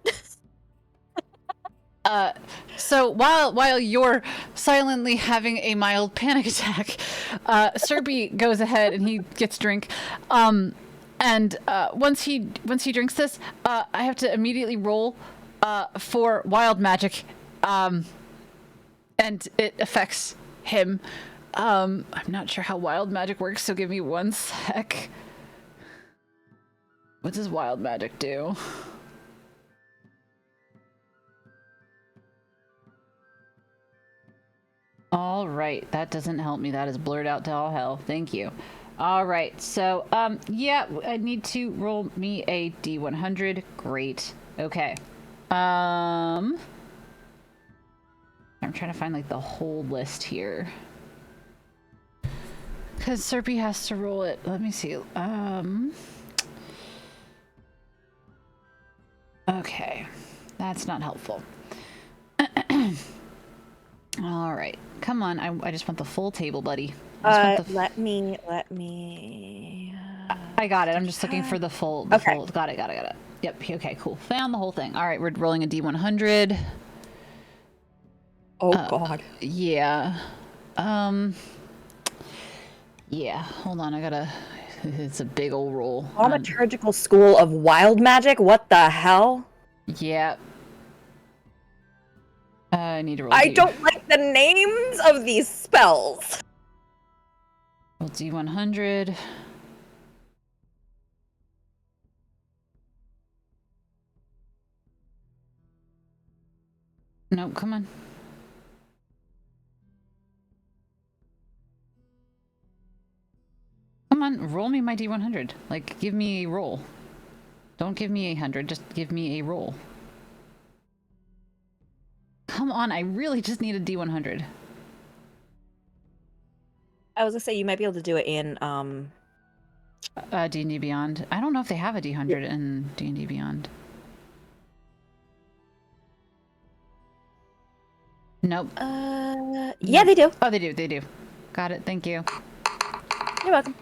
[SPEAKER 1] So while you're silently having a mild panic attack, Serpy goes ahead and he gets a drink. And once he drinks this, I have to immediately roll for wild magic. And it affects him. I'm not sure how wild magic works, so give me 1 sec. What does wild magic do? All right, that doesn't help me. That is blurred out to all hell. Thank you. All right, so yeah, I need to roll me a D100. Great. Okay. I'm trying to find like the whole list here. Because Serpy has to roll it. Let me see. Okay. That's not helpful. All right. Come on. I just want the full table, buddy.
[SPEAKER 2] Let me.
[SPEAKER 1] I got it. I'm just looking for the full.
[SPEAKER 2] Okay.
[SPEAKER 1] Full. Got it. Yep. Okay, cool. Found the whole thing. All right. We're rolling a D100.
[SPEAKER 2] Oh, God.
[SPEAKER 1] Yeah. Yeah. Hold on. It's a big old roll.
[SPEAKER 2] Thaumaturgical School of Wild Magic? What the hell?
[SPEAKER 1] Yeah. I need to roll.
[SPEAKER 2] I don't like the names of these spells.
[SPEAKER 1] Roll D100. No, come on. Come on, roll me my D100. Like, give me a roll. Don't give me 100, just give me a roll. Come on, I really just need a D100.
[SPEAKER 2] I was gonna say you might be able to do it in
[SPEAKER 1] D&D Beyond. I don't know if they have a D100 in D&D Beyond. Nope.
[SPEAKER 2] Yeah, they do.
[SPEAKER 1] Oh, they do. Got it, thank you.
[SPEAKER 2] You're welcome.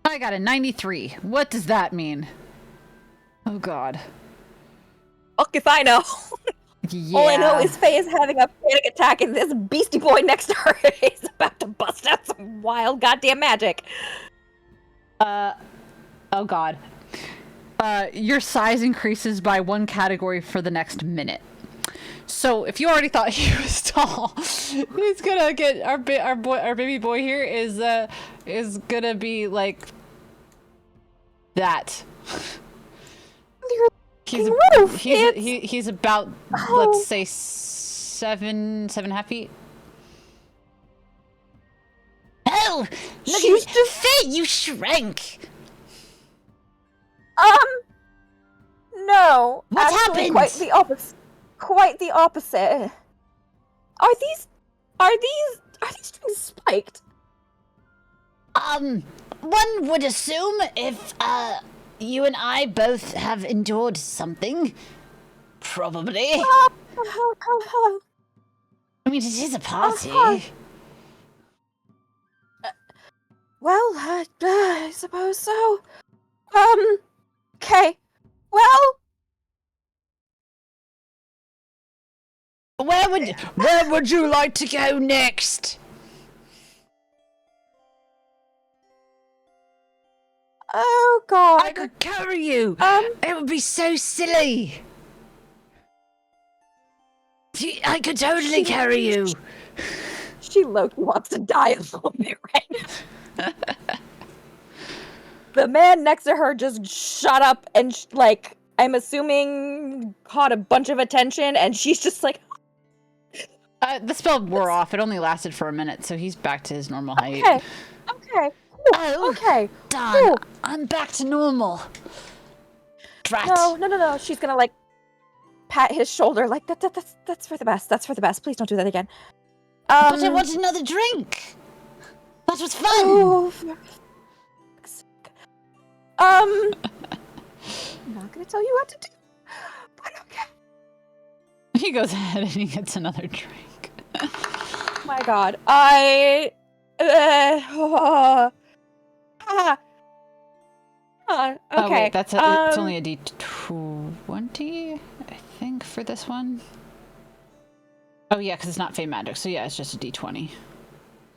[SPEAKER 1] I got a 93. What does that mean? Oh, God.
[SPEAKER 2] Fuck if I know.
[SPEAKER 1] Yeah.
[SPEAKER 2] All I know is Faye is having a panic attack and this beastie boy next to her is about to bust out some wild goddamn magic.
[SPEAKER 1] Oh, God. Your size increases by 1 category for the next minute. So if you already thought he was tall, he's gonna get our baby boy here is gonna be like that. He's about let's say 7.5 feet.
[SPEAKER 3] Oh, look at Faye, you shrank.
[SPEAKER 2] No.
[SPEAKER 3] What
[SPEAKER 2] actually,
[SPEAKER 3] happened?
[SPEAKER 2] Quite the opposite. Are these strings spiked?
[SPEAKER 3] One would assume if you and I both have endured something, probably. I mean, it is a party.
[SPEAKER 2] Well, I suppose so. Okay. Well,
[SPEAKER 3] where would you like to go next?
[SPEAKER 2] Oh, God.
[SPEAKER 3] I could carry you. It would be so silly. I could totally carry you.
[SPEAKER 2] She low-key wants to die a little bit right now. The man next to her just shut up and I'm assuming caught a bunch of attention, and she's just like,
[SPEAKER 1] the spell wore off. It only lasted for a minute, so he's back to his normal height.
[SPEAKER 2] okay, cool,
[SPEAKER 3] Oh,
[SPEAKER 2] okay,
[SPEAKER 3] darn.
[SPEAKER 2] cool.
[SPEAKER 3] I'm back to normal. Drat.
[SPEAKER 2] No. She's gonna like pat his shoulder, like that's for the best. That's for the best. Please don't do that again.
[SPEAKER 3] But I want another drink. That was fun.
[SPEAKER 2] Oh, I'm not gonna tell you what to do, but okay.
[SPEAKER 1] He goes ahead and he gets another drink.
[SPEAKER 2] Oh my god, okay.
[SPEAKER 1] Oh wait, that's it's only a D20, I think, for this one. Oh yeah, because it's not Faye magic, so yeah, it's just a D20.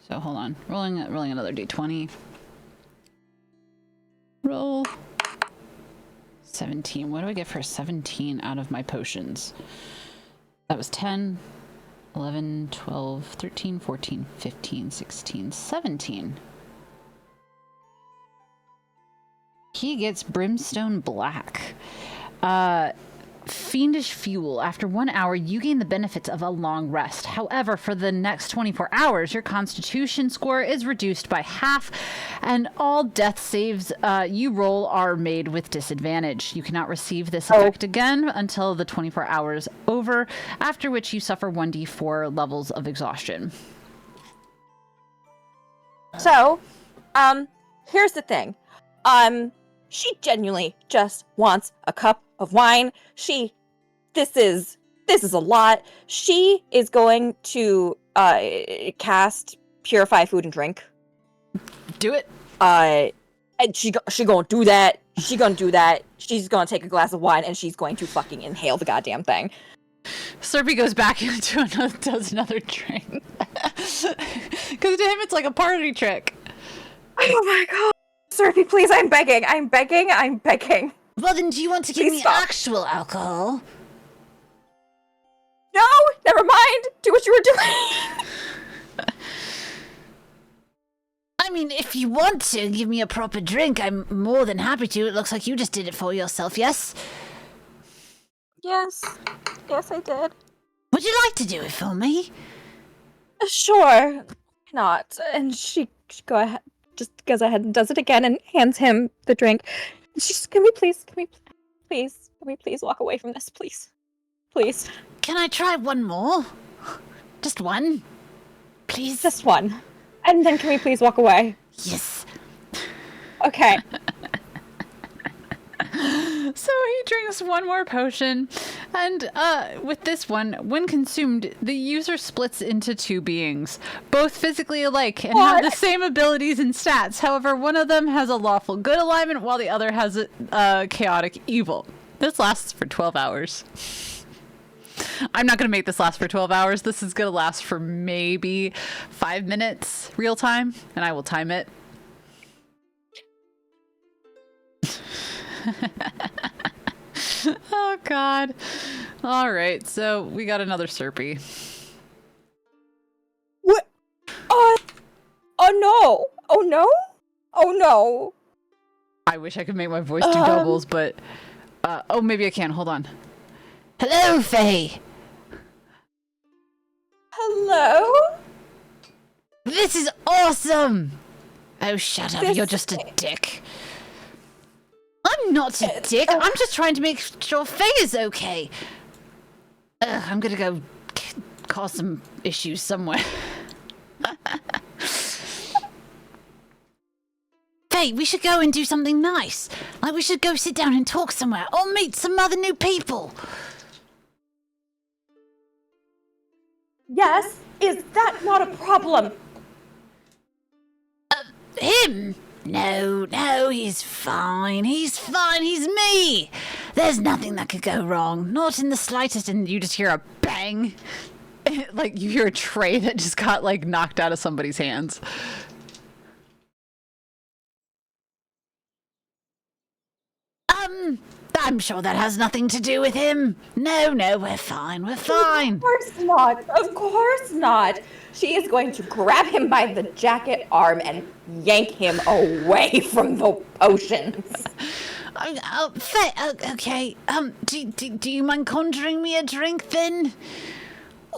[SPEAKER 1] So hold on, rolling another D20. Roll 17. What do I get for 17 out of my potions? That was 10, 11, 12, 13, 14, 15, 16, 17. He gets Brimstone Black. Fiendish Fuel. After 1 hour, you gain the benefits of a long rest. However, for the next 24 hours, your Constitution score is reduced by half, and all death saves you roll are made with disadvantage. You cannot receive this effect again until the 24 hours over, after which you suffer 1d4 levels of exhaustion.
[SPEAKER 2] So, here's the thing. She genuinely just wants a cup of wine. This is a lot. She is going to cast Purify Food and Drink.
[SPEAKER 1] Do it.
[SPEAKER 2] And she gonna do that. She gonna do that. She's gonna take a glass of wine and she's going to fucking inhale the goddamn thing.
[SPEAKER 1] Serpy goes back into does another drink. Because to him, it's like a party trick.
[SPEAKER 2] Oh my god. Serpy, please, I'm begging.
[SPEAKER 3] Well, then do you want to give me actual alcohol?
[SPEAKER 2] No, never mind. Do what you were doing.
[SPEAKER 3] I mean, if you want to give me a proper drink, I'm more than happy to. It looks like you just did it for yourself, yes?
[SPEAKER 2] Yes, I did.
[SPEAKER 3] Would you like to do it for me?
[SPEAKER 2] Sure. Why not? And she just goes ahead and does it again and hands him the drink. She's, can we please walk away from this, please? Please.
[SPEAKER 3] Can I try one more? Just one? Please?
[SPEAKER 2] Just one. And then can we please walk away?
[SPEAKER 3] Yes.
[SPEAKER 2] Okay.
[SPEAKER 1] So he drinks one more potion, and with this one, when consumed, the user splits into two beings, both physically alike and have the same abilities and stats. However, one of them has a lawful good alignment, while the other has a chaotic evil. This lasts for 12 hours. I'm not going to make this last for 12 hours. This is going to last for maybe 5 minutes real time, and I will time it. Oh god. All right, so we got another Serpy.
[SPEAKER 2] What? Oh no. Oh no.
[SPEAKER 1] I wish I could make my voice do doubles, but oh, maybe I can. Hold on.
[SPEAKER 3] Hello, Faye.
[SPEAKER 2] Hello?
[SPEAKER 3] This is awesome. Oh, shut up. You're just a dick. I'm not a dick. I'm just trying to make sure Faye is okay. I'm gonna go cause some issues somewhere. Faye, we should go and do something nice. Like, we should go sit down and talk somewhere, or meet some other new people.
[SPEAKER 2] Yes, is that not a problem?
[SPEAKER 3] Him? No, he's fine. He's me. There's nothing that could go wrong. Not in the slightest. And you just hear a bang.
[SPEAKER 1] Like, you hear a tray that just got, like, knocked out of somebody's hands.
[SPEAKER 3] I'm sure that has nothing to do with him. No, we're fine.
[SPEAKER 2] Of course not. She is going to grab him by the jacket arm and yank him away from the potions.
[SPEAKER 3] Okay. Do you mind conjuring me a drink then?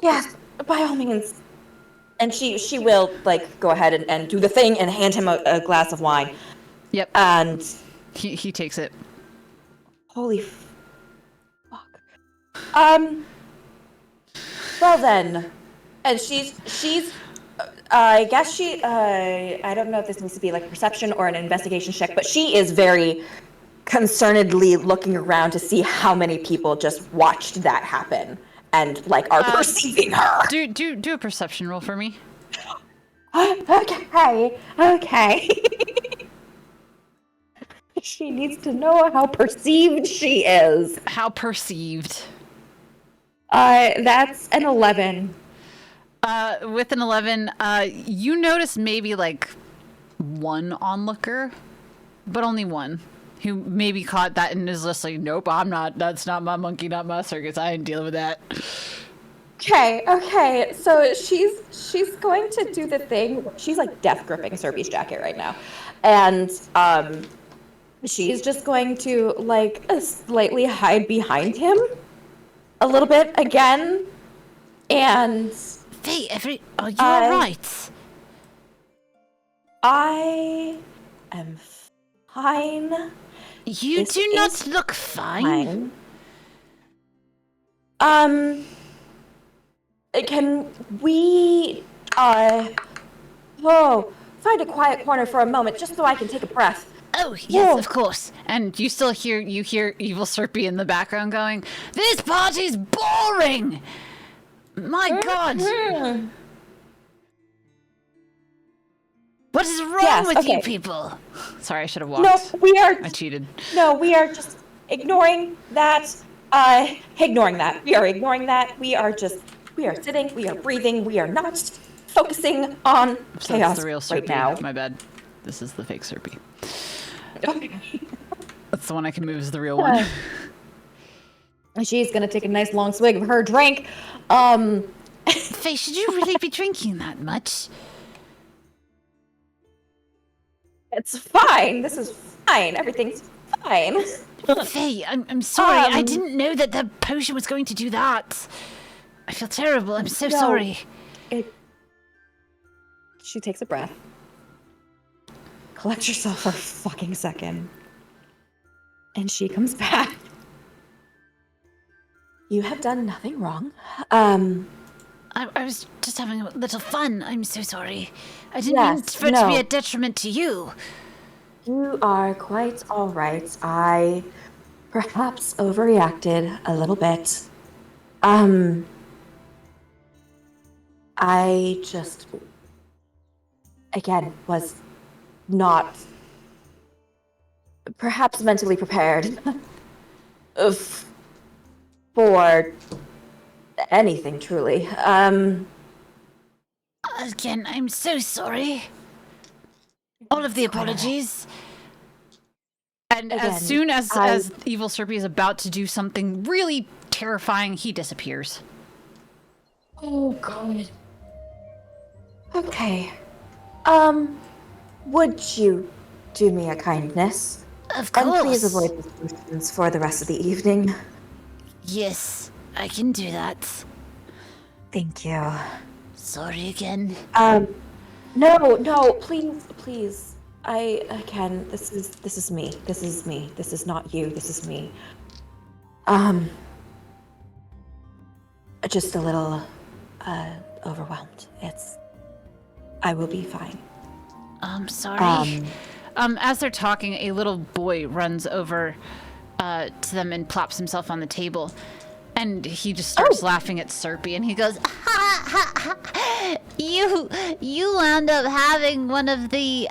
[SPEAKER 2] Yes, by all means. And she will like go ahead and do the thing and hand him a glass of wine.
[SPEAKER 1] Yep.
[SPEAKER 2] And
[SPEAKER 1] he takes it.
[SPEAKER 2] Holy fuck. Well then, and she's I guess I don't know if this needs to be like a perception or an investigation check, but she is very concernedly looking around to see how many people just watched that happen and like are perceiving her.
[SPEAKER 1] Do a perception roll for me.
[SPEAKER 2] Okay. She needs to know how perceived she is.
[SPEAKER 1] How perceived?
[SPEAKER 2] That's an 11.
[SPEAKER 1] With an 11, you notice maybe like one onlooker, but only one, who maybe caught that and is just like, nope, I'm not. That's not my monkey, not my circus. I ain't dealing with that.
[SPEAKER 2] Okay. So she's going to do the thing. She's like death gripping Serpy's jacket right now, and she's just going to like slightly hide behind him a little bit again, and.
[SPEAKER 3] Faye, are you alright?
[SPEAKER 2] I am fine.
[SPEAKER 3] You do not look fine.
[SPEAKER 2] Can we find a quiet corner for a moment just so I can take a breath?
[SPEAKER 3] Oh, yes, of course.
[SPEAKER 1] And you still hear evil Serpy in the background going, "This party's boring! My God!
[SPEAKER 3] What is wrong with you people?"
[SPEAKER 1] Sorry, I should have walked.
[SPEAKER 2] No, I
[SPEAKER 1] cheated.
[SPEAKER 2] No, we are just ignoring that. Ignoring that. We are ignoring that. We are sitting, we are breathing, we are not focusing on chaos
[SPEAKER 1] That's the real Serpy.
[SPEAKER 2] right now.
[SPEAKER 1] My bad. This is the fake Serpy.
[SPEAKER 2] Okay.
[SPEAKER 1] That's the one I can move as the real one.
[SPEAKER 2] She's gonna take a nice long swig of her drink.
[SPEAKER 3] Faye, should you really be drinking that much?
[SPEAKER 2] It's fine. This is fine. Everything's fine.
[SPEAKER 3] Faye, I'm sorry. I didn't know that the potion was going to do that. I feel terrible. I'm so sorry.
[SPEAKER 2] She takes a breath. Collect yourself for a fucking second. And she comes back. You have done nothing wrong.
[SPEAKER 3] I was just having a little fun. I'm so sorry. I didn't mean for it to be a detriment to you.
[SPEAKER 2] You are quite all right. I perhaps overreacted a little bit. I just, again, was not perhaps mentally prepared for anything, truly.
[SPEAKER 3] Again, I'm so sorry. All of the apologies.
[SPEAKER 1] And as soon as evil Serpy is about to do something really terrifying, he disappears.
[SPEAKER 2] Oh, God. Okay. Would you do me a kindness?
[SPEAKER 3] Of course.
[SPEAKER 2] And please avoid discussions for the rest of the evening.
[SPEAKER 3] Yes, I can do that.
[SPEAKER 2] Thank you.
[SPEAKER 3] Sorry again.
[SPEAKER 2] No, please. This is me. This is not you. This is me. Just a little, overwhelmed. I will be fine.
[SPEAKER 3] I'm sorry.
[SPEAKER 1] As they're talking, a little boy runs over to them and plops himself on the table. And he just starts laughing at Serpy, and he goes,
[SPEAKER 3] "Ha ha ha! You wound up having one of the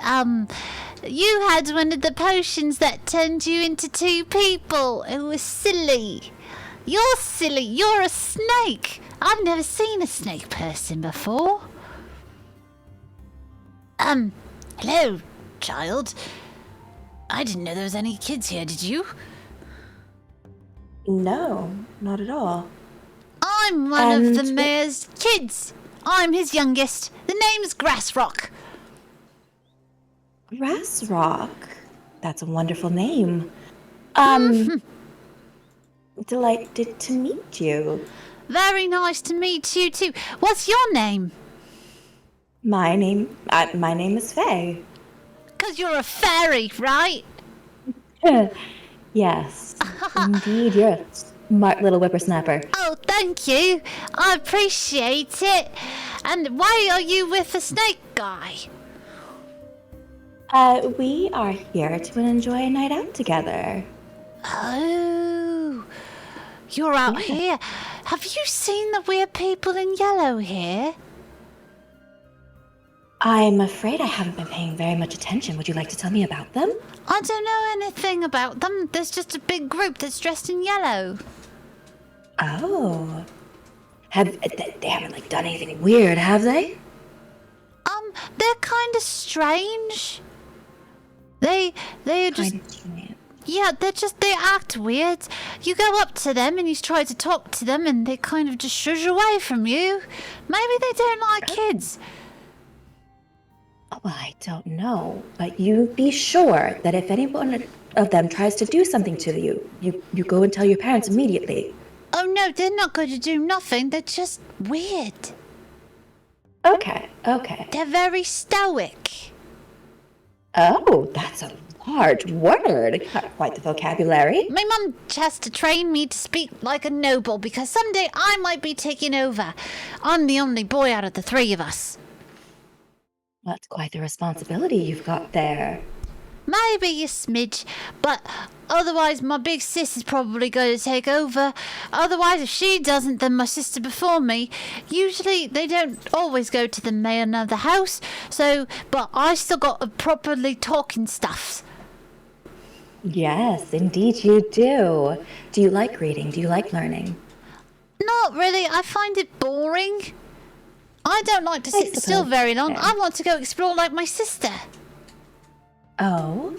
[SPEAKER 3] you had one of the potions that turned you into two people. It was silly. You're silly. You're a snake. I've never seen a snake person before. Hello, child. I didn't know there was any kids here. Did you?
[SPEAKER 2] No, not at all.
[SPEAKER 3] I'm one of the mayor's kids. I'm his youngest. The name's Grassrock.
[SPEAKER 2] Grassrock? That's a wonderful name. Delighted to meet you.
[SPEAKER 3] Very nice to meet you too. What's your name?
[SPEAKER 2] My name is Faye.
[SPEAKER 3] 'Cause you're a fairy, right?
[SPEAKER 2] Yes, indeed, you're a smart little whippersnapper.
[SPEAKER 3] Oh, thank you. I appreciate it. And why are you with the snake guy?
[SPEAKER 2] We are here to enjoy a night out together.
[SPEAKER 3] Oh, you're out here. Have you seen the weird people in yellow here?
[SPEAKER 2] I'm afraid I haven't been paying very much attention. Would you like to tell me about them?
[SPEAKER 3] I don't know anything about them. There's just a big group that's dressed in yellow.
[SPEAKER 2] Oh. They haven't done anything weird, have they?
[SPEAKER 3] They're kind of strange. They're just... Yeah, they act weird. You go up to them and you try to talk to them and they kind of just shush away from you. Maybe they don't like kids.
[SPEAKER 2] Well, I don't know, but you be sure that if any one of them tries to do something to you, you go and tell your parents immediately.
[SPEAKER 3] Oh no, they're not going to do nothing. They're just weird.
[SPEAKER 2] Okay.
[SPEAKER 3] They're very stoic.
[SPEAKER 2] Oh, that's a large word. Not quite the vocabulary.
[SPEAKER 3] My mum has to train me to speak like a noble because someday I might be taking over. I'm the only boy out of the three of us.
[SPEAKER 2] That's quite the responsibility you've got there.
[SPEAKER 3] Maybe a smidge, but otherwise my big sis is probably going to take over. Otherwise, if she doesn't, then my sister before me. Usually, they don't always go to the man of the house, but I still got a properly talking stuff.
[SPEAKER 2] Yes, indeed you do. Do you like reading? Do you like learning?
[SPEAKER 3] Not really. I find it boring. I don't like to sit still very long. I want to go explore like my sister.
[SPEAKER 2] Oh?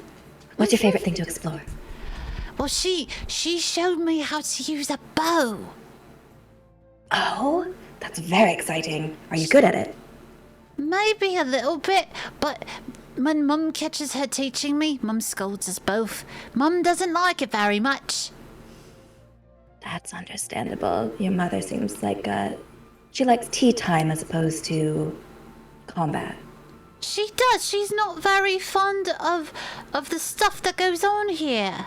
[SPEAKER 2] What's your favorite thing to explore?
[SPEAKER 3] Well, she showed me how to use a bow.
[SPEAKER 2] Oh? That's very exciting. Are you good at it?
[SPEAKER 3] Maybe a little bit, but when Mum catches her teaching me, Mum scolds us both. Mum doesn't like it very much.
[SPEAKER 2] That's understandable. Your mother seems like she likes tea time as opposed to combat.
[SPEAKER 3] She does. She's not very fond of the stuff that goes on here.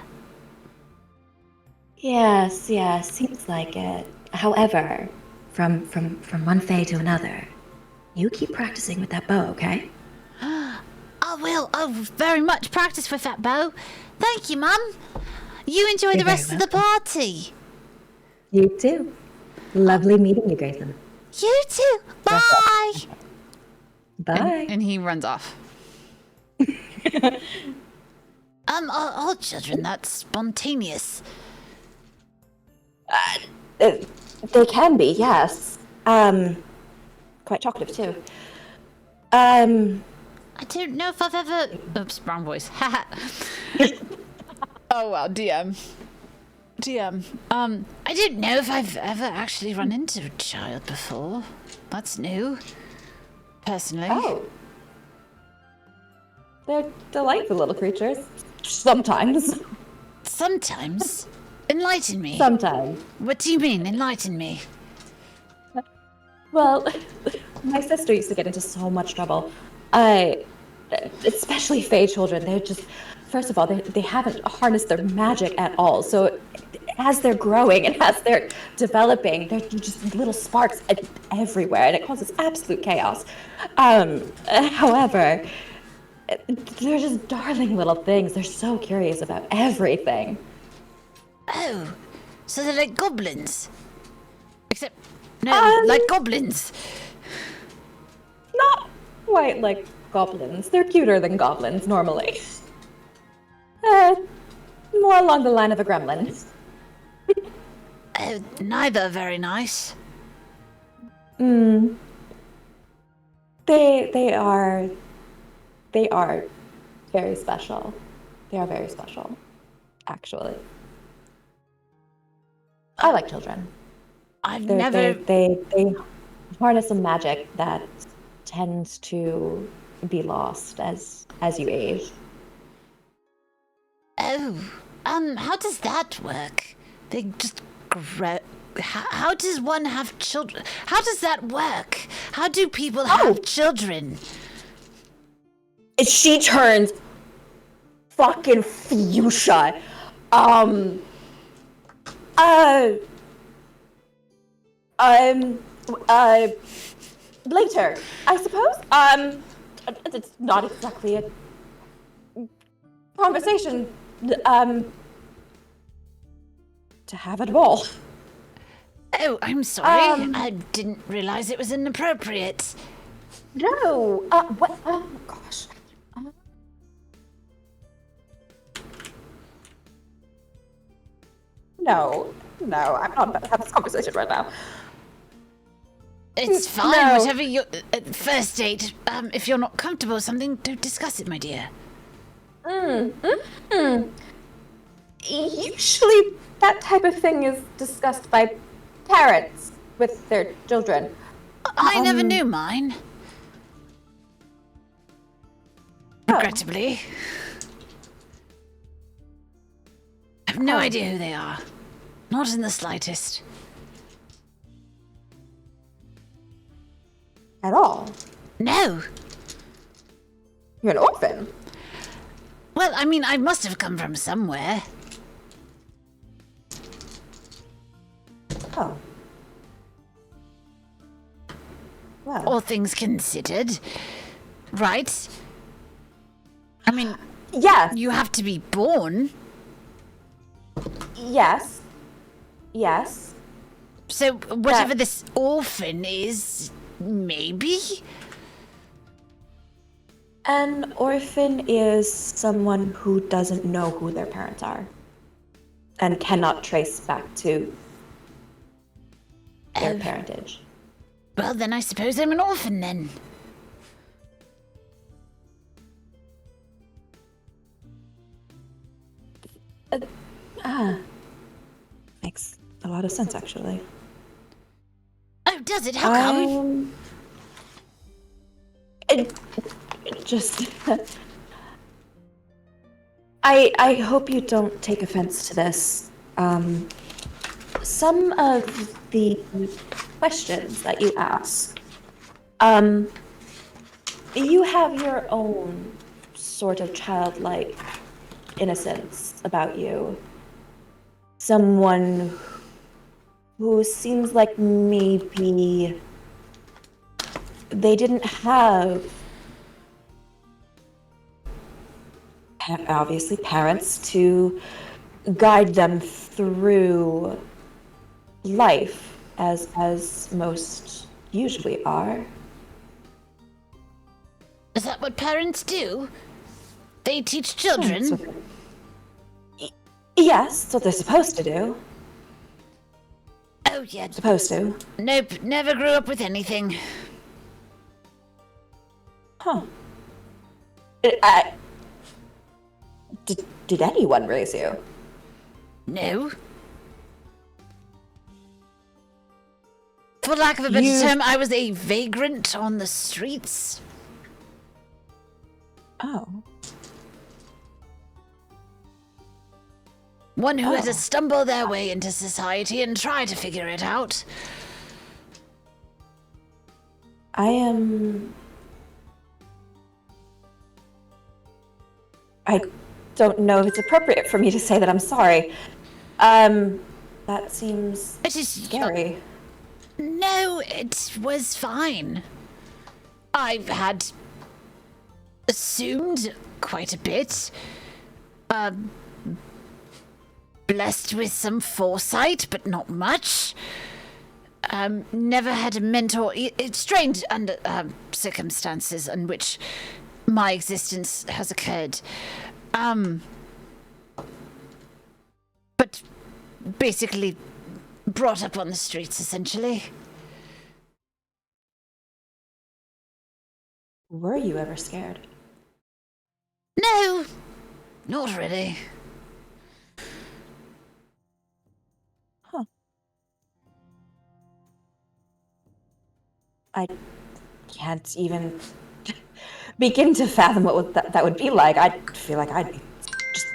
[SPEAKER 2] Yes, seems like it. However, from one Faye to another, you keep practicing with that bow, okay?
[SPEAKER 3] I will. I'll very much practice with that bow. Thank you, Mum. You enjoy the rest of the party.
[SPEAKER 2] You too. Lovely meeting you, Grayson.
[SPEAKER 3] You too. Bye.
[SPEAKER 2] Bye.
[SPEAKER 1] And he runs off.
[SPEAKER 3] All children that spontaneous?
[SPEAKER 2] They can be, yes. Quite talkative too. I
[SPEAKER 3] don't know if I've ever... Oops, wrong voice.
[SPEAKER 1] Oh, wow, DM.
[SPEAKER 3] I don't know if I've ever actually run into a child before. That's new. Personally.
[SPEAKER 2] Oh. They're delightful little creatures. Sometimes.
[SPEAKER 3] Sometimes? Enlighten me.
[SPEAKER 2] Sometimes.
[SPEAKER 3] What do you mean, enlighten me?
[SPEAKER 2] Well, my sister used to get into so much trouble. Especially Faye children, they're just... First of all, they haven't harnessed their magic at all. So as they're growing and as they're developing, they're just little sparks everywhere, and it causes absolute chaos. However, they're just darling little things. They're so curious about everything.
[SPEAKER 3] Oh, so they're like goblins? Except, no, like goblins.
[SPEAKER 2] Not quite like goblins. They're cuter than goblins, normally. More along the line of a gremlin.
[SPEAKER 3] Neither very nice.
[SPEAKER 2] They are very special. They are very special, actually. I like children. They harness a magic that tends to be lost as you age.
[SPEAKER 3] Oh, how does that work? They just grow. How does one have children? How does that work? How do people have children?
[SPEAKER 2] She turns fucking fuchsia. Later, I suppose. It's not exactly a conversation, to have at all.
[SPEAKER 3] Oh, I'm sorry. I didn't realize it was inappropriate.
[SPEAKER 2] No. What? Oh gosh. No, I'm not about to have this conversation right now.
[SPEAKER 3] It's fine.
[SPEAKER 2] No.
[SPEAKER 3] Whatever your first date. If you're not comfortable with something, don't discuss it, my dear.
[SPEAKER 2] Usually, that type of thing is discussed by parents with their children.
[SPEAKER 3] I never knew mine. Regrettably. I have no idea who they are. Not in the slightest.
[SPEAKER 2] At all?
[SPEAKER 3] No.
[SPEAKER 2] You're an orphan.
[SPEAKER 3] Well, I mean, I must have come from somewhere.
[SPEAKER 2] Oh. Well.
[SPEAKER 3] All things considered. Right? I mean...
[SPEAKER 2] Yes.
[SPEAKER 3] You have to be born.
[SPEAKER 2] Yes. Yes.
[SPEAKER 3] So, whatever this orphan is, maybe?
[SPEAKER 2] An orphan is someone who doesn't know who their parents are and cannot trace back to their parentage.
[SPEAKER 3] Well, then I suppose I'm an orphan then.
[SPEAKER 2] Makes a lot of sense, actually.
[SPEAKER 3] Oh, does it? How come?
[SPEAKER 2] It just... I hope you don't take offense to this. Some of the questions that you ask, you have your own sort of childlike innocence about you. Someone who seems like maybe they didn't have, obviously, parents to guide them through life as most usually are.
[SPEAKER 3] Is that what parents do? They teach children?
[SPEAKER 2] Yes, that's what they're supposed to do.
[SPEAKER 3] Oh, yeah.
[SPEAKER 2] Supposed to.
[SPEAKER 3] Nope, never grew up with anything.
[SPEAKER 2] Huh. Did anyone raise you?
[SPEAKER 3] No. For lack of a better term, I was a vagrant on the streets.
[SPEAKER 2] Oh.
[SPEAKER 3] One who had to stumble their way into society and try to figure it out.
[SPEAKER 2] I don't know if it's appropriate for me to say that I'm sorry. That seems scary.
[SPEAKER 3] No, it was fine. I had assumed quite a bit. Blessed with some foresight, but not much. Never had a mentor. It's strange under circumstances in which my existence has occurred. But basically brought up on the streets, essentially.
[SPEAKER 2] Were you ever scared?
[SPEAKER 3] No, not really.
[SPEAKER 2] Huh. I can't even begin to fathom what that would be like. I feel like I'd be just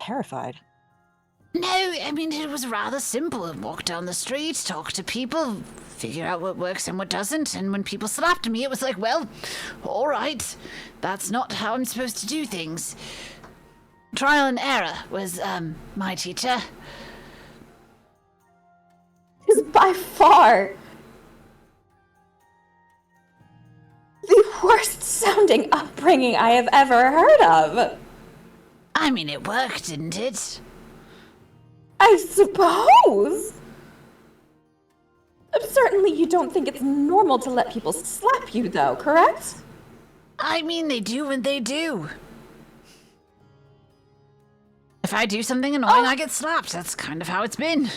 [SPEAKER 2] terrified.
[SPEAKER 3] No, I mean, it was rather simple. Walk down the street, talk to people, figure out what works and what doesn't. And when people slapped me, it was like, well, all right. That's not how I'm supposed to do things. Trial and error was, my teacher.
[SPEAKER 2] Is by far the worst sounding upbringing I have ever heard of.
[SPEAKER 3] I mean, it worked, didn't it?
[SPEAKER 2] I suppose. Certainly you don't think it's normal to let people slap you, though, correct?
[SPEAKER 3] I mean, they do when they do. If I do something annoying, I get slapped. That's kind of how it's been.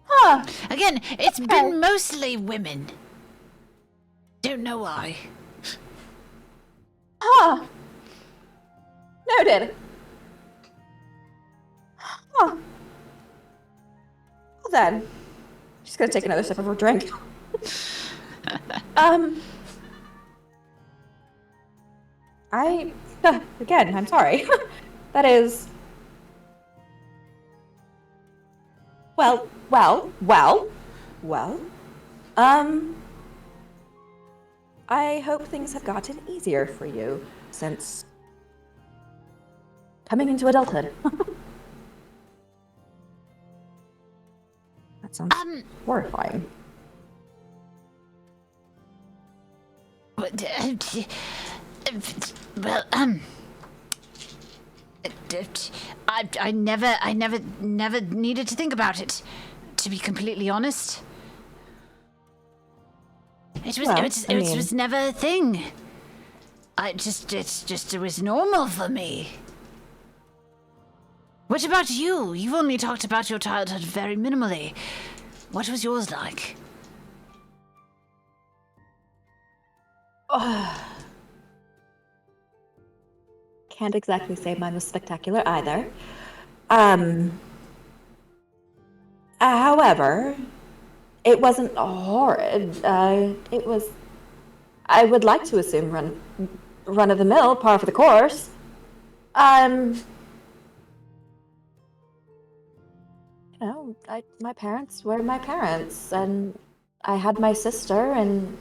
[SPEAKER 2] Huh.
[SPEAKER 3] Again, it's been mostly women. Don't know why.
[SPEAKER 2] Huh. Noted. Huh. Well then. She's gonna take another sip of her drink. Again, I'm sorry. That is... Well. I hope things have gotten easier for you since coming into adulthood. That sounds horrifying.
[SPEAKER 3] Well, I never needed to think about it, to be completely honest. It was never a thing. It was normal for me. What about you? You've only talked about your childhood very minimally. What was yours like?
[SPEAKER 2] Can't exactly say mine was spectacular either. However, it wasn't horrid. It was, I would like to assume, run of the mill, par for the course. You know, my parents were my parents, and I had my sister, and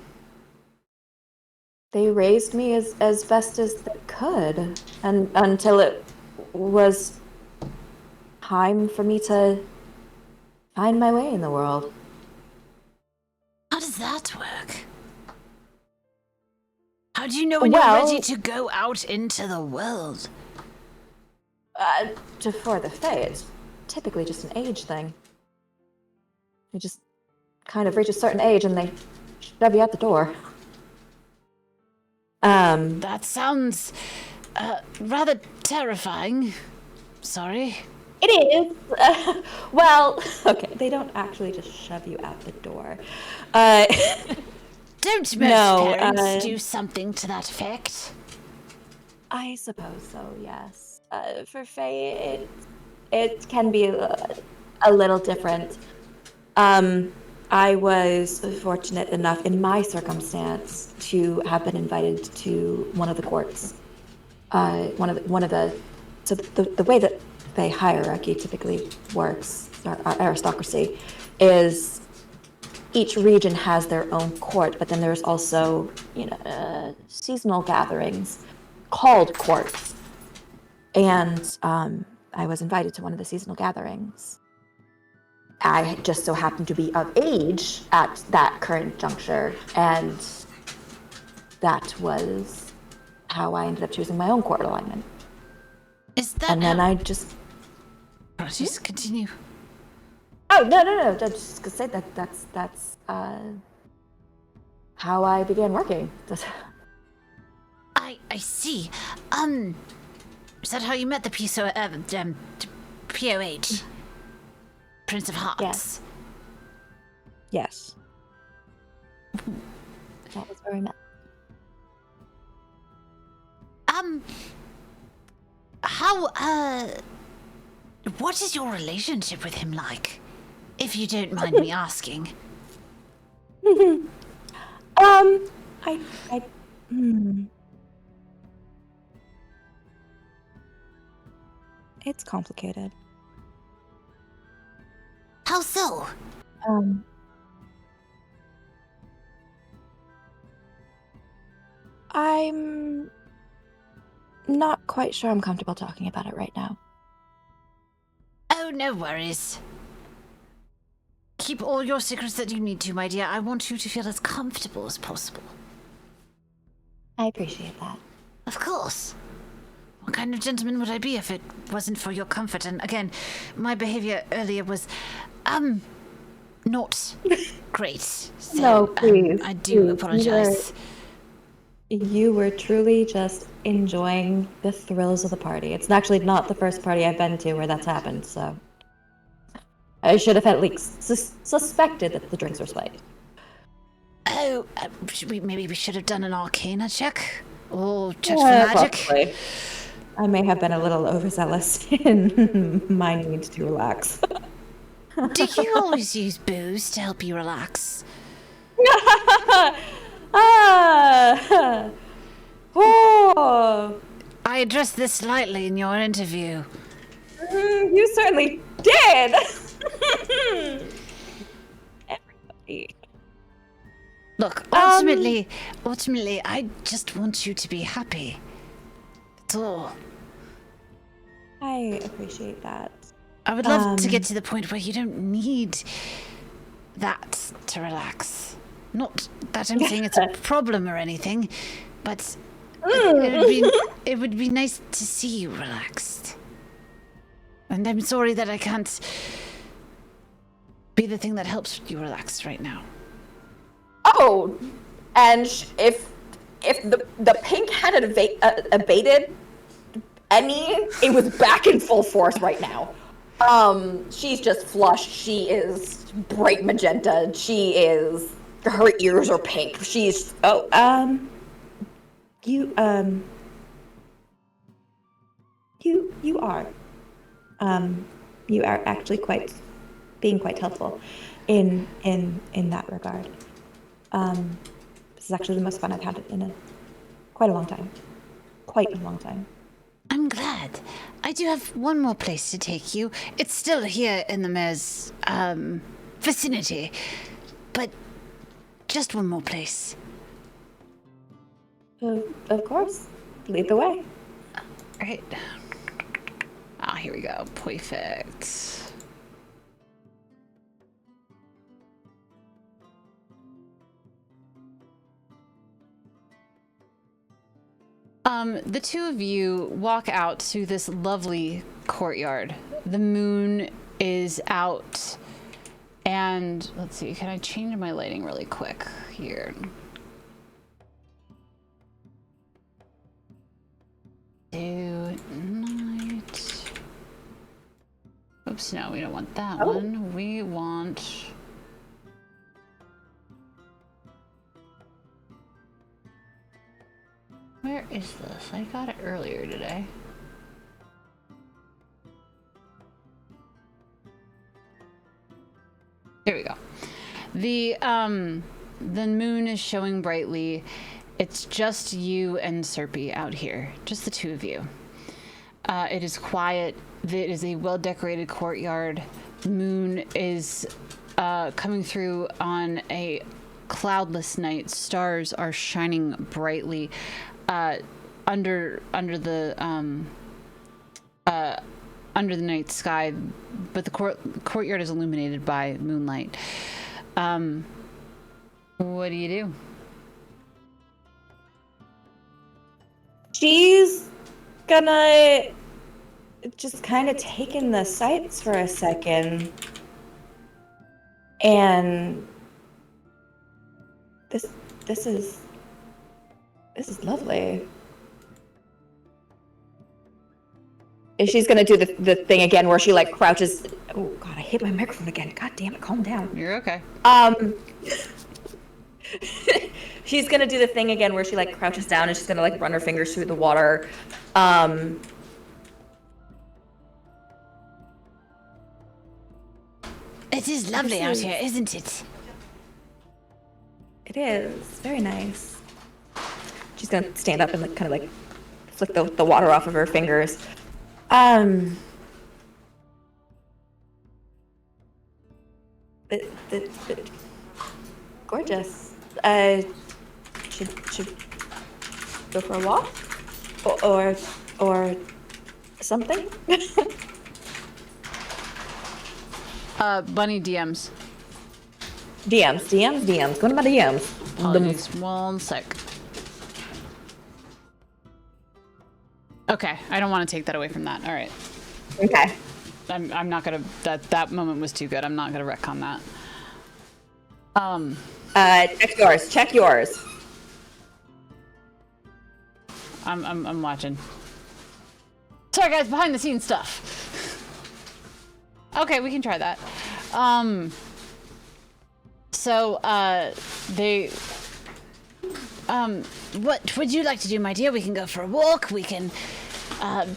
[SPEAKER 2] they raised me as best as they could, and until it was time for me to find my way in the world.
[SPEAKER 3] How does that work? How do you know when you're ready to go out into the world?
[SPEAKER 2] For the Faye, it's typically just an age thing. You just kind of reach a certain age and they shove you out the door.
[SPEAKER 3] That sounds rather terrifying. Sorry.
[SPEAKER 2] It is. Well, okay, they don't actually just shove you out the door.
[SPEAKER 3] Don't most parents do something to that effect?
[SPEAKER 2] I suppose so, yes. For Faye, it can be a little different. I was fortunate enough in my circumstance to have been invited to one of the courts. So the way that Faye hierarchy typically works, or aristocracy, is each region has their own court, but then there's also, seasonal gatherings called courts. And I was invited to one of the seasonal gatherings. I just so happened to be of age at that current juncture, and that was how I ended up choosing my own court alignment.
[SPEAKER 3] Is that?
[SPEAKER 2] And then I just.
[SPEAKER 3] Just continue.
[SPEAKER 2] Oh no! I was just gonna say that's how I began working.
[SPEAKER 3] I see. Is that how you met the POH? Prince of Hearts?
[SPEAKER 2] Yes. That was where we met.
[SPEAKER 3] What is your relationship with him like? If you don't mind me asking.
[SPEAKER 2] It's complicated.
[SPEAKER 3] How so?
[SPEAKER 2] I'm not quite sure I'm comfortable talking about it right now.
[SPEAKER 3] Oh, no worries. Keep all your secrets that you need to, my dear. I want you to feel as comfortable as possible.
[SPEAKER 2] I appreciate that.
[SPEAKER 3] Of course. What kind of gentleman would I be if it wasn't for your comfort? And again, my behavior earlier was, not great. So,
[SPEAKER 2] No, please.
[SPEAKER 3] I do apologize.
[SPEAKER 2] You were truly just enjoying the thrills of the party. It's actually not the first party I've been to where that's happened, so I should have at least suspected that the drinks were spiked.
[SPEAKER 3] Oh, maybe we should have done an arcana check? Or check for magic?
[SPEAKER 2] Possibly. I may have been a little overzealous in my need to relax.
[SPEAKER 3] Do you always use booze to help you relax?
[SPEAKER 2] Oh.
[SPEAKER 3] I addressed this slightly in your interview.
[SPEAKER 2] You certainly did! Everybody.
[SPEAKER 3] Look, ultimately, I just want you to be happy. That's all.
[SPEAKER 2] I appreciate that.
[SPEAKER 3] I would love to get to the point where you don't need that to relax. Not that I'm saying it's a problem or anything, but it would be nice to see you relaxed. And I'm sorry that I can't be the thing that helps you relax right now.
[SPEAKER 2] Oh, and if the pink hadn't abated any, it was back in full force right now. She's just flushed. She is bright magenta. Her ears are pink. She's you are actually being quite helpful in that regard. This is actually the most fun I've had in quite a long time. Quite a long time.
[SPEAKER 3] I'm glad. I do have one more place to take you. It's still here in the mayor's vicinity, but just one more place.
[SPEAKER 2] Of course. Lead the way.
[SPEAKER 1] Right. Ah, here we go. Perfect. The two of you walk out to this lovely courtyard. The moon is out, and let's see, can I change my lighting really quick here? Do night. Oops, no, we don't want that one. We want... Where is this? I got it earlier today. There we go. The moon is showing brightly. It's just you and Serpy out here. Just the two of you. It is quiet. It is a well-decorated courtyard. The moon is coming through on a cloudless night. Stars are shining brightly under the night sky, but the courtyard is illuminated by moonlight. What do you do?
[SPEAKER 2] She's gonna just kind of take in the sights for a second, and this is lovely. She's gonna do the thing again where she like crouches. Oh god, I hit my microphone again. God damn it, calm down.
[SPEAKER 1] You're okay.
[SPEAKER 2] She's gonna do the thing again where she like crouches down and she's gonna like run her fingers through the water.
[SPEAKER 3] It is lovely out here, isn't it?
[SPEAKER 2] It is very nice. She's gonna stand up and like kind of like flick the water off of her fingers. Gorgeous. Should go for a walk, or something.
[SPEAKER 1] Bunny DMs.
[SPEAKER 2] DMs. Go to my DMs.
[SPEAKER 1] Apologies. One sec. Okay, I don't want to take that away from that. All right.
[SPEAKER 2] Okay.
[SPEAKER 1] I'm not gonna. That moment was too good. I'm not gonna retcon that.
[SPEAKER 2] Check yours.
[SPEAKER 1] I'm watching. Sorry guys, behind the scenes stuff. Okay, we can try that.
[SPEAKER 3] What would you like to do, my dear? We can go for a walk. We can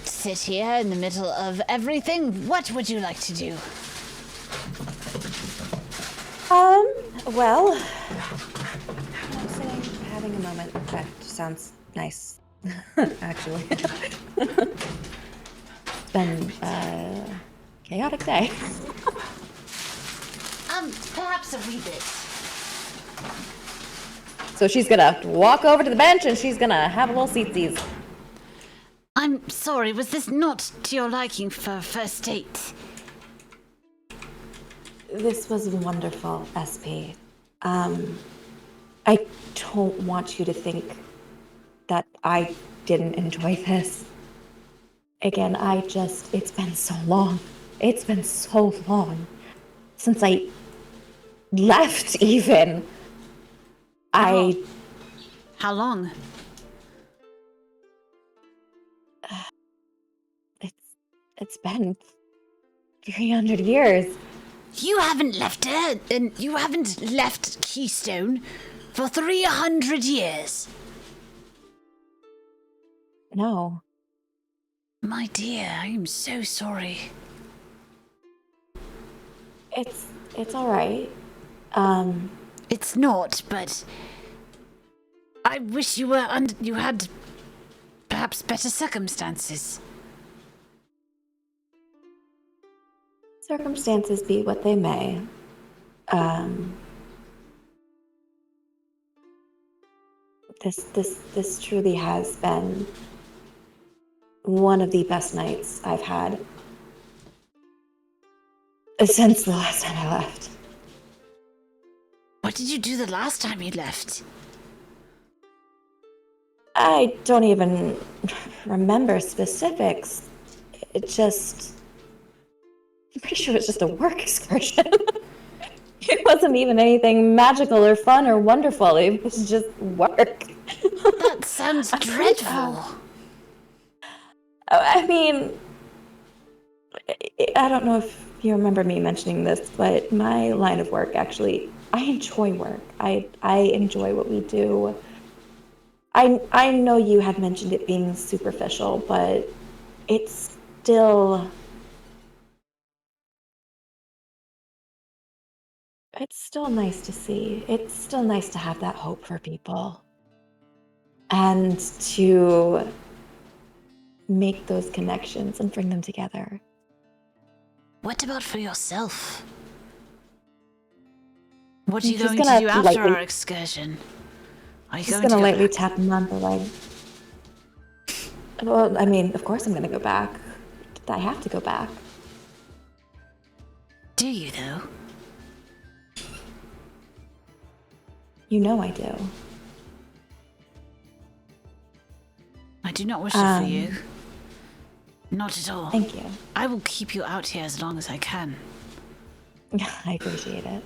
[SPEAKER 3] sit here in the middle of everything. What would you like to do?
[SPEAKER 2] Well, I'm sitting, having a moment. That sounds nice, actually. It's been a chaotic day.
[SPEAKER 3] Perhaps a wee bit.
[SPEAKER 2] So she's gonna walk over to the bench and she's gonna have a little seatsies.
[SPEAKER 3] I'm sorry, was this not to your liking for a first date?
[SPEAKER 2] This was wonderful, SP. I don't want you to think that I didn't enjoy this. Again, it's been so long. It's been so long since I left, even.
[SPEAKER 3] How long?
[SPEAKER 2] It's been 300 years.
[SPEAKER 3] You haven't left her, and you haven't left Keystone for 300 years.
[SPEAKER 2] No.
[SPEAKER 3] My dear, I am so sorry.
[SPEAKER 2] It's all right.
[SPEAKER 3] It's not, but I wish you had perhaps better circumstances.
[SPEAKER 2] Circumstances be what they may. This truly has been one of the best nights I've had since the last time I left.
[SPEAKER 3] What did you do the last time you left?
[SPEAKER 2] I don't even remember specifics. I'm pretty sure it was just a work excursion. It wasn't even anything magical or fun or wonderful. It was just work.
[SPEAKER 3] That sounds dreadful.
[SPEAKER 2] I mean, I don't know if you remember me mentioning this, but my line of work, actually, I enjoy work. I enjoy what we do. I know you had mentioned it being superficial, but it's still nice to see. It's still nice to have that hope for people and to make those connections and bring them together.
[SPEAKER 3] What about for yourself? What are you
[SPEAKER 2] She's
[SPEAKER 3] going to
[SPEAKER 2] gonna
[SPEAKER 3] do after
[SPEAKER 2] lightly-
[SPEAKER 3] our excursion? Are you
[SPEAKER 2] Just
[SPEAKER 3] going to
[SPEAKER 2] gonna
[SPEAKER 3] go
[SPEAKER 2] lightly
[SPEAKER 3] back?
[SPEAKER 2] tap him on the leg. Well, I mean, of course I'm gonna go back. I have to go back.
[SPEAKER 3] Do you, though?
[SPEAKER 2] You know I do.
[SPEAKER 3] I do not wish it for you. Not at all.
[SPEAKER 2] Thank you.
[SPEAKER 3] I will keep you out here as long as I can.
[SPEAKER 2] I appreciate it.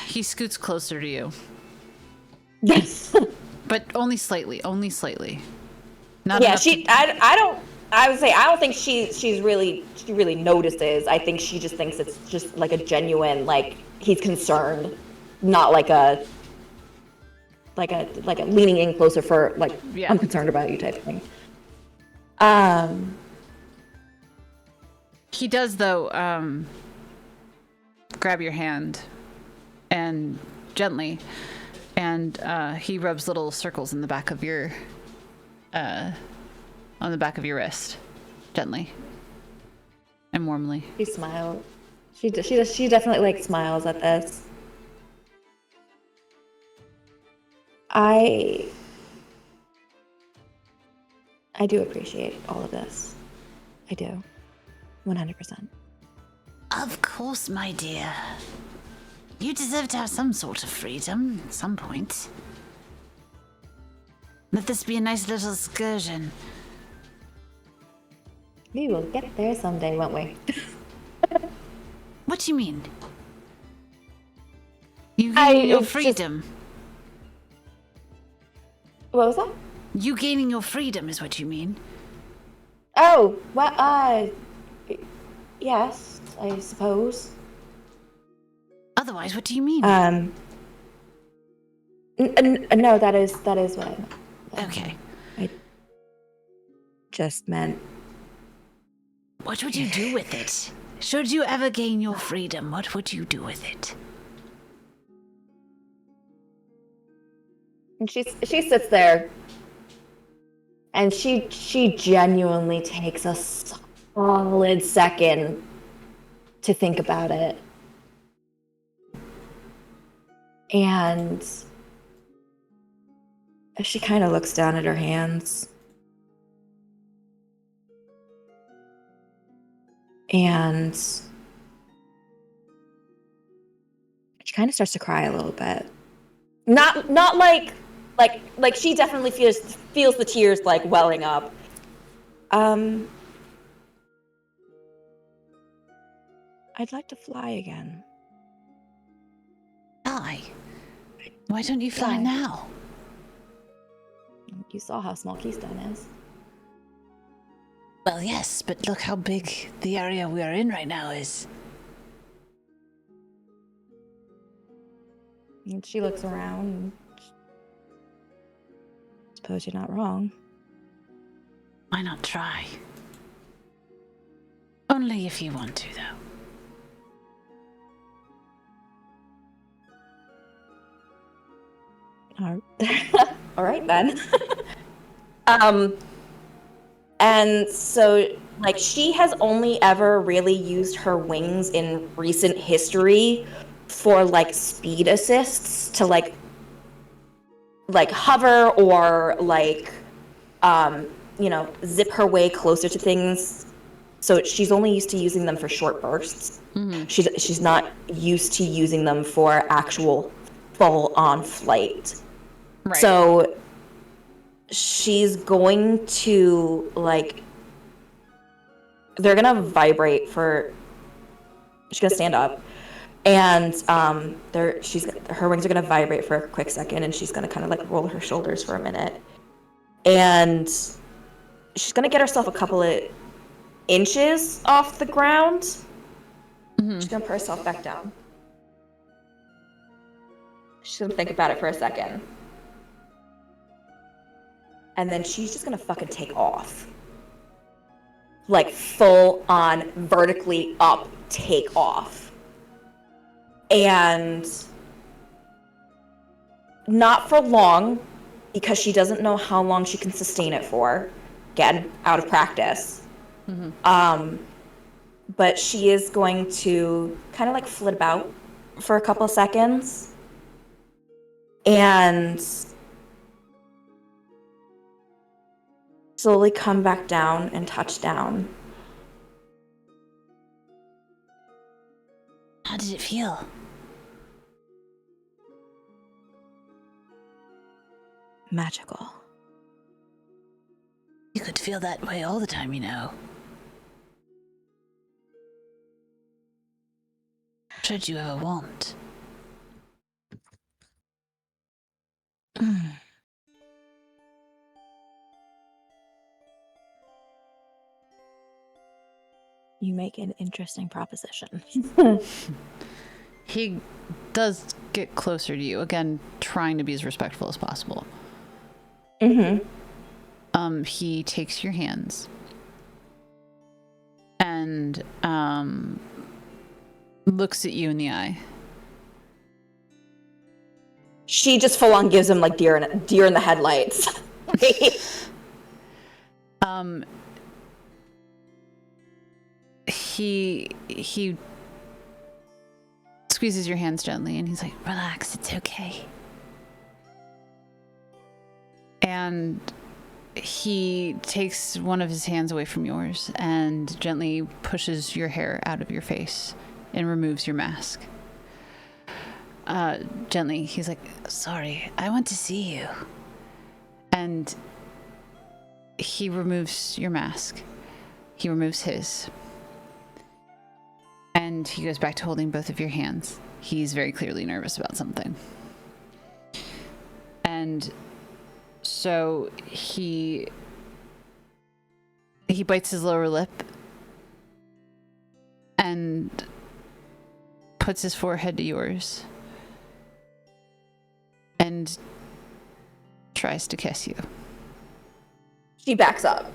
[SPEAKER 1] He scoots closer to you.
[SPEAKER 2] Yes.
[SPEAKER 1] But only slightly. Only slightly. Not
[SPEAKER 2] Yeah,
[SPEAKER 1] enough
[SPEAKER 2] she. I would say I don't think she really notices. I think she just thinks it's just like a genuine, like, he's concerned, not like a leaning in closer for, like,
[SPEAKER 1] Yeah.
[SPEAKER 2] I'm concerned about you type of thing.
[SPEAKER 1] He does, though, grab your hand and gently, and he rubs little circles in the back of your on the back of your wrist, gently, and him warmly.
[SPEAKER 2] She smiled. She definitely like smiles at this. I do appreciate all of this. I do. 100%.
[SPEAKER 3] Of course, my dear. You deserve to have some sort of freedom at some point. Let this be a nice little excursion.
[SPEAKER 2] We will get there someday, won't we?
[SPEAKER 3] What do you mean? You gaining your freedom.
[SPEAKER 2] What was that?
[SPEAKER 3] You gaining your freedom is what you mean.
[SPEAKER 2] Oh, well, yes, I suppose.
[SPEAKER 3] Otherwise, what do you mean?
[SPEAKER 2] No, that is what I meant.
[SPEAKER 3] Okay.
[SPEAKER 2] I just meant.
[SPEAKER 3] What would you do with it? Should you ever gain your freedom, what would you do with it?
[SPEAKER 2] And she sits there, and she genuinely takes a solid second to think about it, and she kind of looks down at her hands. And she kind of starts to cry a little bit. Not like she definitely feels the tears like welling up. I'd like to fly again.
[SPEAKER 3] Fly? Why don't you fly now?
[SPEAKER 2] You saw how small Keystone is.
[SPEAKER 3] Well, yes, but look how big the area we are in right now is.
[SPEAKER 2] And she looks around. And suppose you're not wrong.
[SPEAKER 3] Why not try? Only if you want to, though.
[SPEAKER 2] All right then. And so, like, she has only ever really used her wings in recent history for, like, speed assists to, like hover or, like, zip her way closer to things. So she's only used to using them for short bursts.
[SPEAKER 1] Mm-hmm.
[SPEAKER 2] She's not used to using them for actual full-on flight.
[SPEAKER 1] Right.
[SPEAKER 2] So she's going to, like, they're gonna vibrate for, she's gonna stand up, and her wings are gonna vibrate for a quick second, and she's gonna kind of like roll her shoulders for a minute, and she's gonna get herself a couple of inches off the ground.
[SPEAKER 1] Mm-hmm.
[SPEAKER 2] She's gonna put herself back down. She's gonna think about it for a second. And then she's just gonna fucking take off. Like, full on, vertically up, take off. And not for long, because she doesn't know how long she can sustain it for. Again, out of practice.
[SPEAKER 1] Mm-hmm.
[SPEAKER 2] But she is going to kind of like flit about for a couple of seconds. And slowly come back down and touch down.
[SPEAKER 3] How did it feel?
[SPEAKER 2] Magical.
[SPEAKER 3] You could feel that way all the time, you know. Should you ever want.
[SPEAKER 2] You make an interesting proposition.
[SPEAKER 1] He does get closer to you, again, trying to be as respectful as possible.
[SPEAKER 2] Mm-hmm.
[SPEAKER 1] He takes your hands and looks at you in the eye.
[SPEAKER 2] She just full on gives him like deer in the headlights.
[SPEAKER 1] he squeezes your hands gently, and he's like, "Relax, it's okay." And he takes one of his hands away from yours and gently pushes your hair out of your face and removes your mask. Gently, he's like, "Sorry, I want to see you." And he removes your mask. He removes his. And he goes back to holding both of your hands. He's very clearly nervous about something. And so he bites his lower lip and puts his forehead to yours and tries to kiss you.
[SPEAKER 2] She backs up.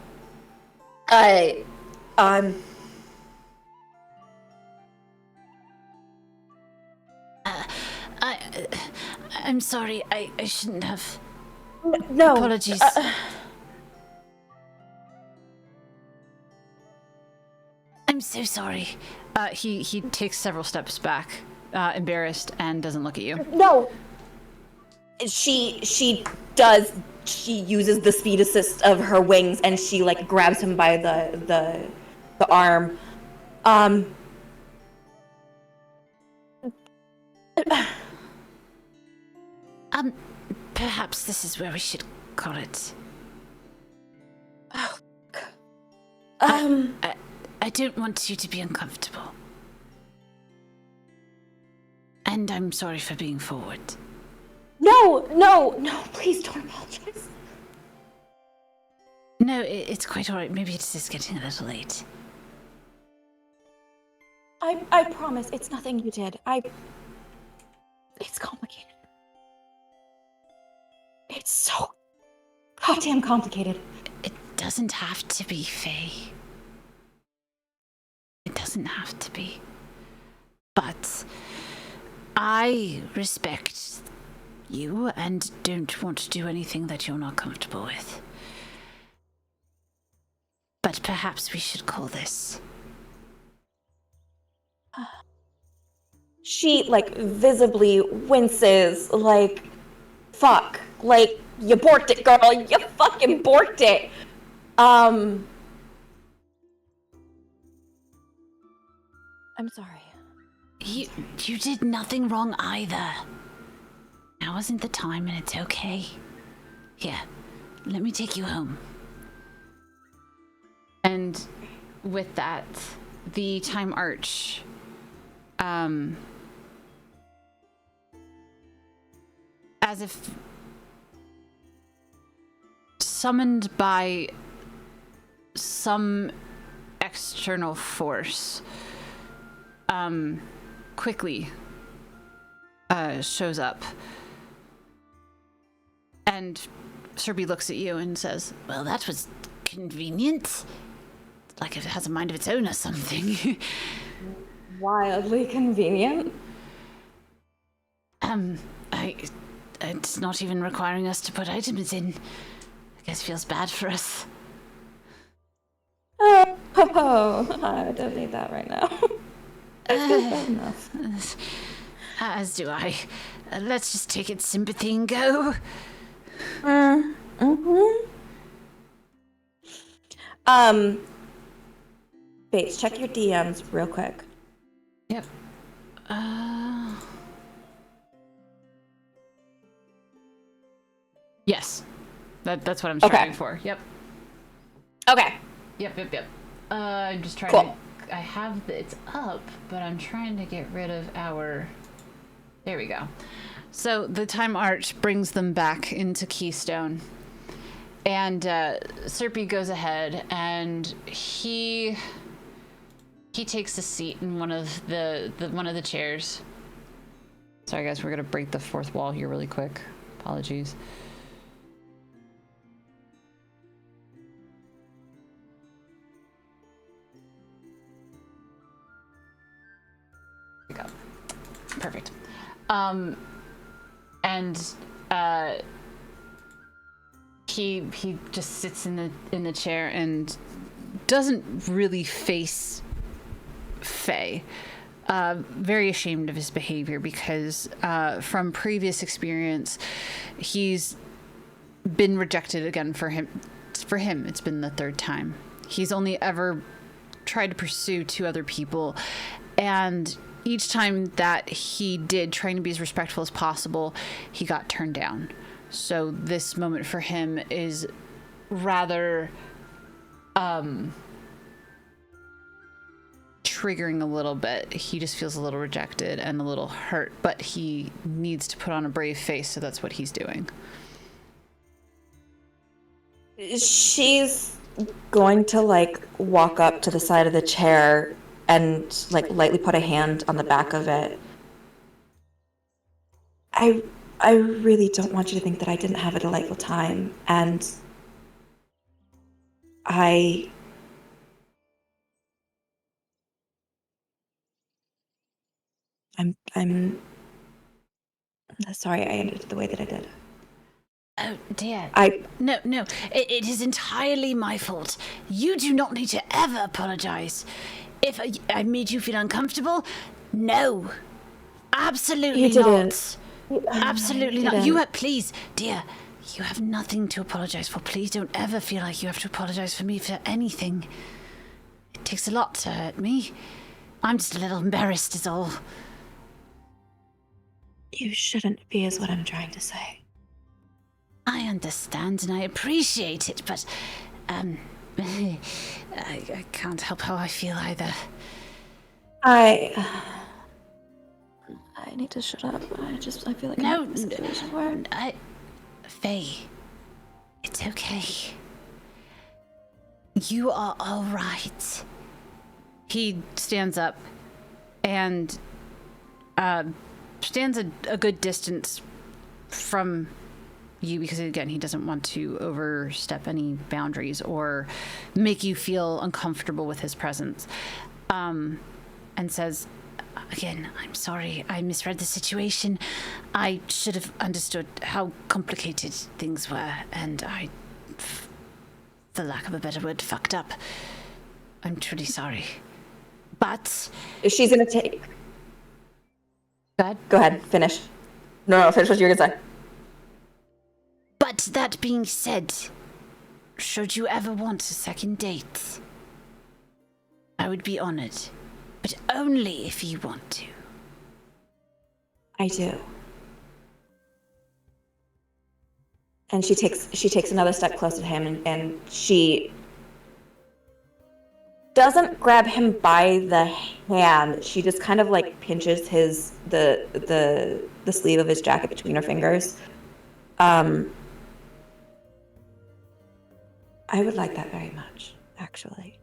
[SPEAKER 3] I'm sorry. I shouldn't have.
[SPEAKER 2] No.
[SPEAKER 3] Apologies. I'm so sorry.
[SPEAKER 1] He takes several steps back, embarrassed, and doesn't look at you.
[SPEAKER 2] No. She uses the speed assist of her wings, and she like grabs him by the arm.
[SPEAKER 3] Perhaps this is where we should call it. I don't want you to be uncomfortable. And I'm sorry for being forward.
[SPEAKER 2] No, please don't apologize.
[SPEAKER 3] No, it's quite alright. Maybe it's just getting a little late.
[SPEAKER 2] I promise, it's nothing you did. It's complicated. It's so goddamn complicated.
[SPEAKER 3] It doesn't have to be, Faye. It doesn't have to be. But I respect you and don't want to do anything that you're not comfortable with. But perhaps we should call this.
[SPEAKER 2] She, like, visibly winces, like, fuck. Like, you borked it, girl. You fucking borked it. I'm sorry.
[SPEAKER 3] You did nothing wrong either. Now isn't the time, and it's okay. Here, let me take you home.
[SPEAKER 1] And with that, the time arch, as if summoned by some external force, quickly shows up. And Serpy looks at you and says,
[SPEAKER 3] "Well, that was convenient. Like if it has a mind of its own or something."
[SPEAKER 2] Wildly convenient.
[SPEAKER 3] It's not even requiring us to put items in. I guess it feels bad for us.
[SPEAKER 2] I don't need that right now. That's enough.
[SPEAKER 3] As do I. Let's just take its sympathy and go.
[SPEAKER 2] Bates, check your DMs real quick.
[SPEAKER 1] Yep. Yes. That's what I'm striving for. Yep.
[SPEAKER 2] Okay.
[SPEAKER 1] Yep. I'm just trying to... I have it's up, but I'm trying to get rid of our... There we go. So the time arch brings them back into Keystone. And Serpy goes ahead and he takes a seat in one of the chairs. Sorry guys, we're gonna break the fourth wall here really quick. Apologies. There we go. Perfect. He just sits in the chair and doesn't really face Faye. Very ashamed of his behavior because from previous experience, he's been rejected again for him. For him, it's been the third time. He's only ever tried to pursue 2 other people, and each time that he did, trying to be as respectful as possible, he got turned down. So this moment for him is rather triggering a little bit. He just feels a little rejected and a little hurt, but he needs to put on a brave face, so that's what he's doing.
[SPEAKER 2] She's going to like walk up to the side of the chair and like lightly put a hand on the back of it. I really don't want you to think that I didn't have a delightful time, and I'm sorry I ended it the way that I did.
[SPEAKER 3] Oh dear.
[SPEAKER 2] No.
[SPEAKER 3] It is entirely my fault. You do not need to ever apologize. If I made you feel uncomfortable, no. Absolutely
[SPEAKER 2] You didn't.
[SPEAKER 3] not. Absolutely not. Please, dear, you have nothing to apologize for. Please don't ever feel like you have to apologize for me for anything. It takes a lot to hurt me. I'm just a little embarrassed is all.
[SPEAKER 2] You shouldn't be, is what I'm trying to say.
[SPEAKER 3] I understand and I appreciate it, but I can't help how I feel either.
[SPEAKER 2] I need to shut up. I feel like
[SPEAKER 3] No,
[SPEAKER 2] I'm in a situation where
[SPEAKER 3] Faye, it's okay. You are all right.
[SPEAKER 1] He stands up and stands a good distance from you because, again, he doesn't want to overstep any boundaries or make you feel uncomfortable with his presence. And says, again, I'm sorry, I misread the situation. I should have understood how complicated things were, and I, for lack of a better word, fucked up. I'm truly sorry. But
[SPEAKER 2] she's gonna take...
[SPEAKER 1] Go
[SPEAKER 2] ahead, finish. No, finish what you were gonna say.
[SPEAKER 3] But that being said, should you ever want a second date, I would be honored, but only if you want to.
[SPEAKER 2] I do. And she takes another step closer to him, and she doesn't grab him by the hand. She just kind of like pinches the sleeve of his jacket between her fingers. I would like that very much, actually.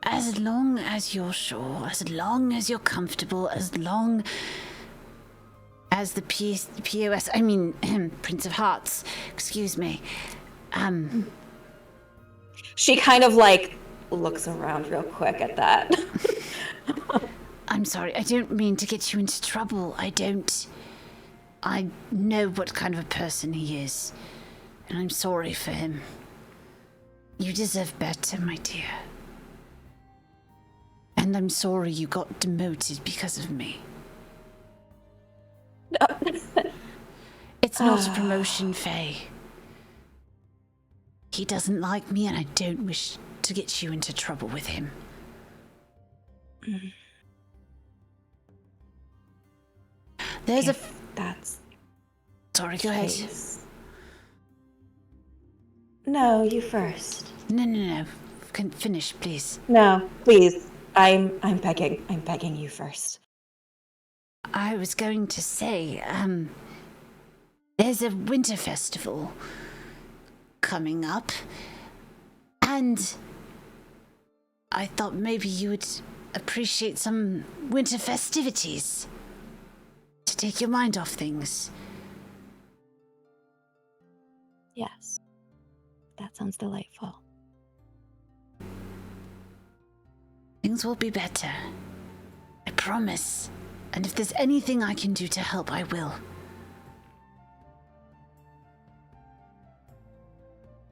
[SPEAKER 3] As long as you're sure, as long as you're comfortable, as long as the POS, I mean, Prince of Hearts, excuse me.
[SPEAKER 2] She kind of like looks around real quick at that.
[SPEAKER 3] I'm sorry, I don't mean to get you into trouble. I know what kind of a person he is, and I'm sorry for him. You deserve better, my dear. And I'm sorry you got demoted because of me.
[SPEAKER 2] No.
[SPEAKER 3] It's not a promotion, Faye. He doesn't like me, and I don't wish to get you into trouble with him. There's
[SPEAKER 2] That's...
[SPEAKER 3] Sorry, go ahead.
[SPEAKER 2] No, you first.
[SPEAKER 3] No. Can finish, please.
[SPEAKER 2] No, please. I'm begging. I'm begging you first.
[SPEAKER 3] I was going to say, there's a winter festival coming up, and I thought maybe you would appreciate some winter festivities to take your mind off things.
[SPEAKER 2] Yes. That sounds delightful.
[SPEAKER 3] Things will be better. I promise. And if there's anything I can do to help, I will.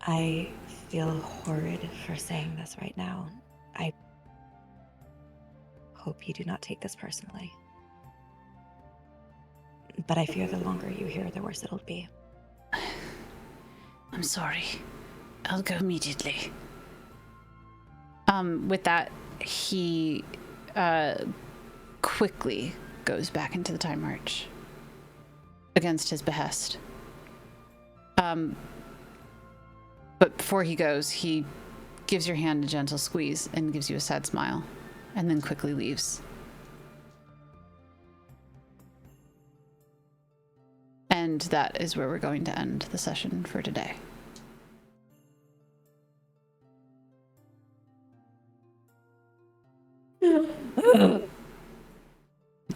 [SPEAKER 2] I feel horrid for saying this right now. I hope you do not take this personally. But I fear the longer you hear, the worse it'll be.
[SPEAKER 3] I'm sorry. I'll go immediately.
[SPEAKER 1] With that, he quickly goes back into the time march against his behest. But before he goes, he gives your hand a gentle squeeze and gives you a sad smile, and then quickly leaves. And that is where we're going to end the session for today.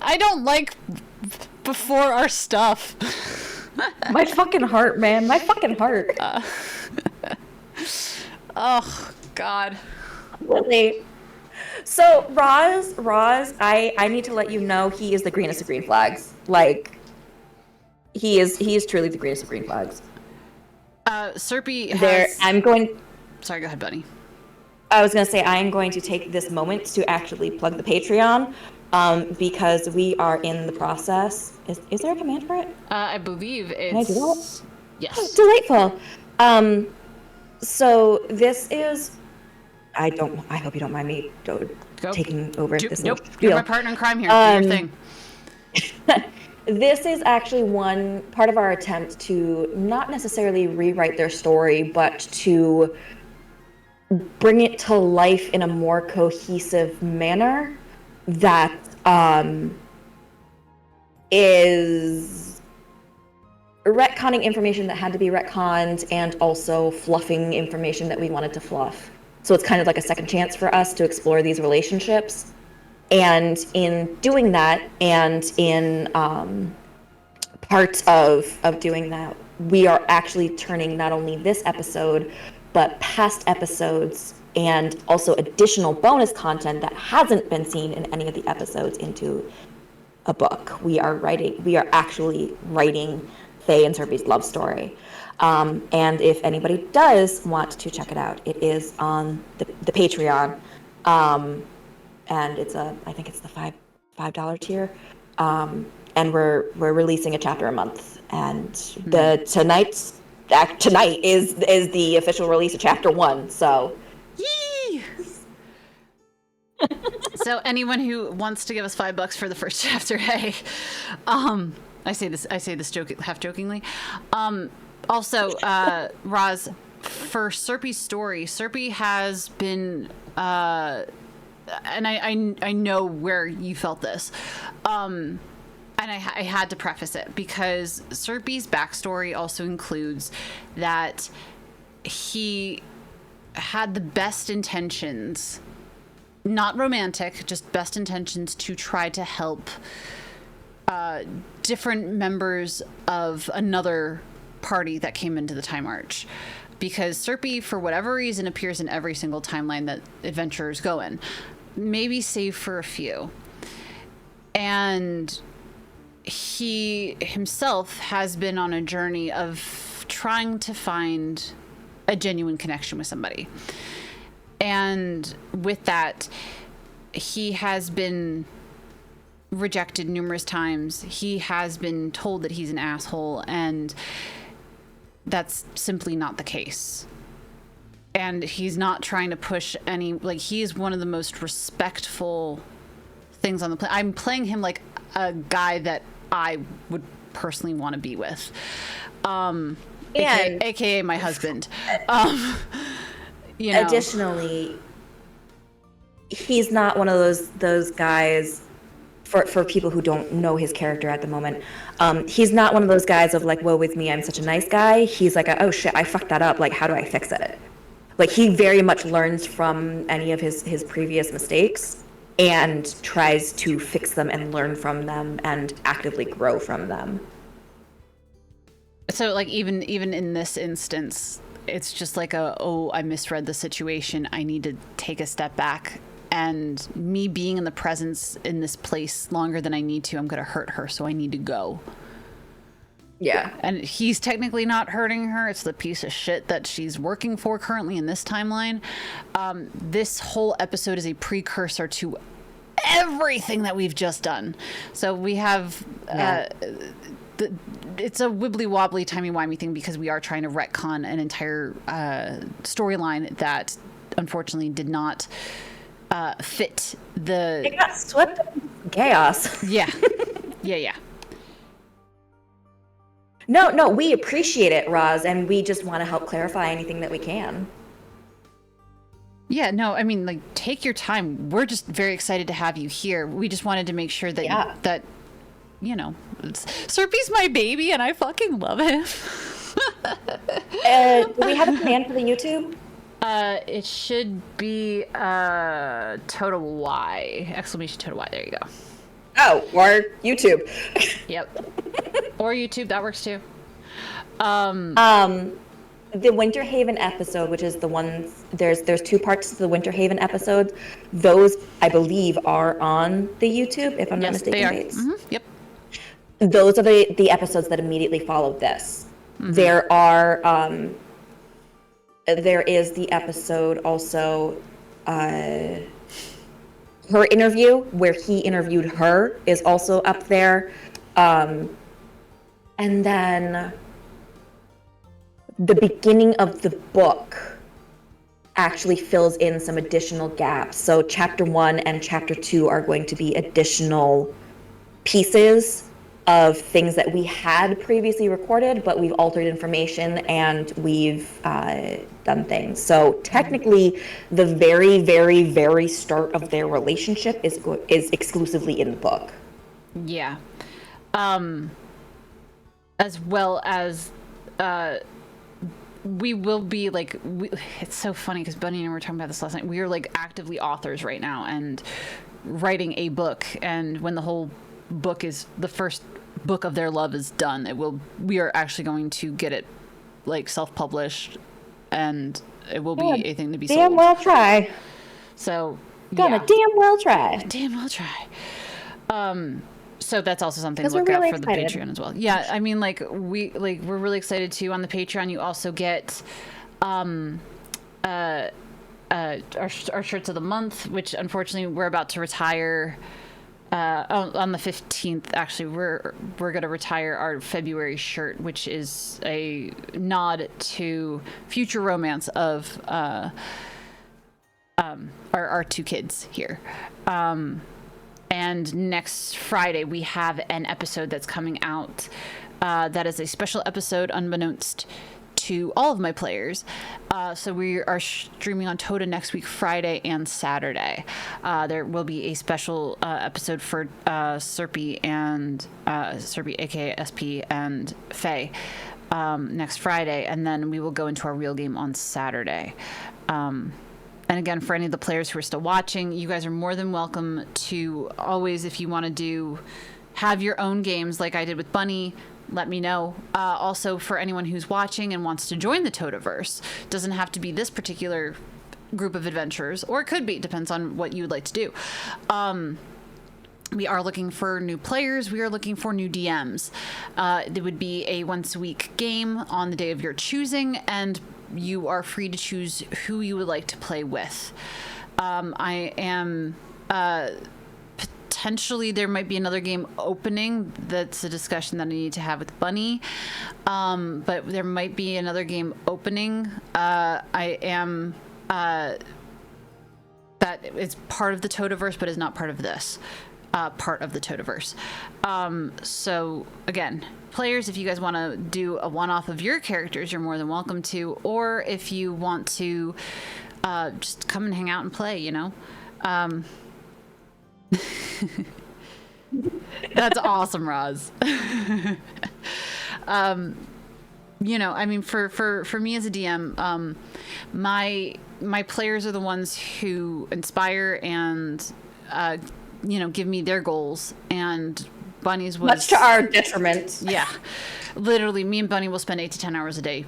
[SPEAKER 1] I don't like before our stuff.
[SPEAKER 2] My fucking heart, man. My fucking heart.
[SPEAKER 1] Oh, God.
[SPEAKER 2] Really? So, Roz, I need to let you know he is the greenest of green flags. Like, he is truly the greenest of green flags.
[SPEAKER 1] Serpy has... Sorry, go ahead, Bunny.
[SPEAKER 2] I was going to say, I am going to take this moment to actually plug the Patreon, because we are in the process. Is there a command for it?
[SPEAKER 1] I believe it's...
[SPEAKER 2] Can I do that?
[SPEAKER 1] Yes.
[SPEAKER 2] Oh, delightful. So this is... I hope you don't mind me taking over this.
[SPEAKER 1] Nope, you're my partner in crime here. Do your thing.
[SPEAKER 2] This is actually one part of our attempt to not necessarily rewrite their story, but to bring it to life in a more cohesive manner that is retconning information that had to be retconned and also fluffing information that we wanted to fluff. So it's kind of like a second chance for us to explore these relationships. And in doing that, and in part of doing that, we are actually turning not only this episode, but past episodes and also additional bonus content that hasn't been seen in any of the episodes into a book. We are actually writing Faye and Serpy's love story. And if anybody does want to check it out, it is on the Patreon. And I think it's the $5 tier. And we're releasing a chapter a month. And tonight is the official release of chapter 1. So
[SPEAKER 1] Yee! So anyone who wants to give us $5 for the first chapter, hey. I say this half jokingly. Also, Roz, for Serpy's story, Serpy has been and I know where you felt this. And I had to preface it because Serpy's backstory also includes that he had the best intentions, not romantic, just best intentions to try to help different members of another party that came into the Time March. Because Serpy, for whatever reason, appears in every single timeline that adventurers go in, maybe save for a few. And he himself has been on a journey of trying to find a genuine connection with somebody. And with that, he has been rejected numerous times. He has been told that he's an asshole, and that's simply not the case. And he's not trying to push any, like, he is one of the most respectful things on the planet. I'm playing him like a guy that I would personally want to be with. AKA my husband. You know.
[SPEAKER 2] Additionally, he's not one of those guys, for people who don't know his character at the moment, he's not one of those guys of like, woe with me, I'm such a nice guy. He's like, oh shit, I fucked that up. Like, how do I fix it? Like, he very much learns from any of his previous mistakes and tries to fix them and learn from them and actively grow from them.
[SPEAKER 1] So, like, even in this instance, it's just like I misread the situation. I need to take a step back. And me being in the presence in this place longer than I need to, I'm going to hurt her, so I need to go.
[SPEAKER 2] Yeah.
[SPEAKER 1] And he's technically not hurting her. It's the piece of shit that she's working for currently in this timeline. This whole episode is a precursor to everything that we've just done. So we have it's a wibbly wobbly timey wimey thing because we are trying to retcon an entire storyline that unfortunately did not fit the.
[SPEAKER 2] It got swept up in chaos.
[SPEAKER 1] Yeah. Yeah.
[SPEAKER 2] No, we appreciate it, Roz, and we just want to help clarify anything that we can.
[SPEAKER 1] Yeah, no, I mean, like, take your time. We're just very excited to have you here. We just wanted to make sure that, that you know, Serpy's my baby, and I fucking love him.
[SPEAKER 2] Do we have a command for the YouTube?
[SPEAKER 1] It should be total Y, exclamation total Y. There you go.
[SPEAKER 2] Oh, or YouTube.
[SPEAKER 1] Yep. Or YouTube, that works too.
[SPEAKER 2] The Winter Haven episode, which is the ones there's 2 parts to the Winter Haven episodes. Those, I believe, are on the YouTube, if I'm not mistaken.
[SPEAKER 1] They are.
[SPEAKER 2] Bates.
[SPEAKER 1] Mm-hmm. Yep.
[SPEAKER 2] Those are the episodes that immediately followed this. Mm-hmm. There is the episode also, her interview where he interviewed her is also up there. And then the beginning of the book actually fills in some additional gaps. So chapter 1 and chapter 2 are going to be additional pieces of things that we had previously recorded, but we've altered information and we've done things. So technically, the very, very, very start of their relationship is exclusively in the book.
[SPEAKER 1] Yeah. As well as we will be like, it's so funny because Bunny and I were talking about this last night. We are like actively authors right now and writing a book, and when the whole book is the first book of their love is done, we are actually going to get it like self-published, and it will be a thing to be sold.
[SPEAKER 2] Damn well try.
[SPEAKER 1] So
[SPEAKER 2] damn well try.
[SPEAKER 1] Damn well try. So that's also something to
[SPEAKER 2] 'Cause we're
[SPEAKER 1] look out
[SPEAKER 2] really
[SPEAKER 1] for
[SPEAKER 2] excited.
[SPEAKER 1] the Patreon as well. Yeah, I mean, we're really excited too. On the Patreon, you also get our shirts of the month, which unfortunately we're about to retire. On the 15th, actually, we're going to retire our February shirt, which is a nod to future romance of our 2 kids here. And next Friday, we have an episode that's coming out that is a special episode unbeknownst to all of my players. So we are streaming on Toda next week, Friday and Saturday. There will be a special episode for Serpy, aka SP, and Faye next Friday. And then we will go into our real game on Saturday. And again, for any of the players who are still watching, you guys are more than welcome to always, if you want to have your own games like I did with Bunny, let me know. Also, for anyone who's watching and wants to join the Todaverse, doesn't have to be this particular group of adventurers, or it could be, depends on what you would like to do. We are looking for new players. We are looking for new DMs. It would be a once-a-week game on the day of your choosing, and you are free to choose who you would like to play with. I am potentially, there might be another game opening. That's a discussion that I need to have with Bunny. But there might be another game opening. I am that is part of the Todaverse, but is not part of this part of the Todaverse. So again, players, if you guys want to do a one-off of your characters, you're more than welcome to, or if you want to just come and hang out and play, you know. That's awesome, Roz. You know, I mean, for me as a DM, my players are the ones who inspire and you know, give me their goals, and Bunny's was
[SPEAKER 2] much to our detriment.
[SPEAKER 1] Yeah, literally, me and Bunny will spend 8 to 10 hours a day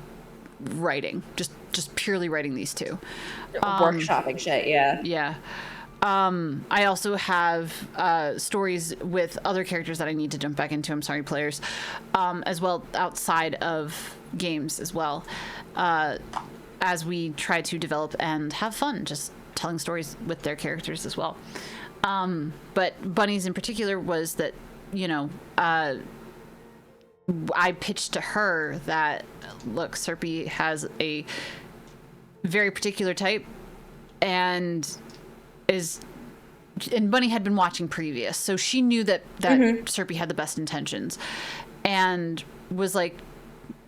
[SPEAKER 1] writing, just purely writing these 2.
[SPEAKER 2] Workshopping shit. Yeah.
[SPEAKER 1] Yeah. I also have stories with other characters that I need to jump back into. I'm sorry, players, as well outside of games as well, as we try to develop and have fun, just telling stories with their characters as well. But Bunny's in particular was that, you know, I pitched to her that, look, Serpy has a very particular type, and Bunny had been watching previous, so she knew that Serpy had the best intentions, and was like,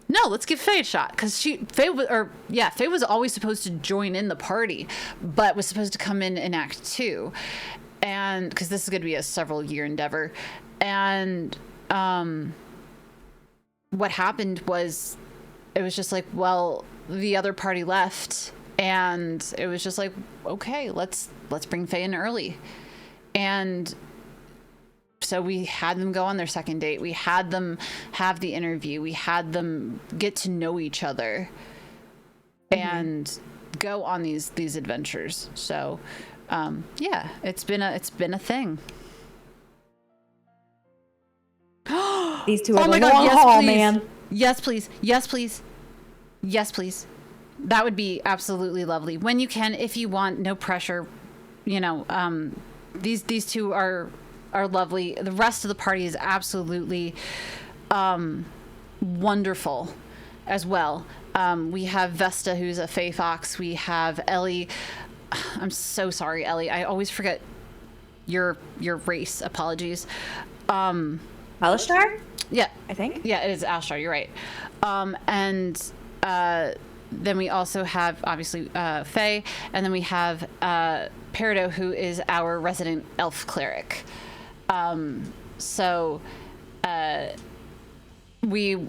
[SPEAKER 1] no, let's give Faye a shot, because Faye was always supposed to join in the party, but was supposed to come in Act 2, and because this is going to be a several year endeavor. And what happened was, it was just like, well, the other party left, and it was just like, okay, let's bring Faye in early. And so we had them go on their second date. We had them have the interview. We had them get to know each other and go on these adventures. So, yeah, it's been a thing.
[SPEAKER 2] These two are the long haul, man.
[SPEAKER 1] Yes, please. Yes, please. Yes, please. That would be absolutely lovely. When you can, if you want, no pressure. You know, these two are lovely. The rest of the party is absolutely wonderful as well. We have Vesta, who's a Faye Fox. We have Ellie. I'm so sorry, Ellie. I always forget your race. Apologies.
[SPEAKER 2] Alistar?
[SPEAKER 1] Yeah.
[SPEAKER 2] I think.
[SPEAKER 1] Yeah, it is Alistar. You're right. And then we also have, obviously, Faye. And then we have Peridot, who is our resident elf cleric. So we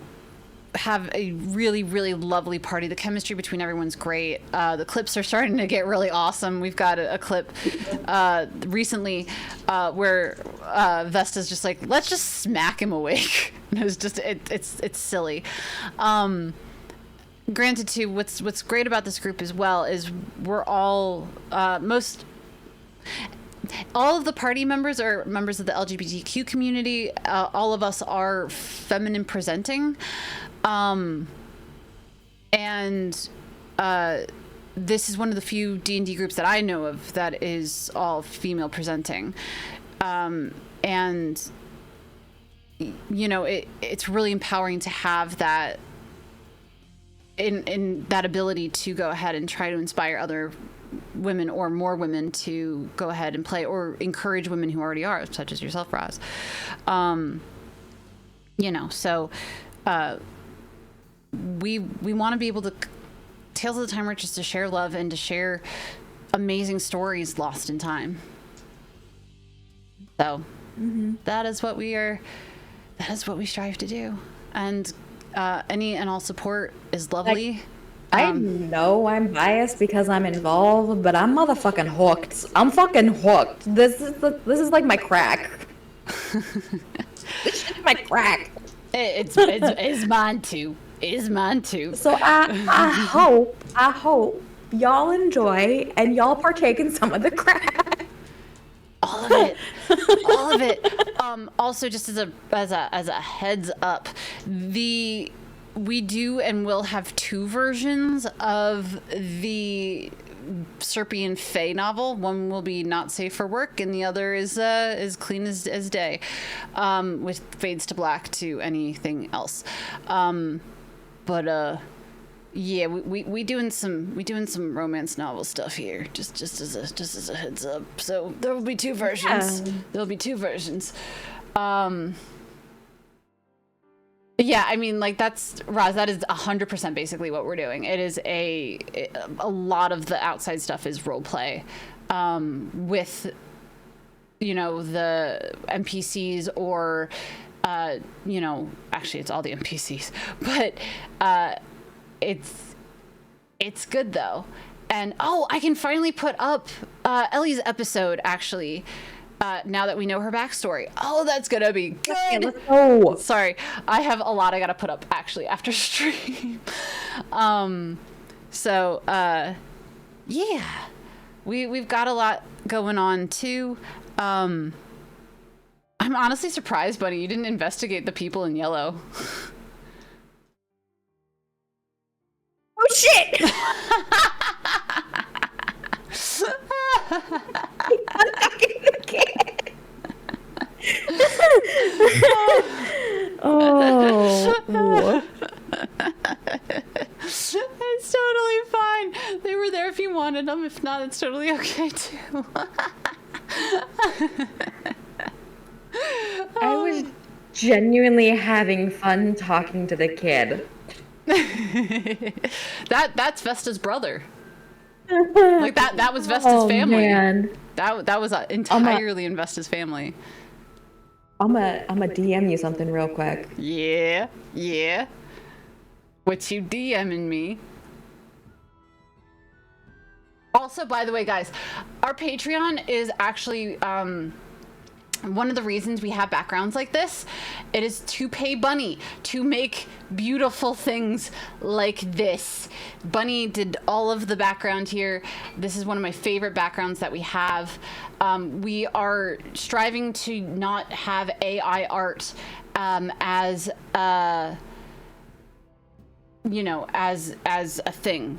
[SPEAKER 1] have a really, really lovely party. The chemistry between everyone's great. The clips are starting to get really awesome. We've got a clip recently where Vesta's just like, let's just smack him awake. And it was just, it's silly. Granted, too, what's great about this group as well is we're all all of the party members are members of the LGBTQ community. All of us are feminine presenting. And this is one of the few D&D groups that I know of that is all female presenting. And, you know, it's really empowering to have that in that ability to go ahead and try to inspire other women or more women to go ahead and play, or encourage women who already are, such as yourself, Roz. You know, so we want to be able to, Tales of the Time Witches, to share love and to share amazing stories lost in time. So that is what we strive to do. And any and all support is lovely.
[SPEAKER 2] I know I'm biased because I'm involved, but I'm motherfucking hooked. I'm fucking hooked. This is like my crack. This shit is my crack.
[SPEAKER 1] It's mine too. It's mine too.
[SPEAKER 2] So I hope y'all enjoy and y'all partake in some of the crack.
[SPEAKER 1] All of it. All of it. Also, just as a heads up, we do and will have two versions of the Serpy and Faye novel. One will be not safe for work, and the other is clean as day, with fades to black to anything else. But yeah, we doing some romance novel stuff here. Just as a heads up. So there will be two versions. Yeah. There'll be two versions. Yeah, I mean, like, that's, Roz, that is 100% basically what we're doing. It is a lot of the outside stuff is role play, with, you know, the NPCs or, you know, actually it's all the NPCs, but it's good though. And I can finally put up Ellie's episode, actually. Now that we know her backstory. That's gonna be good.
[SPEAKER 2] Let's go.
[SPEAKER 1] Sorry, I have a lot I gotta put up actually after stream. Yeah. we've got a lot going on too. I'm honestly surprised, Bunny, you didn't investigate the people in yellow.
[SPEAKER 2] Oh shit!
[SPEAKER 1] Oh. It's totally fine. They were there if you wanted them. If not, it's totally okay too.
[SPEAKER 2] I was genuinely having fun talking to the kid.
[SPEAKER 1] That's Vesta's brother. Like that was Vesta's family.
[SPEAKER 2] Man.
[SPEAKER 1] That was entirely in Vesta's family.
[SPEAKER 2] I'm a DM you something real quick.
[SPEAKER 1] Yeah. What you DMing me? Also, by the way, guys, our Patreon is actually one of the reasons we have backgrounds like this. It is to pay Bunny to make beautiful things like this. Bunny did all of the background here. This is one of my favorite backgrounds that we have. We are striving to not have AI art as a thing.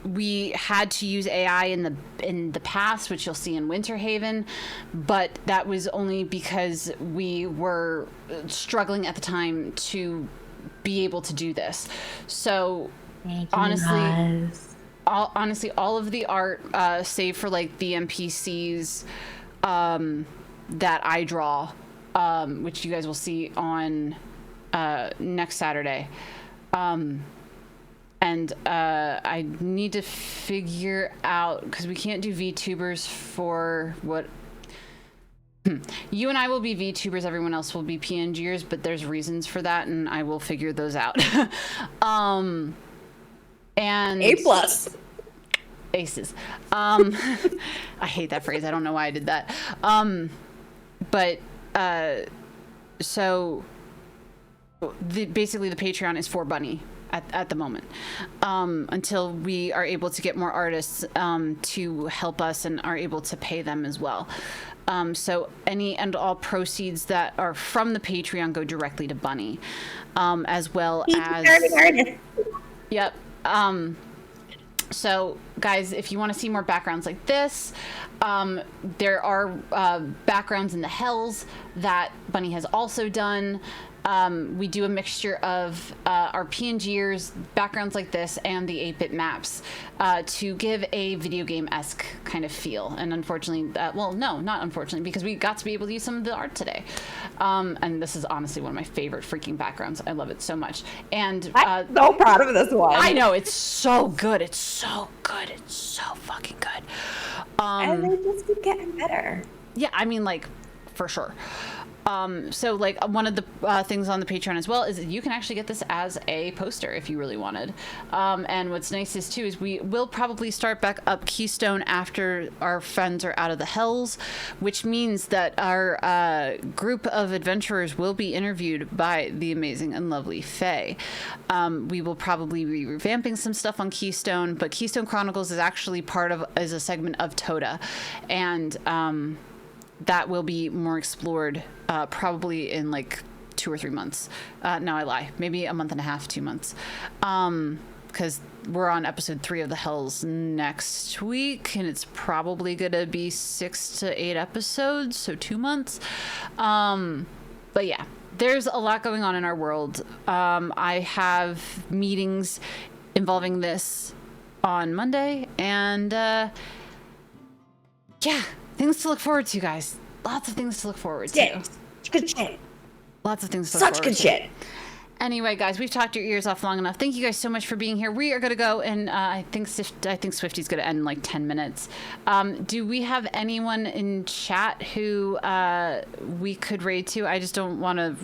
[SPEAKER 1] We had to use AI in the past, which you'll see in Winterhaven, but that was only because we were struggling at the time to be able to do this. So honestly, all of the art, save for like the NPCs that I draw, which you guys will see on next Saturday. And I need to figure out, because we can't do VTubers for what... You and I will be VTubers, everyone else will be PNGers, but there's reasons for that, and I will figure those out. And...
[SPEAKER 2] A+.
[SPEAKER 1] Aces. I hate that phrase. I don't know why I did that. So... basically the Patreon is for Bunny at the moment, until we are able to get more artists to help us and are able to pay them as well. So any and all proceeds that are from the Patreon go directly to Bunny, as well as... Yep. So guys, if you want to see more backgrounds like this, there are backgrounds in the Hells that Bunny has also done. We do a mixture of our PNGers, backgrounds like this, and the 8-bit maps to give a video game-esque kind of feel. And unfortunately, well, no, not unfortunately, because we got to be able to use some of the art today. And this is honestly one of my favorite freaking backgrounds. I love it so much. And
[SPEAKER 2] I'm so proud of this one.
[SPEAKER 1] I know, it's so good. It's so good. It's so fucking good.
[SPEAKER 2] And they just keep getting better.
[SPEAKER 1] Yeah, I mean, like, for sure. So like one of the things on the Patreon as well is that you can actually get this as a poster if you really wanted. And what's nice is too is we will probably start back up Keystone after our friends are out of the Hells, which means that our group of adventurers will be interviewed by the amazing and lovely Faye. We will probably be revamping some stuff on Keystone, but Keystone Chronicles is actually is a segment of Toda, and that will be more explored probably in like 2 or 3 months. No, I lie. Maybe a month and a half, 2 months. Because we're on episode 3 of the Hells next week, and it's probably going to be 6 to 8 episodes, so 2 months. But yeah, there's a lot going on in our world. I have meetings involving this on Monday, and yeah, things to look forward to, guys. Lots of things to look forward to.
[SPEAKER 2] Good shit.
[SPEAKER 1] Lots of things to look forward to.
[SPEAKER 2] Such good shit.
[SPEAKER 1] Anyway, guys, we've talked your ears off long enough. Thank you guys so much for being here. We are going to go, and I think Swifty's going to end in like 10 minutes. Do we have anyone in chat who we could raid to? I just don't want to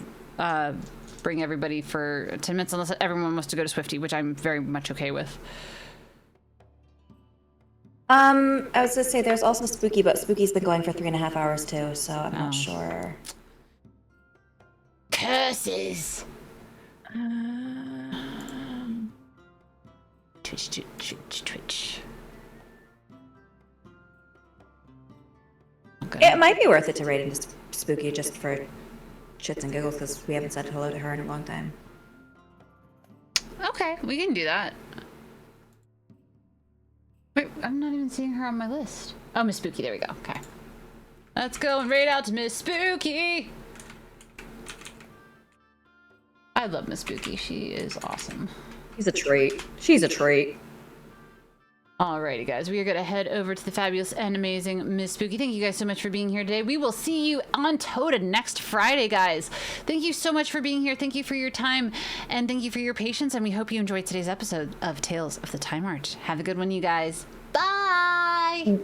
[SPEAKER 1] bring everybody for 10 minutes unless everyone wants to go to Swifty, which I'm very much okay with.
[SPEAKER 2] I was gonna say there's also Spooky, but Spooky's been going for 3.5 hours too, so I'm not sure.
[SPEAKER 1] Curses. Twitch. Okay.
[SPEAKER 2] It might be worth it to raid into Spooky just for shits and giggles because we haven't said hello to her in a long time.
[SPEAKER 1] Okay, we can do that. Wait, I'm not even seeing her on my list. Oh, Miss Spooky, there we go. Okay. Let's go and raid out to Miss Spooky. I love Miss Spooky. She is awesome.
[SPEAKER 2] She's a treat. She's a treat.
[SPEAKER 1] Alrighty, guys, we are going to head over to the fabulous and amazing Miss Spooky. Thank you guys so much for being here today. We will see you on Toda next Friday, guys. Thank you so much for being here. Thank you for your time, and thank you for your patience, and we hope you enjoyed today's episode of Tales of the Time Arch. Have a good one, you guys. Bye!